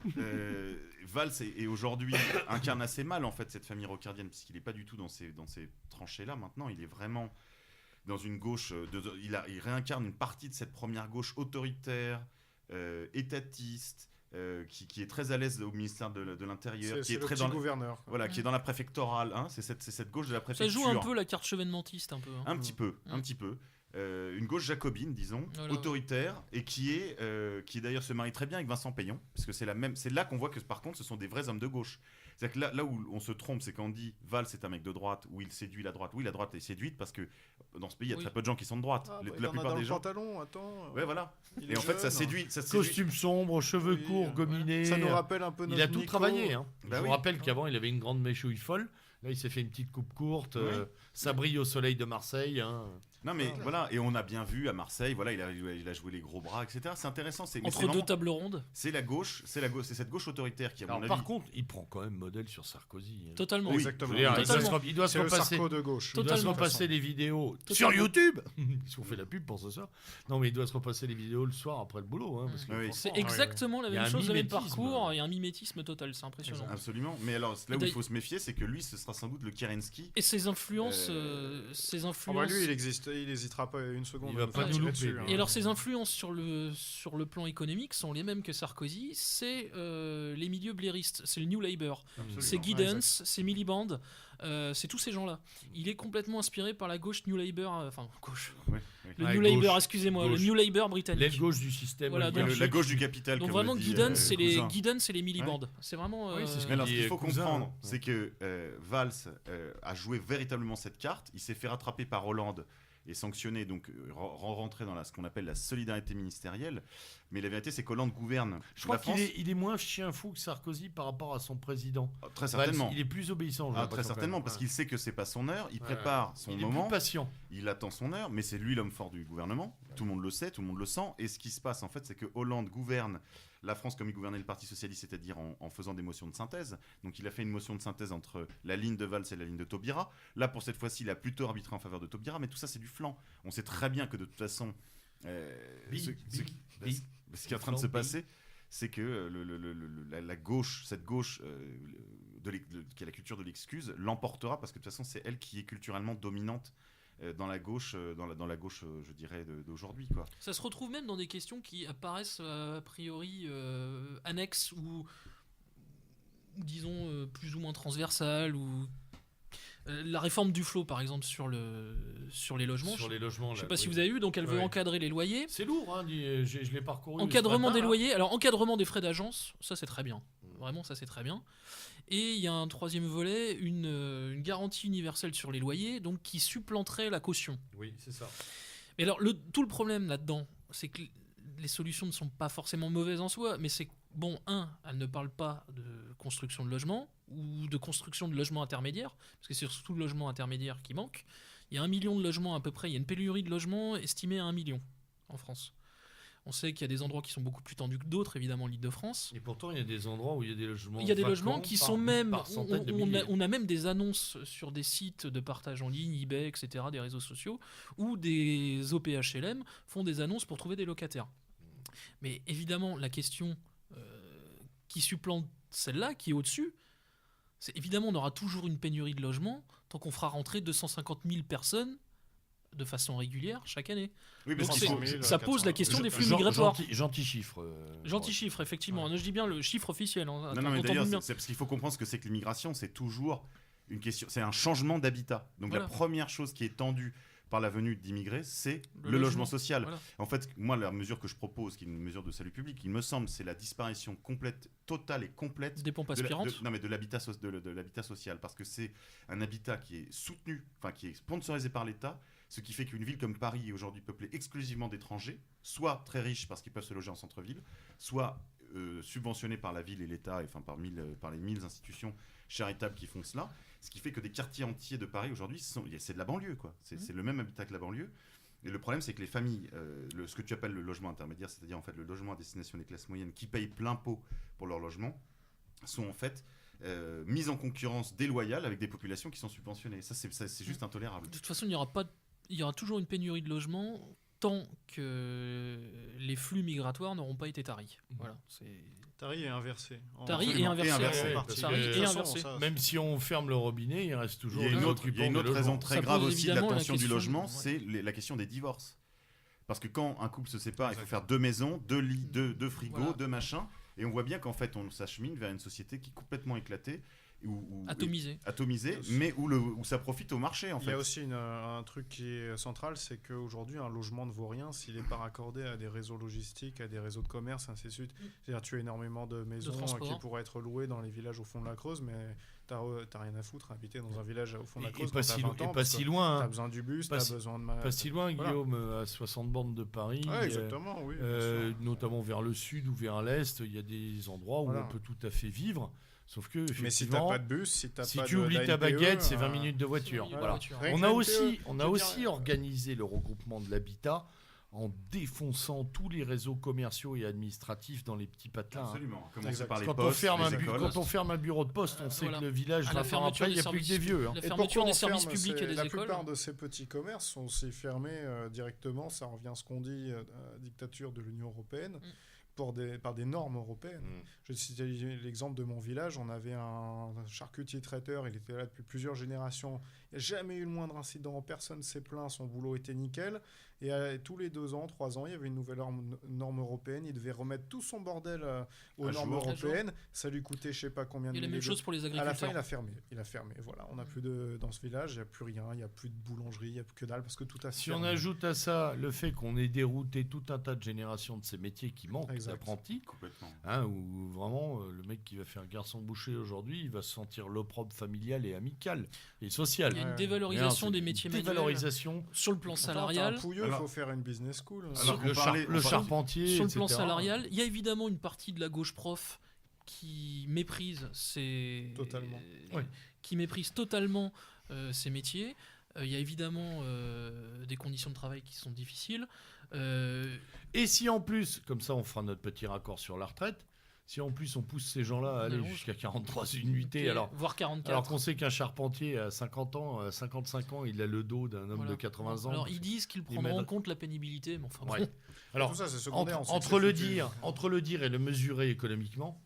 Valls et aujourd'hui incarne assez mal en fait cette famille rocardienne puisqu'il n'est pas du tout dans ces tranchées-là maintenant. Il est vraiment dans une gauche. Il réincarne une partie de cette première gauche autoritaire, étatiste, qui est très à l'aise au ministère de l'Intérieur, qui C'est est le très petit dans gouverneur. quoi. voilà, qui est dans la préfectorale. Hein, c'est cette gauche de la Ça préfecture. joue un peu la carte chevènementiste un peu. hein. Un petit peu, un petit peu. une gauche jacobine, disons, Voilà, autoritaire, et qui d'ailleurs se marie très bien avec Vincent Payon, parce que c'est là qu'on voit que par contre ce sont des vrais hommes de gauche. C'est-à-dire que là où on se trompe, c'est quand on dit Valls est un mec de droite, où il séduit la droite. Oui, la droite est séduite parce que dans ce pays, il y a très peu de gens qui sont de droite. La plupart des gens. Pantalon, attends. Ouais, voilà. Et en fait, ça séduit. Costume sombre, cheveux courts, gominés. Ça nous rappelle un peu notre Il a tout Nico. travaillé. Hein. Bah Je vous oui. rappelle qu'avant, il avait une grande mèchouille folle. Là, il s'est fait une petite coupe courte. Ça brille au soleil de Marseille. Hein. Non, mais voilà. Et on a bien vu à Marseille, voilà, il a joué les gros bras, etc. C'est intéressant. Entre deux tables rondes. C'est la gauche, c'est cette gauche autoritaire qui, à mon avis. Par contre, il prend quand même modèle sur Sarkozy. Hein. Totalement. Oui, Exactement. Il doit se repasser. Sarko de gauche. Il doit se repasser les vidéos sur YouTube. Ils ont fait la pub pour ce soir. Non, mais il doit se repasser les vidéos le soir après le boulot. Hein, parce que Oui. C'est exactement la Il y a même un chose, le même mimétisme. parcours. Il y a un mimétisme total, c'est impressionnant. Absolument. Mais alors, là où il faut se méfier, c'est que lui, ce sera sans doute le Kerensky. Et ses influences. Lui, il hésitera pas une seconde. Il va à pas faire nous tirer louper, dessus, lui. hein. Et alors ses influences sur le plan économique sont les mêmes que Sarkozy, c'est les milieux blairistes, c'est le New Labour, c'est Giddens, c'est Miliband, c'est tous ces gens-là. Il est complètement inspiré par la gauche New Labour, gauche. Oui. Le Ouais, New gauche, Labour, excusez-moi, gauche. le New Labour britannique. L'aile gauche du système. Voilà, oligarchique. La gauche du capital. Donc comme vraiment le dit, Giddens, c'est les Cousin. Giddens, c'est les Miliband. C'est vraiment. Oui, c'est ce Mais alors, ce dit qu'il faut Cousin. comprendre, c'est que Valls a joué véritablement cette carte. Il s'est fait rattraper par Hollande et sanctionné, donc rentrer dans ce qu'on appelle la solidarité ministérielle. Mais la vérité, c'est qu'Hollande gouverne Je crois la France. qu'il est moins chien fou que Sarkozy par rapport à son président. Très certainement. Il est plus obéissant. j'ai Très l'impression, certainement, quand même. parce qu'il sait que c'est pas son heure. Il prépare son Il est moment. plus patient. Il attend son heure, mais c'est lui l'homme fort du gouvernement. Tout le monde le sait, tout le monde le sent. Et ce qui se passe, en fait, c'est que Hollande gouverne la France comme il gouvernait le Parti Socialiste, c'est-à-dire en faisant des motions de synthèse. Donc il a fait une motion de synthèse entre la ligne de Valls et la ligne de Taubira. Là, pour cette fois-ci, il a plutôt arbitré en faveur de Taubira, mais tout ça, c'est du flanc. On sait très bien que de toute façon, ce qui est en train de se passer, c'est que la gauche, cette gauche qui a la culture de l'excuse, l'emportera parce que de toute façon, c'est elle qui est culturellement dominante dans la gauche, je dirais, d'aujourd'hui, quoi. Ça se retrouve même dans des questions qui apparaissent a priori annexes ou disons plus ou moins transversales ou la réforme du flot par exemple sur les logements. Sur les logements. Je sais pas si vous avez vu, donc elle veut encadrer les loyers. C'est lourd, hein, je l'ai parcouru. Encadrement ce matin, des loyers. Alors encadrement des frais d'agence, ça c'est très bien. Vraiment, ça c'est très bien. Et il y a un troisième volet, une garantie universelle sur les loyers, donc qui supplanterait la caution. Oui, c'est ça. Mais alors, tout le problème là-dedans, c'est que les solutions ne sont pas forcément mauvaises en soi, mais c'est bon, elles ne parlent pas de construction de logements ou de construction de logements intermédiaires, parce que c'est surtout le logement intermédiaire qui manque. Il y a 1 million de logements à peu près, il y a une pénurie de logements estimée à 1 million en France. On sait qu'il y a des endroits qui sont beaucoup plus tendus que d'autres, évidemment l'Île-de-France. Et pourtant, il y a des endroits où il y a des logements. Il y a des logements qui sont même. On a même des annonces sur des sites de partage en ligne, eBay, etc., des réseaux sociaux, où des OPHLM font des annonces pour trouver des locataires. Mais évidemment, la question qui supplante celle-là, qui est au-dessus, c'est évidemment, on aura toujours une pénurie de logements tant qu'on fera rentrer 250 000 personnes de façon régulière chaque année. Oui, donc parce ça pose la question des flux migratoires. Gentil chiffre. Gentil chiffre, effectivement. Je dis bien le chiffre officiel. Non, mais d'ailleurs, c'est parce qu'il faut comprendre ce que c'est que l'immigration, c'est toujours une question, c'est un changement d'habitat. Donc la première chose qui est tendue par la venue d'immigrés, c'est le logement social. Voilà. En fait, moi, la mesure que je propose, qui est une mesure de salut public, il me semble, c'est la disparition complète, totale et complète des pompes aspirantes. de l'habitat social, parce que c'est un habitat qui est soutenu, enfin qui est sponsorisé par l'État, ce qui fait qu'une ville comme Paris est aujourd'hui peuplée exclusivement d'étrangers, soit très riches parce qu'ils peuvent se loger en centre-ville, soit subventionnés par la ville et l'État, enfin par les 1000 institutions charitables qui font cela. Ce qui fait que des quartiers entiers de Paris aujourd'hui, c'est de la banlieue, quoi. C'est le même habitat que la banlieue. Et le problème, c'est que les familles, ce que tu appelles le logement intermédiaire, c'est-à-dire en fait le logement à destination des classes moyennes qui payent plein pot pour leur logement, sont en fait mises en concurrence déloyale avec des populations qui sont subventionnées. Ça, c'est juste intolérable. De toute façon, il y aura toujours une pénurie de logements tant que les flux migratoires n'auront pas été taris. Voilà, Tari est inversé. Tari est inversé. Même si on ferme le robinet, il reste toujours. Il y a une autre raison très grave aussi de la tension du logement, c'est la question des divorces. Parce que quand un couple se sépare, il faut faire 2 maisons, 2 lits, 2 frigos, 2 machins. Et on voit bien qu'en fait, on s'achemine vers une société qui est complètement éclatée Atomisé, mais où ça profite au marché en fait. Il y a aussi un truc qui est central, c'est qu'aujourd'hui un logement ne vaut rien s'il n'est pas raccordé à des réseaux logistiques, à des réseaux de commerce, ainsi de suite. C'est-à-dire tu as énormément de maisons qui pourraient être louées dans les villages au fond de la Creuse, mais t'as rien à foutre à habiter dans un village au fond de la Creuse. Et pas si loin. T'as besoin du bus, t'as besoin de... Pas si loin, Guillaume, à 60 bornes de Paris. Exactement, oui. Notamment vers le sud ou vers l'est, il y a des endroits où on peut tout à fait vivre. Sauf que, mais si t'as pas de bus, si tu oublies ta baguette, c'est 20 minutes de voiture. Voilà. On a aussi organisé le regroupement de l'habitat en défonçant tous les réseaux commerciaux et administratifs dans les petits patelins. Absolument. Par les quand on ferme un bureau de poste, on sait que le village va faire après, il n'y a plus que des vieux. La fermeture des services publics et des écoles. La plupart de ces petits commerces sont aussi fermés directement, ça revient à ce qu'on dit, dictature de l'Union européenne. Par des normes européennes. Je cite l'exemple de mon village, on avait un charcutier traiteur, il était là depuis plusieurs générations, il n'y a jamais eu le moindre incident, personne ne s'est plaint, son boulot était nickel, et tous les 2 ans, 3 ans, il y avait une nouvelle norme européenne, il devait remettre tout son bordel aux normes européennes, ça lui coûtait je ne sais pas combien de milliers. Et la même chose pour les agriculteurs. À la fin, il a fermé, voilà, on n'a plus dans ce village, il n'y a plus rien, il n'y a plus de boulangerie, il n'y a plus que dalle, parce que tout a fermé. Si on ajoute à ça le fait qu'on ait dérouté tout un tas de générations de ces métiers qui manquent d'apprentis, où vraiment le mec qui va faire garçon boucher aujourd'hui, il va se sentir l'opprobre familial et amical et social. Il y a une dévalorisation des métiers manuels sur le plan salarial. Il faut faire une business school. Le charpentier, sur le plan salarial, il y a évidemment une partie de la gauche prof qui méprise ces métiers. Il y a évidemment des conditions de travail qui sont difficiles. Et si en plus, comme ça on fera notre petit raccord sur la retraite, si en plus on pousse ces gens-là à aller jusqu'à 43 unités, voire 44. Alors qu'on sait qu'un charpentier à 50 ans, à 55 ans, il a le dos d'un homme de 80 ans. Alors ils disent qu'ils prendront en compte la pénibilité, mais enfin bon. Alors, tout ça, c'est secondaire, entre le dire et le mesurer économiquement,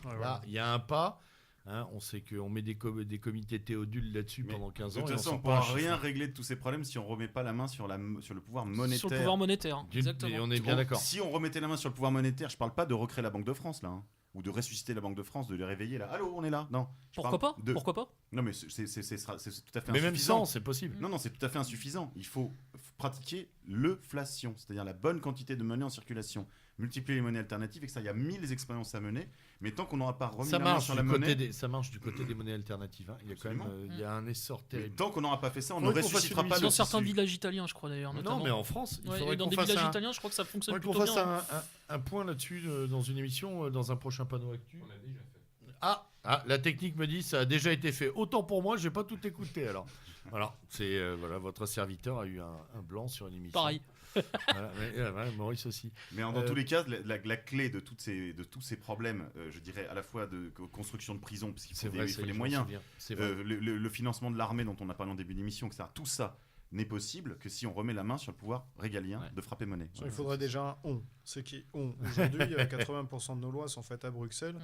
là, il y a un pas. On sait qu'on met des comités théodules là-dessus pendant 15 ans. De toute façon, on ne pourra rien régler de tous ces problèmes si on ne remet pas la main sur le pouvoir monétaire. Sur le pouvoir monétaire, exactement. Et on est bien d'accord. Si on remettait la main sur le pouvoir monétaire, je ne parle pas de recréer la Banque de France, là. Ou de ressusciter la Banque de France, de les réveiller, là. Allô, on est là. Non. Pourquoi pas Non, mais c'est tout à fait insuffisant. Mais même sans, c'est possible. Non, c'est tout à fait insuffisant. Il faut pratiquer l'euflation, c'est-à-dire la bonne quantité de monnaie en circulation. Multiplier les monnaies alternatives, et que ça, il y a 1000 expériences à mener. Mais tant qu'on n'aura pas remis la main sur la monnaie... Ça marche du côté des monnaies alternatives. Il y a quand même il y a un essor terrible. Mais tant qu'on n'aura pas fait ça, on ne ressuscitera pas... Dans certains villages italiens, je crois d'ailleurs. Notamment. Non, mais en France, il faudrait dans des villages italiens, je crois que ça fonctionne plutôt bien. Il faudrait qu'on fasse un point là-dessus dans une émission, dans un prochain panneau actu. On l'a déjà fait. La technique me dit ça a déjà été fait. Autant pour moi, j'ai pas tout écouté alors. Voilà, votre serviteur a eu un blanc sur une émission. Pareil. Maurice aussi. Mais dans tous les cas, la clé de tous ces problèmes, je dirais à la fois de construction de prisons, parce qu'il faut les moyens, le financement de l'armée dont on a parlé en début d'émission, etc. Tout ça n'est possible que si on remet la main sur le pouvoir régalien de frapper monnaie. Il faudrait déjà un on. C'est qui on. Aujourd'hui, 80% de nos lois sont faites à Bruxelles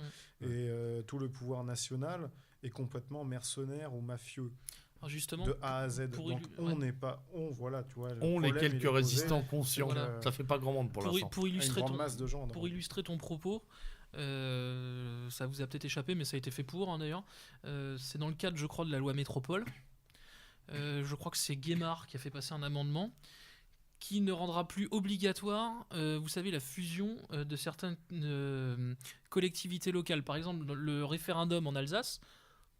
et tout le pouvoir national est complètement mercenaire ou mafieux. Alors justement, de A à Z. Donc on n'est pas voilà, tu vois. On est quelques résistants conscients. Ça fait pas grand monde pour l'instant. Pour illustrer ton propos, ça vous a peut-être échappé, mais ça a été fait pour d'ailleurs. C'est dans le cadre, je crois, de la loi Métropole. Je crois que c'est Guémard qui a fait passer un amendement qui ne rendra plus obligatoire, vous savez, la fusion de certaines collectivités locales. Par exemple, le référendum en Alsace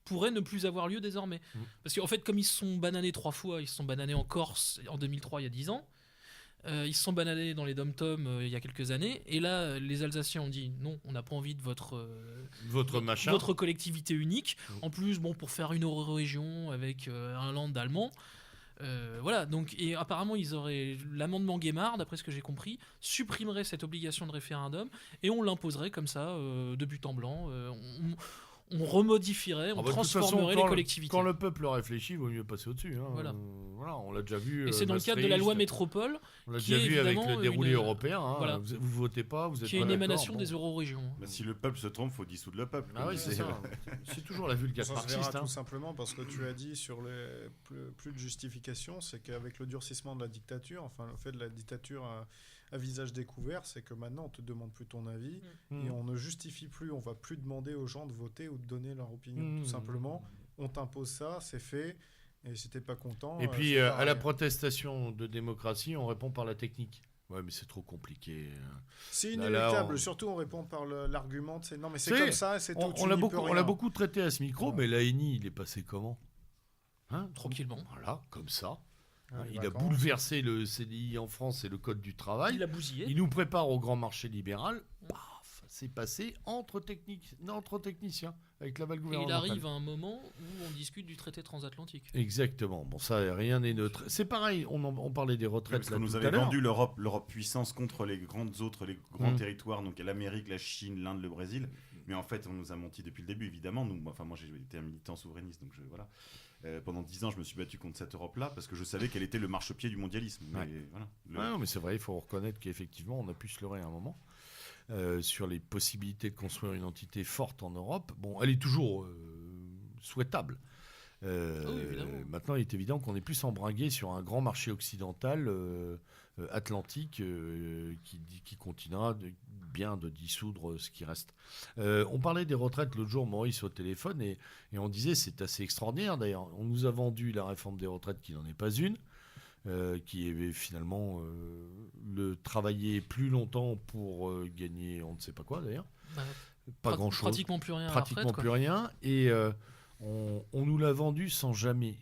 pourrait ne plus avoir lieu désormais. Parce qu'en fait, comme ils se sont bananés 3 fois, ils se sont bananés en Corse en 2003, il y a 10 ans, ils se sont bananés dans les dom-toms il y a quelques années, et là, les Alsaciens ont dit non, on n'a pas envie de votre collectivité unique. En plus, pour faire une euro-région avec un land allemand, voilà, donc, et apparemment l'amendement Guémard, d'après ce que j'ai compris, supprimerait cette obligation de référendum, et on l'imposerait comme ça, de but en blanc. On remodifierait, on transformerait les collectivités. Quand le peuple réfléchit, il vaut mieux passer au-dessus. Voilà, on l'a déjà vu. Et c'est dans le cadre de la loi Métropole. On l'a déjà vu avec le déroulé européen. Voilà. Vous votez pas, vous êtes qui est une émanation des euro-régions. Si le peuple se trompe, il faut dissoudre le peuple. Ah oui, c'est ça. C'est toujours la vulgate marxiste. Tout simplement parce que tu as dit sur les plus de justification, c'est qu'avec le durcissement de la dictature, enfin le fait de la dictature à visage découvert, c'est que maintenant on te demande plus ton avis et on ne justifie plus, on va plus demander aux gens de voter ou de donner leur opinion. Tout simplement, on t'impose ça, c'est fait. Et si t'es pas content. Et puis à la protestation de démocratie, on répond par la technique. Ouais, mais c'est trop compliqué. C'est inéluctable. Surtout, on répond par l'argument. Non, mais c'est comme ça, et c'est tout. On l'a beaucoup traité à ce micro, mais l'ANI, il est passé comment tranquillement. Voilà, comme ça. Il a bouleversé le CDI en France et le Code du travail. Il a bousillé. Il nous prépare au grand marché libéral. Paf, c'est passé entre techniciens, avec l'aval Et gouvernemental. il arrive à un moment où on discute du traité transatlantique. Exactement. Bon, ça, rien n'est neutre. C'est pareil, on parlait des retraites. Parce qu'on nous avait vendu l'Europe puissance contre les grands territoires, donc l'Amérique, la Chine, l'Inde, le Brésil. Mais en fait, on nous a menti depuis le début, évidemment. Moi, j'ai été un militant souverainiste, donc voilà. Pendant 10 ans, je me suis battu contre cette Europe-là parce que je savais qu'elle était le marchepied du mondialisme. Mais, voilà, mais c'est vrai, il faut reconnaître qu'effectivement, on a pu se leurrer à un moment sur les possibilités de construire une entité forte en Europe. Bon, elle est toujours souhaitable. Maintenant, il est évident qu'on est plus embringué sur un grand marché occidental atlantique qui continuera bien de dissoudre ce qui reste. On parlait des retraites l'autre jour, Maurice, au téléphone, et on disait, c'est assez extraordinaire d'ailleurs, on nous a vendu la réforme des retraites qui n'en est pas une, qui est finalement le travailler plus longtemps pour gagner on ne sait pas quoi d'ailleurs. Pas grand-chose. Pratiquement plus rien. Pratiquement plus rien. Et on nous l'a vendu sans jamais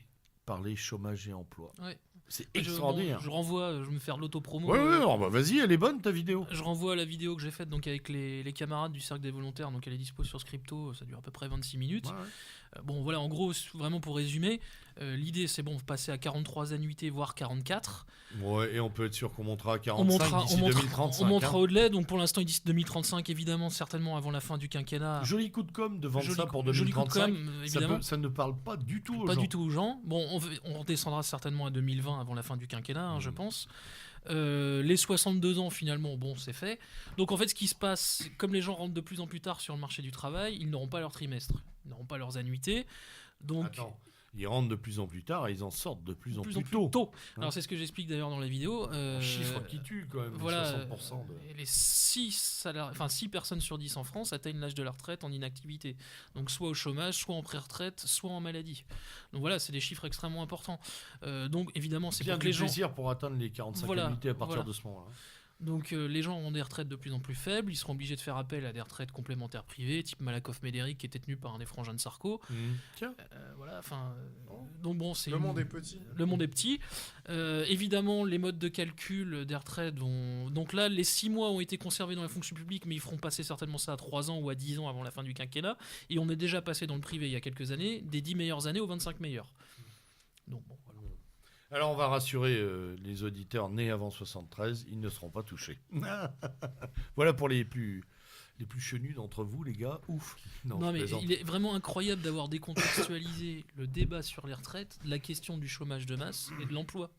parler chômage et emploi. Ouais. C'est extraordinaire. Je renvoie, je vais me faire l'autopromo. Ouais, vas-y, elle est bonne ta vidéo. Je renvoie à la vidéo que j'ai faite donc avec les camarades du Cercle des Volontaires, donc elle est dispo sur Scripto, ça dure à peu près 26 minutes. Bon voilà, en gros, vraiment pour résumer, l'idée c'est passer à 43 annuités, voire 44. Ouais, et on peut être sûr qu'on montera à 45 d'ici 2035. On montera au-delà, donc pour l'instant ils disent 2035 évidemment, certainement avant la fin du quinquennat. Joli coup de com' de vendre ça pour 2035. Évidemment. Ça ne parle pas du tout aux gens. Pas du tout aux gens. Bon, on redescendra certainement à 2020 avant la fin du quinquennat, je pense. Les 62 ans finalement, c'est fait. Donc en fait ce qui se passe, comme les gens rentrent de plus en plus tard sur le marché du travail, ils n'auront pas leur trimestre, ils n'auront pas leurs annuités. Donc ils rentrent de plus en plus tard et ils en sortent de plus en plus tôt. Alors c'est ce que j'explique d'ailleurs dans la vidéo. Un chiffre qui tue quand même. Voilà, 60% les 6 personnes sur 10 en France atteignent l'âge de la retraite en inactivité. Donc soit au chômage, soit en pré-retraite, soit en maladie. Donc voilà, c'est des chiffres extrêmement importants. Donc évidemment, c'est pour que les gens... plaisir pour atteindre les 45 annuités à partir de ce moment-là. Donc les gens ont des retraites de plus en plus faibles, ils seront obligés de faire appel à des retraites complémentaires privées, type Malakoff-Médéric qui était tenu par un des frangins de Sarko. Donc c'est... Le monde est petit. Le monde est petit. Évidemment, les modes de calcul des retraites vont... Donc là, les 6 mois ont été conservés dans la fonction publique, mais ils feront passer certainement ça à 3 ans ou à 10 ans avant la fin du quinquennat. Et on est déjà passé dans le privé il y a quelques années, des 10 meilleures années aux 25 meilleures. Donc bon, voilà. Alors on va rassurer les auditeurs nés avant 73, ils ne seront pas touchés. Voilà pour les plus chenus d'entre vous, les gars. Ouf. Non mais il est vraiment incroyable d'avoir décontextualisé le débat sur les retraites, la question du chômage de masse et de l'emploi.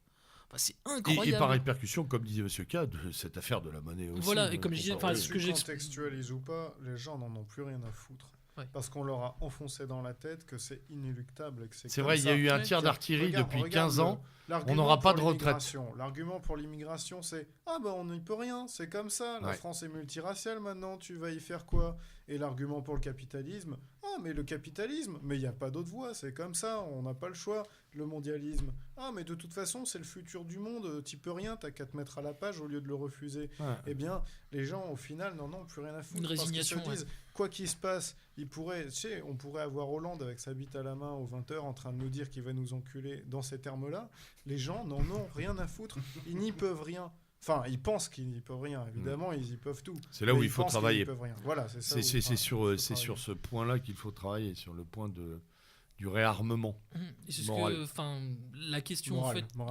C'est incroyable. Et par répercussion, comme disait M. K, de cette affaire de la monnaie aussi. Voilà, et comme je disais, ce que contextualise ou pas, les gens n'en ont plus rien à foutre. Parce qu'on leur a enfoncé dans la tête que c'est inéluctable. Et que c'est vrai, il y a eu un tir d'artillerie depuis 15 ans. On n'aura pas de retraite. L'argument pour l'immigration, c'est on n'y peut rien, c'est comme ça. La France est multiraciale maintenant, tu vas y faire quoi? Et l'argument pour le capitalisme, mais le capitalisme, mais il n'y a pas d'autre voie, c'est comme ça, on n'a pas le choix. Le mondialisme, mais de toute façon, c'est le futur du monde, t'y peux rien, t'as qu'à te mettre à la page au lieu de le refuser. Eh bien, les gens, au final, n'en ont plus rien à foutre. Une résignation. Parce qu'ils se disent, quoi qu'il se passe, on pourrait avoir Hollande avec sa bite à la main aux 20h en train de nous dire qu'il va nous enculer dans ces termes-là. Les gens n'en ont rien à foutre, ils n'y peuvent rien. Enfin, ils pensent qu'ils n'y peuvent rien. Évidemment, ils y peuvent tout. C'est là où il faut travailler. Voilà, c'est sur ce point-là qu'il faut travailler, sur le point du réarmement. C'est la question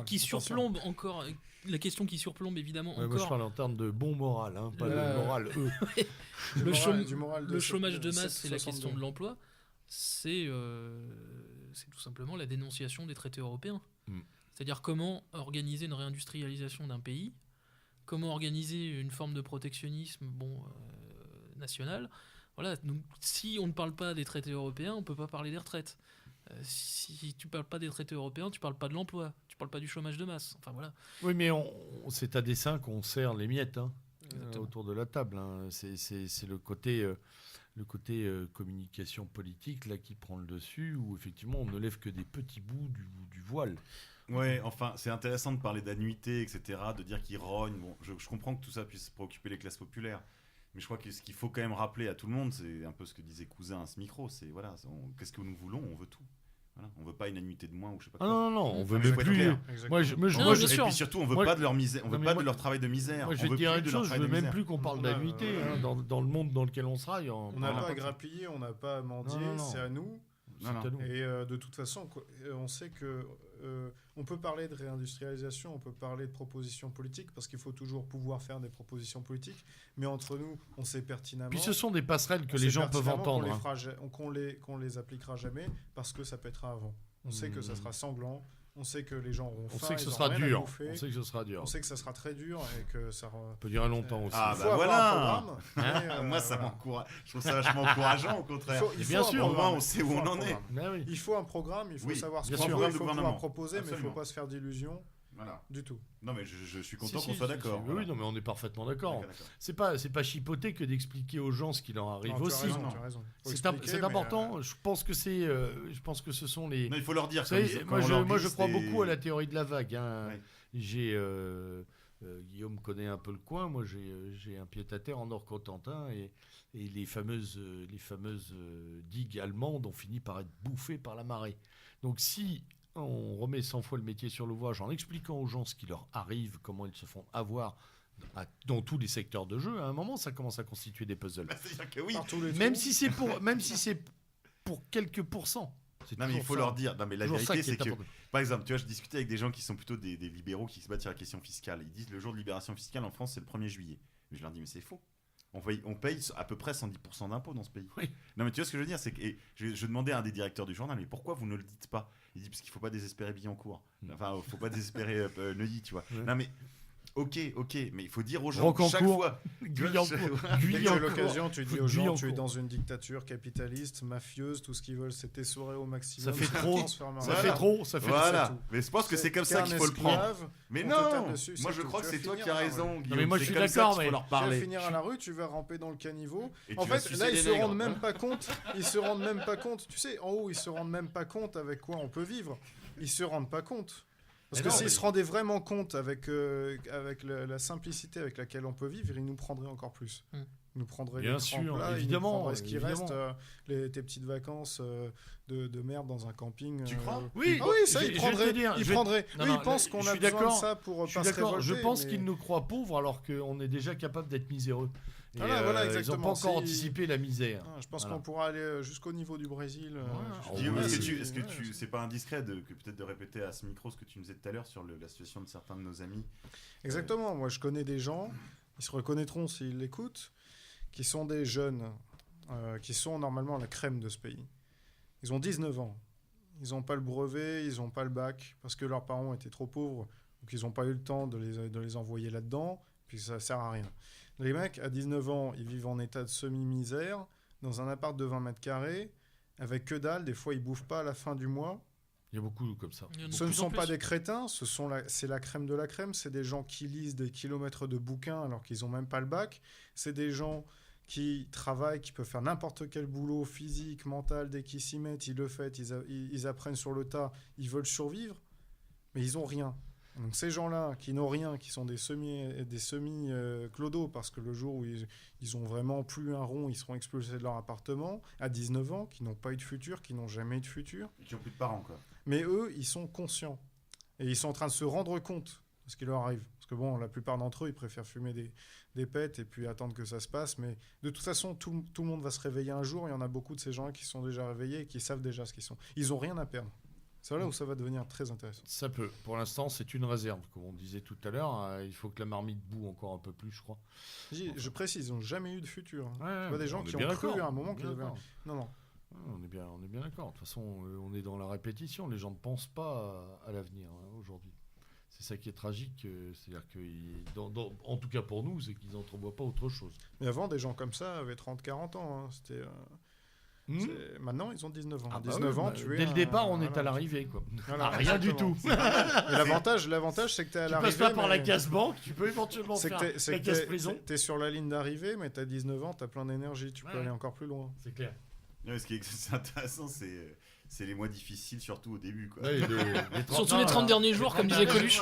qui surplombe encore, la question qui surplombe évidemment encore. Moi je parle en termes de bon moral, pas de moral. Le chômage de masse, c'est la question de l'emploi. C'est tout simplement la dénonciation des traités européens. C'est-à-dire comment organiser une réindustrialisation d'un pays, comment organiser une forme de protectionnisme national. Voilà, donc si on ne parle pas des traités européens, on ne peut pas parler des retraites. Si tu parles pas des traités européens, tu parles pas de l'emploi, tu parles pas du chômage de masse. Enfin voilà. Oui, mais c'est à dessein qu'on serre les miettes Exactement. autour de la table. C'est le côté, communication politique là qui prend le dessus, où effectivement on ne lève que des petits bouts du voile. Ouais, enfin, c'est intéressant de parler d'annuité, etc., de dire qu'ils rognent. Bon, je comprends que tout ça puisse préoccuper les classes populaires. Mais je crois que ce qu'il faut quand même rappeler à tout le monde, c'est un peu ce que disait Cousin à ce micro, c'est voilà, qu'est-ce que nous voulons, on veut tout. Voilà, on veut pas une annuité de moins ou je sais pas Ah quoi. non, on veut mais même faut être plus. clair. Moi, je Non, moi, bien je- sûr. Et puis surtout, on veut Moi, pas de leur misère, on veut non, mais pas moi- de leur travail de misère. moi, je on vais veut te dire plus une de leur chose, je travail veux de même misère. plus qu'on parle On a, d'annuité dans le monde dans lequel on sera. On n'a pas à grappiller, on n'a pas à mendier, Non. c'est à nous. Non, non. C'est à nous. Et de toute façon, on sait que on peut parler de réindustrialisation, on peut parler de propositions politiques, parce qu'il faut toujours pouvoir faire des propositions politiques. Mais entre nous, on sait pertinemment. Puis ce sont des passerelles que on les sait gens peuvent pertinemment entendre. qu'on les appliquera jamais, parce que ça pètera avant. On sait que ça sera sanglant, on sait que les gens auront On faim, sait que ce ils sera auront rien à dur. bouffer, On sait que ce sera dur. on sait que ça sera très dur et que ça. Ça peut durer longtemps aussi. Ah, Il bah faut avoir voilà. un programme. mais, Moi, ça voilà. m'encourage. Je trouve ça vachement encourageant, au contraire. Et bien sûr, au moins, on sait où Il faut on un en est. programme. Ben oui. Il faut un programme, il faut Oui, savoir ce bien qu'on sûr. veut, il Programme de faut pouvoir gouvernement. proposer, mais il ne faut Absolument. pas se faire d'illusions Voilà. du tout. Non, mais je suis content Si, qu'on si, soit si, d'accord. si. Oui, non, mais on est parfaitement d'accord. D'accord. C'est pas chipoter que d'expliquer aux gens ce qui leur arrive Non, tu as aussi. raison, non. tu as raison. Faut C'est expliquer, mais, important. Je pense que ce sont les. Non, il faut leur dire. Vous savez, quand on moi, leur je glisse crois des- beaucoup à la théorie de la vague. Ouais. Guillaume connaît un peu le coin. Moi, j'ai un pied-à-terre en Nord-Cotentin et les fameuses digues allemandes ont fini par être bouffées par la marée. Donc, si on remet 100 fois le métier sur l'ouvrage en expliquant aux gens ce qui leur arrive, comment ils se font avoir dans tous les secteurs de jeu, à un moment, ça commence à constituer des puzzles. Bah, c'est-à-dire que oui. par tous les Même trous. si c'est pour quelques pourcents. C'est Non, mais il toujours faut ça. leur dire. Non, mais la Toujours ça vérité, qui est c'est que, important. par exemple, tu vois, je discutais avec des gens qui sont plutôt des libéraux qui se battent sur la question fiscale. Ils disent le jour de libération fiscale en France, c'est le 1er juillet. Mais je leur dis, mais c'est faux. On paye à peu près 110% d'impôts dans ce pays. Oui. Non, mais tu vois ce que je veux dire, c'est que et je demandais à un des directeurs du journal, mais pourquoi vous ne le dites pas? Il dit, parce qu'il ne faut pas désespérer Billancourt. Enfin, il ne faut pas désespérer Neuilly, tu vois. Ouais. Non, mais ok, mais il faut dire aux gens chaque Rocancourt, fois. Guyancourt, Dès que tu as Guyancourt. l'occasion, tu dis aux gens, Guyancourt. tu es dans une dictature capitaliste, mafieuse, tout ce qu'ils veulent, c'est t'essorer au maximum. Ça fait c'est trop, transformer en Ça Voilà. fait trop, ça fait Voilà. c'est tout. Mais je pense que c'est comme T'es ça un qu'il faut le prendre. esclave, Mais on te non, tape dessus, moi c'est je tout. crois que Tu vas c'est toi finir qui as à la rue. raison, Guillaume. mais moi, je C'est suis comme ça d'accord, qu'il faut mais leur Tu vas parler. finir à la rue, tu vas ramper dans le caniveau. Et En tu vas fait, sucer là, des ils se nègres. rendent même pas compte. Ils se rendent même pas compte. Tu sais, en haut, ils se rendent même pas compte avec quoi on peut vivre. Ils se rendent pas compte. Parce Mais que non, s'ils mais- se rendaient vraiment compte avec la simplicité avec laquelle on peut vivre, ils nous prendraient encore plus. Mm. Ils nous prendraient Bien les sûr, tremplins, ils nous évidemment, prendraient ce qui évidemment. reste, tes petites vacances de merde dans un camping. Tu crois Oui, Ah oui, ça, je ils vais te prendraient. dire, Ils je vais- prendraient. Non, Eux, non, ils pensent je qu'on suis a besoin de d'accord. ça pour Je suis pas se d'accord. Je révolter, pense mais- qu'ils nous croient pauvres alors qu'on est déjà capable d'être miséreux. Et, Voilà, ils n'ont exactement. pas encore Si- anticipé la misère. Ah, je pense Voilà. qu'on pourra aller jusqu'au niveau du Brésil. Ouais, Guillaume, Ouais, est-ce que ouais, tu, c'est pas indiscret que peut-être de répéter à ce micro ce que tu nous disais tout à l'heure sur la situation de certains de nos amis? Exactement. Moi, je connais des gens, ils se reconnaîtront s'ils l'écoutent, qui sont des jeunes, qui sont normalement la crème de ce pays. Ils ont 19 ans. Ils n'ont pas le brevet, ils n'ont pas le bac, parce que leurs parents étaient trop pauvres, ou qu'ils n'ont pas eu le temps de les envoyer là-dedans, puis ça ne sert à rien. Les mecs, à 19 ans, ils vivent en état de semi-misère, dans un appart de 20 mètres carrés, avec que dalle, des fois ils bouffent pas à la fin du mois. Il y a beaucoup comme ça. Il y en a de Ce ne plus en sont pas plus. des crétins, c'est la crème de la crème, c'est des gens qui lisent des kilomètres de bouquins alors qu'ils n'ont même pas le bac, c'est des gens qui travaillent, qui peuvent faire n'importe quel boulot physique, mental, dès qu'ils s'y mettent, ils le font, ils apprennent sur le tas, ils veulent survivre, mais ils n'ont rien. Donc ces gens-là qui n'ont rien, qui sont des semi-clodos, parce que le jour où ils ont vraiment plus un rond, ils seront expulsés de leur appartement, à 19 ans, qui n'ont pas eu de futur, qui n'ont jamais eu de futur. Qui ont plus de parents, quoi. Mais eux, ils sont conscients. Et ils sont en train de se rendre compte de ce qui leur arrive. Parce que bon, la plupart d'entre eux, ils préfèrent fumer des pets et puis attendre que ça se passe. Mais de toute façon, tout le monde va se réveiller un jour. Il y en a beaucoup de ces gens qui sont déjà réveillés et qui savent déjà ce qu'ils sont. Ils n'ont rien à perdre. C'est là où ça va devenir très intéressant. Ça peut. Pour l'instant, c'est une réserve. Comme on disait tout à l'heure, il faut que la marmite boue encore un peu plus, je crois. Je précise, ils n'ont jamais eu de futur. Hein. Ouais, Tu vois des gens on est qui ont bien cru d'accord. à un moment On est qu'ils bien avaient... d'accord. Non, non. On est bien d'accord. De toute façon, on est dans la répétition. Les gens ne pensent pas à l'avenir aujourd'hui. C'est ça qui est tragique. C'est-à-dire que, en tout cas pour nous, c'est qu'ils n'entrevoient pas autre chose. Mais avant, des gens comme ça avaient 30-40 ans. Hein. C'était... Maintenant, ils ont 19 ans. Ah bah 19 oui, ans, bah, tu es dès le départ, on est voilà. à l'arrivée, quoi. Voilà, Ah, rien du exactement. tout. Et l'avantage, c'est que tu es à Tu l'arrivée. passes pas par la mais- case banque, tu peux éventuellement C'est faire que la case prison. tu es sur la ligne d'arrivée, mais tu as 19 ans, tu as plein d'énergie, tu peux Ouais. aller encore plus loin. C'est clair. Ouais, ce qui est c'est intéressant, c'est les mois difficiles, surtout au début. Quoi. Ouais, Surtout les 30 derniers jours, comme disait Coluche.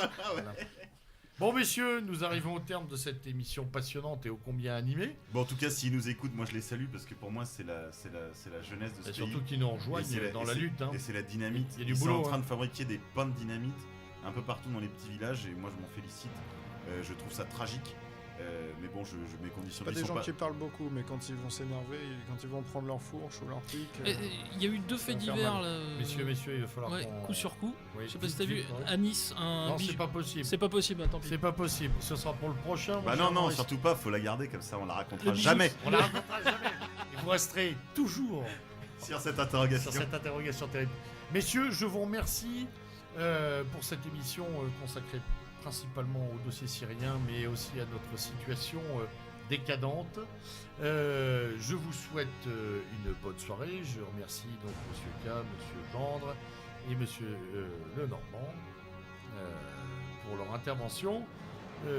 Bon, messieurs, nous arrivons au terme de cette émission passionnante et ô combien animée. Bon, en tout cas, s'ils nous écoutent, moi je les salue parce que pour moi, c'est la jeunesse de ce Et pays. surtout qu'ils nous Et rejoignent c'est dans la lutte. Hein. Et c'est la dynamite. Il y a du Ils sont boulot, en train hein. de fabriquer des pains de dynamite un peu partout dans les petits villages et moi je m'en félicite. Je trouve ça tragique. Mais bon, mes conditions Pas de vie des sont gens pas... qui parlent beaucoup, mais quand ils vont s'énerver, quand ils vont prendre leur fourche ou leur pic. Il y a eu 2 faits va faire divers mal. là. Messieurs, il va falloir Ouais, qu'on... coup sur coup. Oui, Je sais pas si vite, t'as vu vite, ouais. à Nice un Non, c'est bijou. pas possible. C'est pas possible, tant pis. C'est pas possible. Ce sera pour le prochain. Bah mon cher non, Maurice. surtout pas, faut la garder comme ça, on la racontera Le bijou. jamais On la racontera jamais. Et vous resterez toujours sur cette interrogation. sur cette interrogation terrible. Messieurs, je vous remercie pour cette émission consacrée principalement au dossier syrien, mais aussi à notre situation décadente. Je vous souhaite une bonne soirée. Je remercie donc Monsieur K, Monsieur Gendre et Monsieur Lenormand pour leur intervention.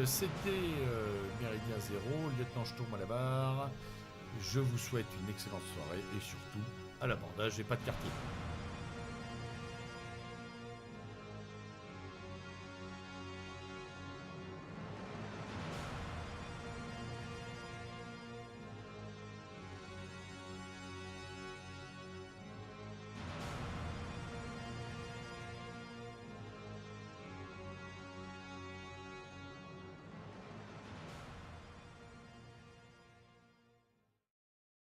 C'était Méridien Zéro, lieutenant Sturm à la barre. Je vous souhaite une excellente soirée et surtout à l'abordage et pas de quartier.